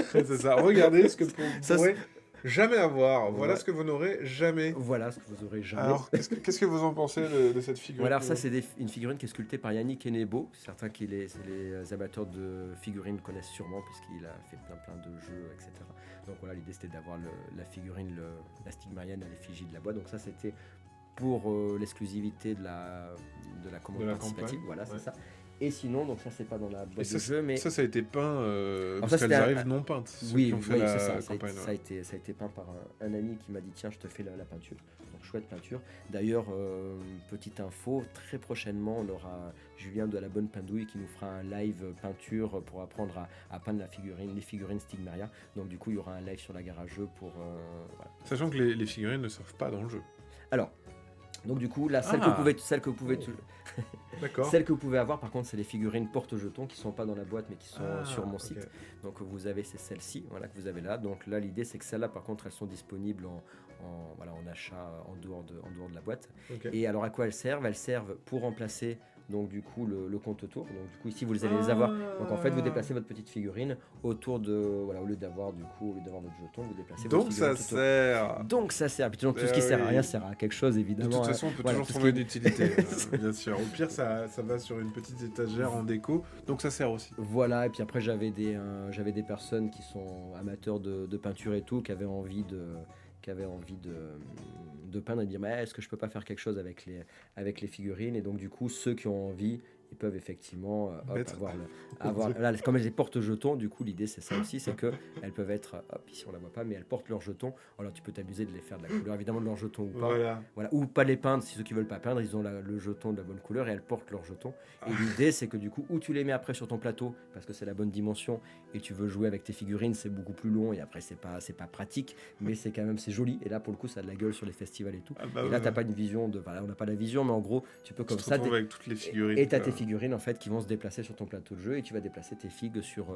C'est ça. Regardez ce que vous pourrez jamais avoir. Voilà ce que vous n'aurez jamais. Voilà ce que vous aurez jamais. Alors, qu'est-ce que vous en pensez de cette figurine? Voilà, ça c'est une figurine qui est sculptée par Yannick Enebo. Certains les amateurs de figurines connaissent sûrement, puisqu'il a fait plein de jeux, etc. Donc voilà, l'idée c'était d'avoir la figurine, la Stigmarienne à l'effigie de la boîte. Donc ça c'était pour l'exclusivité de la commande participative. Voilà, c'est ça. Et sinon, donc ça c'est pas dans la boîte de jeu, mais ça a été peint parce qu'elles arrivent non peintes. Oui, c'est ça. Ça a été peint par un ami qui m'a dit tiens, je te fais la peinture. Donc chouette peinture. D'ailleurs, petite info, très prochainement on aura Julien de la Bonne Pindouille qui nous fera un live peinture pour apprendre à peindre les figurines Stigmeria. Donc du coup il y aura un live sur la Garageux pour. Voilà. Sachant que les figurines ne servent pas dans le jeu. Alors. Donc du coup, là, celle que vous pouvez avoir, par contre, c'est les figurines porte-jetons qui sont pas dans la boîte, mais qui sont sur mon site. Donc vous avez celles-ci, voilà, que vous avez là. Donc là, l'idée, c'est que celles-là, par contre, elles sont disponibles en achat en dehors de la boîte. Et alors, à quoi elles servent? Elles servent pour remplacer donc du coup le compte tour. Donc du coup ici vous allez les avoir. Donc en fait vous déplacez votre petite figurine autour de voilà, au lieu d'avoir votre jeton, vous déplacez votre figurine. Donc ça sert. Donc ça sert. Puis tout ce qui sert à rien sert à quelque chose évidemment. De toute façon on peut toujours trouver une utilité, bien sûr. Au pire ça va sur une petite étagère en déco, donc ça sert aussi. Voilà, et puis après j'avais des personnes qui sont amateurs de peinture et tout, qui avaient envie de peindre et de dire mais est-ce que je peux pas faire quelque chose avec les figurines, et donc du coup ceux qui ont envie ils peuvent effectivement avoir là, comme elles portent jetons, du coup l'idée c'est ça aussi, c'est que elles peuvent être ici on la voit pas, mais elles portent leurs jetons. Alors tu peux t'amuser de les faire de la couleur évidemment de leurs jetons ou pas, voilà, ou pas les peindre. Si ceux qui veulent pas peindre, ils ont le jeton de la bonne couleur et elles portent leurs jetons. Et l'idée c'est que du coup où tu les mets après sur ton plateau parce que c'est la bonne dimension et tu veux jouer avec tes figurines, c'est beaucoup plus long et après c'est pas pratique, mais c'est quand même c'est joli, et là pour le coup ça a de la gueule sur les festivals et tout. Et là t'as pas une vision de on n'a pas la vision, mais en gros tu peux comme ça avec toutes les figurines et t'as tes figurines en fait qui vont se déplacer sur ton plateau de jeu, et tu vas déplacer tes figues sur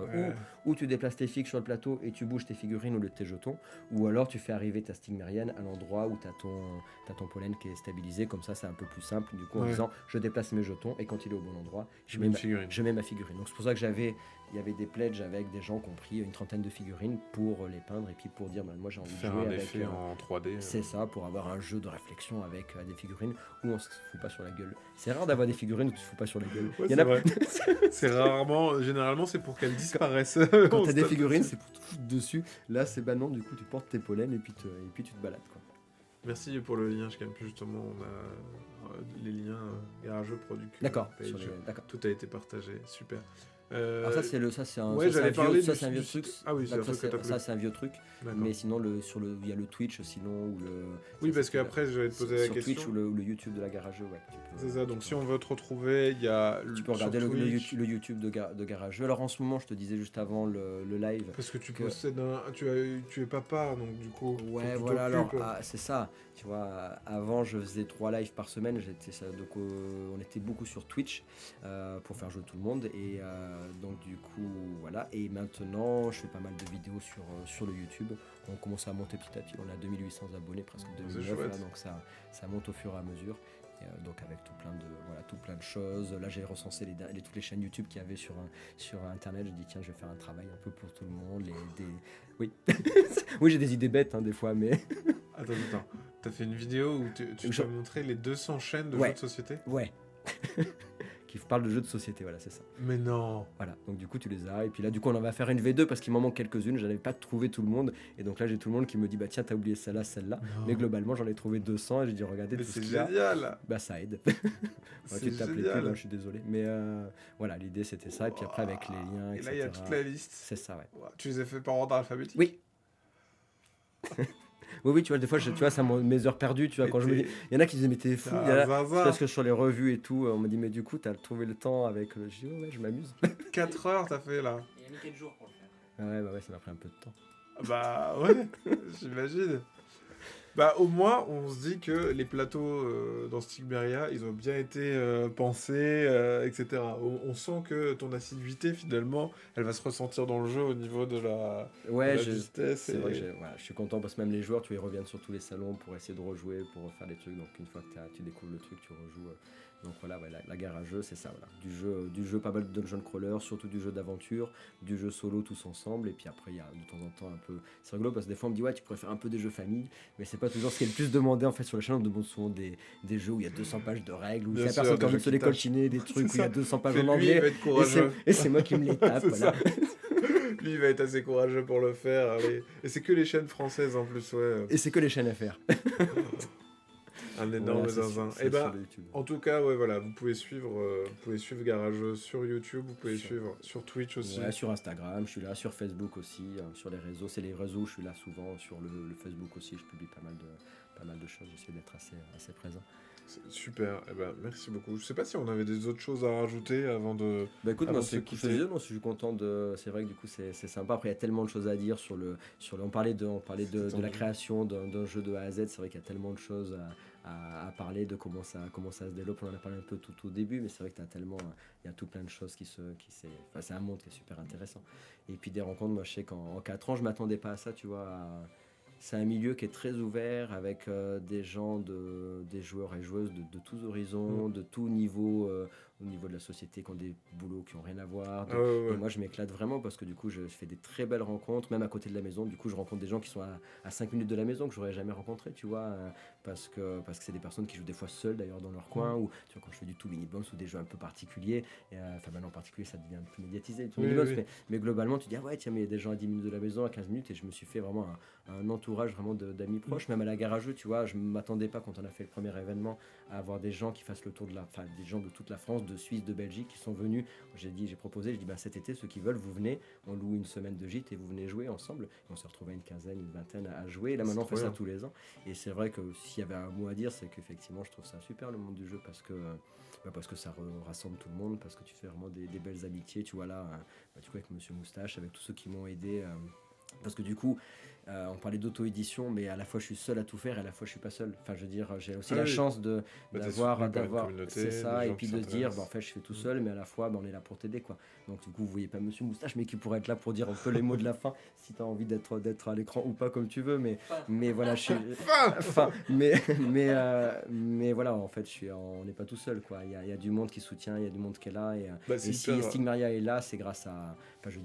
ou tu déplaces tes figues sur le plateau et tu bouges tes figurines au lieu de tes jetons, ou alors tu fais arriver ta stigmérienne à l'endroit où t'as ton pollen qui est stabilisé, comme ça c'est un peu plus simple du coup en disant je déplace mes jetons et quand il est au bon endroit je mets ma figurine. Donc c'est pour ça que il y avait des pledges avec des gens qui ont pris une trentaine de figurines pour les peindre, et puis pour dire moi j'ai envie de jouer avec effet en 3D. C'est ça, pour avoir un jeu de réflexion avec des figurines où on se fout pas sur la gueule. C'est rare d'avoir des figurines où tu te fous pas sur la gueule. Il y en a c'est rarement, généralement c'est pour qu'elles disparaissent. Quand t'as des figurines c'est pour te foutre dessus. Là c'est non, du coup tu portes tes pollens et puis tu te balades quoi. Merci pour le lien, je calme plus justement, on a les liens garageux production. D'accord, tout a été partagé, super. Alors ça c'est un vieux truc. Ah oui, c'est un vieux truc. Mais sinon il y a le Twitch sinon ou le. Oui, parce qu'après je vais te poser la question. Sur Twitch ou le YouTube de la garageux, ouais. C'est ça. Donc si on veut te retrouver, il y a. Tu peux regarder le YouTube de garageux. Alors en ce moment, je te disais juste avant le live. Parce que tu possèdes tu es papa, donc du coup. Ouais, voilà. Alors c'est ça. Tu vois, avant je faisais 3 lives par semaine. Donc on était beaucoup sur Twitch pour faire jouer tout le monde, et donc du coup voilà. Et maintenant je fais pas mal de vidéos sur le YouTube. On commence à monter petit à petit. On a 2800 abonnés, presque 2009 là, donc ça monte au fur et à mesure. Et donc avec tout plein de choses. Là j'ai recensé toutes les chaînes YouTube qu'il y avait sur internet. J'ai dit tiens, je vais faire un travail un peu pour tout le monde. Oui, oui, j'ai des idées bêtes des fois, mais. Attends. T'as fait une vidéo où tu as montré les 200 chaînes de jeux de société ? Ouais. Qui parle de jeux de société, voilà, c'est ça. Mais non. Voilà, donc du coup tu les as, et puis là du coup on en va faire une V2 parce qu'il m'en manque quelques-unes, j'avais pas trouvé tout le monde, et donc là j'ai tout le monde qui me dit tiens t'as oublié celle-là, mais globalement j'en ai trouvé 200 et j'ai dit regardez tout ce qu'il y a. C'est génial. Ça aide. Tu t'appelais plus, je suis désolé, mais voilà, l'idée c'était ça, et puis après avec les liens, etc. Et là il y a toute la liste. C'est ça, ouais. Tu les as fait par ordre alphabétique ? Oui. Oui, tu vois, des fois, tu vois, c'est mes heures perdues, tu vois, quand je me dis... Il y en a qui disent, mais t'es fou, parce que sur les revues et tout, on me dit, mais du coup, t'as trouvé le temps avec le JO, ouais, je m'amuse. 4 heures, t'as fait, là. Il a mis 4 jours pour le faire. Ouais, ça m'a pris un peu de temps. Bah, ouais, j'imagine. Bah, au moins, on se dit que les plateaux dans Stigmeria, ils ont bien été pensés, etc. On sent que ton assiduité, finalement, elle va se ressentir dans le jeu au niveau de la, justesse. C'est vrai que je suis content parce que même les joueurs, tu les reviennent sur tous les salons pour essayer de rejouer, pour refaire des trucs. Donc, une fois que tu découvres le truc, tu rejoues. Donc voilà, la gare à jeu, c'est ça, voilà. Du jeu, pas mal de dungeon crawler, surtout du jeu d'aventure, du jeu solo tous ensemble, et puis après il y a de temps en temps un peu... C'est rigolo parce que des fois on me dit tu pourrais faire un peu des jeux famille, mais c'est pas toujours ce qui est le plus demandé en fait sur la chaîne. On demande souvent des jeux où il y a 200 pages de règles, où il y a personne qui a envie de se les coltiner, des trucs où il y a 200 pages en anglais, et c'est moi qui me les tape, voilà. Lui, il va être assez courageux pour le faire. Allez. Et c'est que les chaînes françaises en plus, ouais. Et c'est que les chaînes FR. Un énorme zinzin. Et en tout cas, ouais, voilà, vous pouvez suivre Garageux sur YouTube, vous pouvez suivre sur Twitch aussi. Ouais, sur Instagram, je suis là, sur Facebook aussi, sur les réseaux. C'est les réseaux où je suis là souvent, sur le Facebook aussi, je publie pas mal de choses, j'essaie d'être assez présent. Super, merci beaucoup. Je sais pas si on avait des autres choses à rajouter avant de. Écoute, moi je suis content de. C'est vrai que du coup c'est sympa. Après il y a tellement de choses à dire on parlait de la création d'un jeu de A à Z. C'est vrai qu'il y a tellement de choses à parler de comment ça se développe. On en a parlé un peu tout au début, mais c'est vrai que il y a tout plein de choses c'est un monde qui est super intéressant. Et puis des rencontres, moi je sais qu'en 4 ans je m'attendais pas à ça, tu vois. C'est un milieu qui est très ouvert avec des gens, des joueurs et joueuses de tous horizons, de tout niveau au niveau de la société, qui ont des boulots qui n'ont rien à voir. Ouais. Et moi, je m'éclate vraiment parce que du coup, je fais des très belles rencontres, même à côté de la maison. Du coup, je rencontre des gens qui sont à 5 minutes de la maison que j'aurais jamais rencontré, tu vois, parce que c'est des personnes qui jouent des fois seules d'ailleurs dans leur coin, ou tu vois, quand je fais du tout mini-box ou des jeux un peu particuliers, enfin maintenant en particulier ça devient un peu médiatisé, tout mini-box, mais globalement tu dis ah ouais tiens mais il y a des gens à 10 minutes de la maison, à 15 minutes, et je me suis fait vraiment un entourage vraiment d'amis proches, même à la gare à jeux, tu vois, je m'attendais pas quand on a fait le premier événement à avoir des gens qui fassent le tour des gens de toute la France, de Suisse, de Belgique qui sont venus. J'ai proposé, cet été ceux qui veulent vous venez, on loue une semaine de gîte et vous venez jouer ensemble. Et on s'est retrouvé une quinzaine, une vingtaine à jouer. Là maintenant on fait ça tous les ans. Et c'est vrai que s'il y avait un mot à dire, c'est qu'effectivement je trouve ça super le monde du jeu parce que ça rassemble tout le monde, parce que tu fais vraiment des belles amitiés. Tu vois là, du coup avec Monsieur Moustache, avec tous ceux qui m'ont aidé. Parce que du coup, on parlait d'auto-édition, mais à la fois je suis seul à tout faire et à la fois je suis pas seul. Enfin, je veux dire, j'ai aussi la chance d'avoir, c'est ça, et puis de se dire, en fait, je fais tout seul, mais à la fois, on est là pour t'aider, quoi. Donc du coup, vous voyez pas Monsieur Moustache, mais qui pourrait être là pour dire un peu les mots de la fin, si tu as envie d'être à l'écran ou pas, comme tu veux, mais voilà, je suis, mais voilà, en fait, on n'est pas tout seul, quoi. Il y a du monde qui soutient, il y a du monde qui est là, et si Stigmaria est là, c'est grâce à,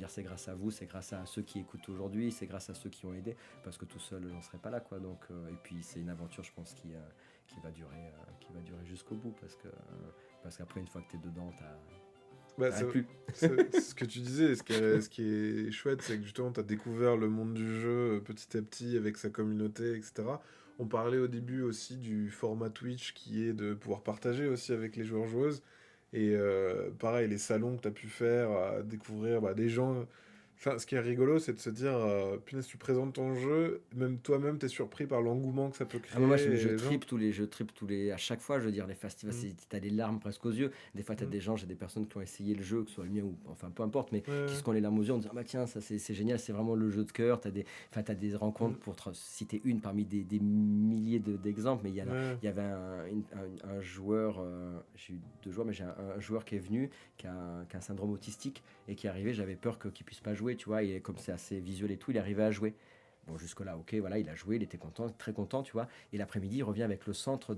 c'est grâce à vous, c'est grâce à ceux qui écoutent aujourd'hui, c'est grâce à ceux qui ont aidé, parce que tout seul j'en serais pas là, quoi. Donc et puis c'est une aventure, je pense, qui va durer jusqu'au bout, parce qu'après une fois que t'es dedans, plus. Ce que tu disais, ce qui est chouette, c'est que justement tu as découvert le monde du jeu petit à petit avec sa communauté, etc. On parlait au début aussi du format Twitch qui est de pouvoir partager aussi avec les joueurs-joueuses. Et pareil, les salons que tu as pu faire, à découvrir des gens. Enfin, ce qui est rigolo, c'est de se dire, punaise, tu présentes ton jeu, même toi-même, t'es surpris par l'engouement que ça peut créer. Moi, je tripe tous les, à chaque fois, je veux dire, les festivals, t'as les larmes presque aux yeux. Des fois, t'as des gens, j'ai des personnes qui ont essayé le jeu, que ce soit le mien ou, enfin, peu importe, mais qui se ont les larmes aux yeux en disant, tiens, ça c'est génial, c'est vraiment le jeu de cœur. T'as des rencontres, pour citer une parmi des milliers d'exemples, mais il y avait un joueur, j'ai eu 2 joueurs, mais j'ai un joueur qui est venu, qui a un syndrome autistique, et qui est arrivé, j'avais peur qu'il puisse pas jouer, tu vois, et comme c'est assez visuel et tout, il est arrivé à jouer. Bon, jusque-là, ok, voilà, il a joué, il était content, très content, tu vois. Et l'après-midi, il revient avec le centre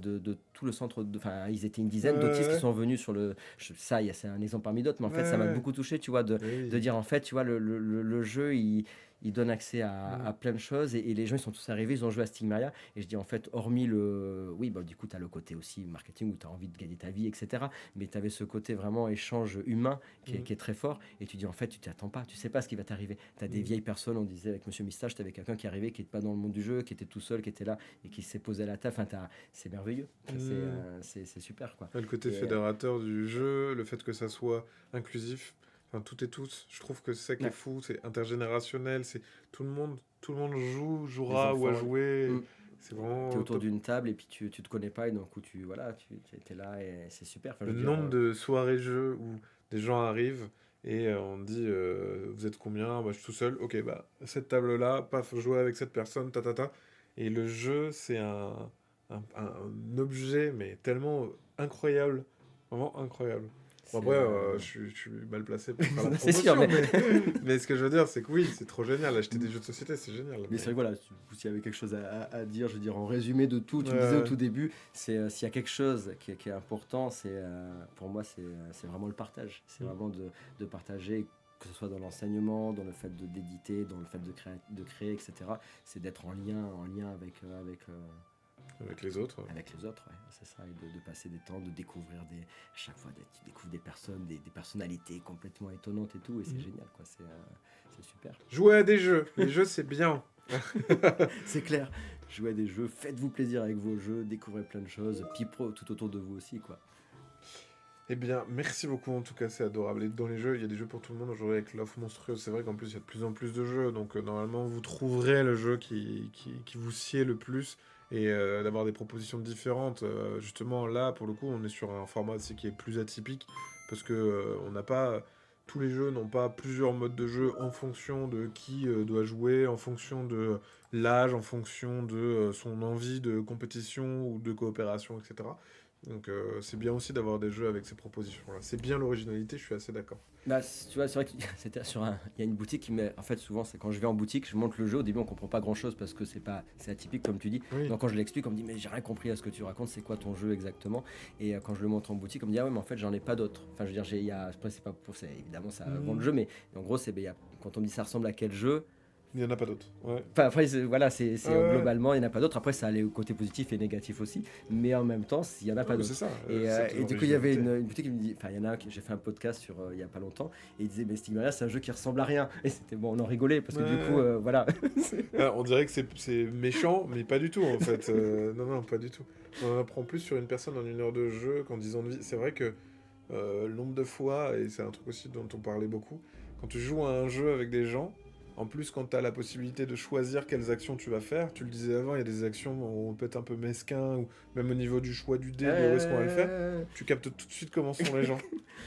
tout le centre. Enfin, ils étaient une dizaine d'autistes qui sont venus sur le. Ça, c'est un exemple parmi d'autres, mais en fait, ça m'a beaucoup touché, tu vois, de dire, en fait, tu vois, le jeu, il donne accès à plein de choses, et les gens, ils sont tous arrivés, ils ont joué à Stigmaria. Et je dis, en fait, hormis le. Oui, du coup, tu as le côté aussi marketing où tu as envie de gagner ta vie, etc. Mais tu avais ce côté vraiment échange humain qui est très fort. Et tu dis, en fait, tu t'y attends pas, tu sais pas ce qui va t'arriver. Tu as des vieilles personnes, on disait avec Monsieur Mistache, tu avais quelqu'un qui arrivait, qui n'était pas dans le monde du jeu, qui était tout seul, qui était là et qui s'est posé à la table. Enfin, c'est merveilleux. C'est super, quoi. Le côté fédérateur du jeu, le fait que ça soit inclusif. Enfin, toutes et tous, je trouve que c'est ça qui est fou, c'est intergénérationnel, c'est tout le monde jouera ou a joué. C'est vraiment. T'es autour d'une table et puis tu te connais pas, et donc tu étais là et c'est super. Le nombre de soirées jeux où des gens arrivent et on dit vous êtes combien? Je suis tout seul. Ok, cette table là, paf, jouer avec cette personne, Et le jeu, c'est un objet mais tellement incroyable, vraiment incroyable. Après, je suis mal placé pour faire la promotion, c'est sûr, mais ce que je veux dire, c'est que oui, c'est trop génial. Acheter des jeux de société, c'est génial. Mais c'est vrai que voilà, s'il y avait quelque chose à dire, je veux dire, en résumé de tout, tu me disais au tout début, c'est s'il y a quelque chose qui est important, pour moi, c'est vraiment le partage. C'est vraiment de partager, que ce soit dans l'enseignement, dans le fait d'éditer, dans le fait de créer, etc. C'est d'être en lien avec les autres. Avec les autres, c'est ça, et de passer des temps, de découvrir chaque fois, tu découvres des personnes, des personnalités complètement étonnantes et tout, et c'est génial, quoi, c'est super. Jouez à des jeux, les jeux c'est bien. C'est clair, jouez à des jeux, faites-vous plaisir avec vos jeux, découvrez plein de choses, puis tout autour de vous aussi, quoi. Eh bien, merci beaucoup, en tout cas, c'est adorable. Et dans les jeux, il y a des jeux pour tout le monde. Aujourd'hui, avec l'offre monstrueuse, c'est vrai qu'en plus, il y a de plus en plus de jeux. Donc, normalement, vous trouverez le jeu qui vous sied le plus. Et d'avoir des propositions différentes. Justement, là, pour le coup, on est sur un format aussi qui est plus atypique. Parce que on n'a pas... Tous les jeux n'ont pas plusieurs modes de jeu en fonction de qui doit jouer, en fonction de l'âge, en fonction de son envie de compétition ou de coopération, etc. Donc c'est bien aussi d'avoir des jeux avec ces propositions-là. C'est bien l'originalité, je suis assez d'accord. Bah, tu vois, c'est vrai qu'il c'était il y a une boutique qui met. En fait, souvent, c'est quand je vais en boutique, je montre le jeu. Au début, on comprend pas grand-chose parce que c'est atypique comme tu dis. Oui. Donc quand je l'explique, on me dit mais j'ai rien compris à ce que tu racontes. C'est quoi ton jeu exactement? Et quand je le montre en boutique, on me dit ah ouais, mais en fait, j'en ai pas d'autres. Enfin, je veux dire, après, c'est pas pour ça. Évidemment, ça vend le jeu, mais en gros, quand on me dit ça ressemble à quel jeu. Il n'y en a pas d'autres. Ouais. Enfin, après, voilà, globalement, il n'y en a pas d'autres. Après, ça a les côtés positifs et négatifs aussi. Mais en même temps, il n'y en a pas d'autres. C'est ça. Et du coup, il y avait une boutique qui me dit, enfin, il y en a un j'ai fait un podcast sur il n'y a pas longtemps, et il disait, mais Stigmalia, c'est un jeu qui ressemble à rien. Et c'était bon, on en rigolait, parce que du coup, voilà. On dirait que c'est méchant, mais pas du tout, en fait. Non, pas du tout. On en apprend plus sur une personne en 1 heure de jeu qu'en 10 ans de vie. C'est vrai que le nombre de fois, et c'est un truc aussi dont on parlait beaucoup, quand tu joues à un jeu avec des gens, en plus, quand tu as la possibilité de choisir quelles actions tu vas faire, tu le disais avant, il y a des actions où on peut être un peu mesquin, ou même au niveau du choix du dé, de où est-ce qu'on va le faire, tu captes tout de suite comment sont les gens.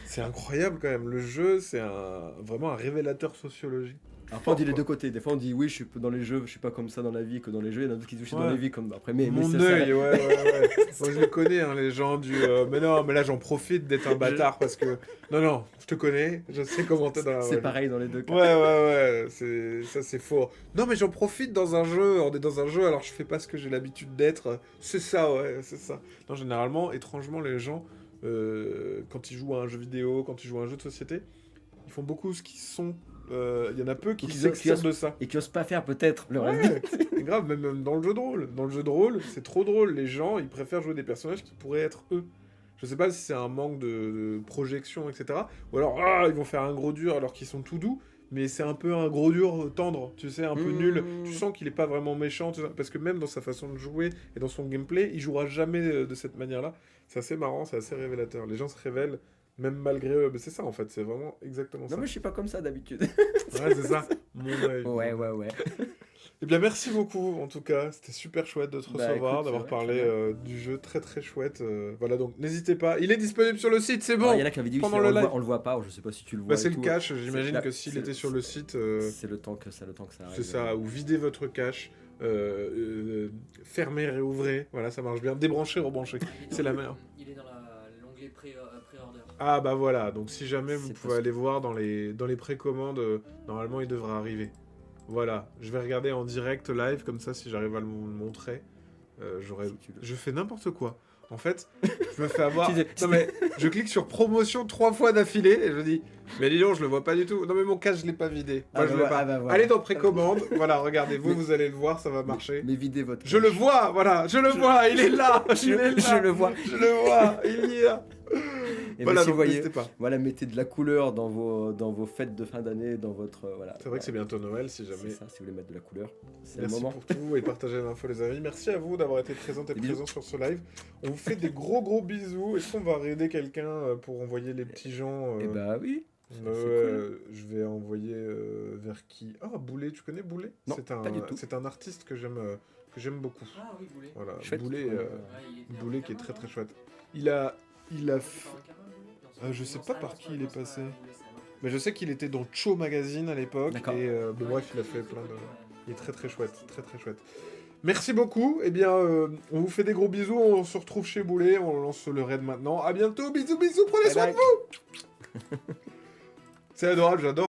C'est incroyable quand même. Le jeu, c'est vraiment un révélateur sociologique. Après, on dit les deux côtés. Des fois, on dit oui, je suis dans les jeux, je suis pas comme ça dans la vie que dans les jeux. Il y en a d'autres qui disent je suis dans les vies comme après. Mais mon œil, ouais. Moi, je les connais, hein, les gens du. Mais non, mais là, j'en profite d'être un bâtard parce que. Non, je te connais, je sais comment t'es dans la. C'est pareil dans les deux cas. Ouais. Ça, c'est faux. Non, mais j'en profite dans un jeu. On est dans un jeu, alors je fais pas ce que j'ai l'habitude d'être. C'est ça, ouais, c'est ça. Non, généralement, étrangement, les gens, quand ils jouent à un jeu vidéo, quand ils jouent à un jeu de société, ils font beaucoup ce qu'ils sont. Il y en a peu qui s'extirpent de ça. Et qui osent pas faire peut-être le reste. C'est grave, même dans le jeu de rôle. Dans le jeu de rôle, c'est trop drôle. Les gens, ils préfèrent jouer des personnages qui pourraient être eux. Je sais pas si c'est un manque de projection, etc. Ou alors, ils vont faire un gros dur alors qu'ils sont tout doux. Mais c'est un peu un gros dur tendre, tu sais, un peu nul. Tu sens qu'il est pas vraiment méchant, parce que même dans sa façon de jouer et dans son gameplay, il jouera jamais de cette manière-là. C'est assez marrant, c'est assez révélateur. Les gens se révèlent. Même malgré eux, mais c'est ça en fait, c'est vraiment exactement ça. Non mais je suis pas comme ça d'habitude. Ouais, c'est ça, mon œil. Ouais. Eh bien merci beaucoup en tout cas, c'était super chouette de te recevoir, d'avoir parlé du jeu très très chouette. Voilà donc n'hésitez pas, il est disponible sur le site, c'est bon. Il y en a qui avaient dit pendant le live. On le voit pas, je sais pas si tu le vois. C'est le cache, j'imagine que s'il était sur le site. C'est le temps que ça arrive. C'est ça, ou videz votre cache. Fermer, réouvrez, voilà ça marche bien, débrancher, rebrancher, c'est la meilleure. Il est dans l'onglet pré-order. Ah bah voilà, donc si jamais vous pouvez aller voir dans les précommandes, normalement il devrait arriver. Voilà, je vais regarder en direct live, comme ça si j'arrive à le montrer, je fais n'importe quoi. En fait, je me fais avoir... Non mais, je clique sur promotion 3 fois d'affilée et je dis, mais dis donc, je le vois pas du tout. Non mais mon cache, je l'ai pas vidé. Moi, je l'ai pas. Voilà. Allez dans précommande, voilà, regardez, vous allez le voir, ça va marcher. Mais videz votre... Je le vois, voilà, je le vois, il est là. Je le vois, il y est là. Et voilà, donc n'hésitez pas. Voilà, mettez de la couleur dans vos fêtes de fin d'année, dans votre... voilà. C'est vrai que c'est bientôt Noël, si jamais... C'est ça, si vous voulez mettre de la couleur, c'est Merci le moment. pour tout et partagez l'info les amis. Merci à vous d'avoir été présents sur ce live. On vous fait des gros bisous. Est-ce qu'on va raider quelqu'un pour envoyer les petits gens Eh bah oui. Cool. Je vais envoyer vers qui? Ah, Boulet, tu connais Boulet? Non, pas du tout. C'est un artiste que j'aime beaucoup. Ah oui, Boulet. Voilà, chouette. Boulet qui est très très chouette. Il a je sais pas par qui il est passé. Mais je sais qu'il était dans Cho Magazine à l'époque. Et bref, il a fait plein de... Il est très très chouette, très très chouette. Merci beaucoup. Eh bien, on vous fait des gros bisous. On se retrouve chez Boulet. On lance le raid maintenant. À bientôt. Bisous. Prenez soin de vous. C'est adorable, j'adore.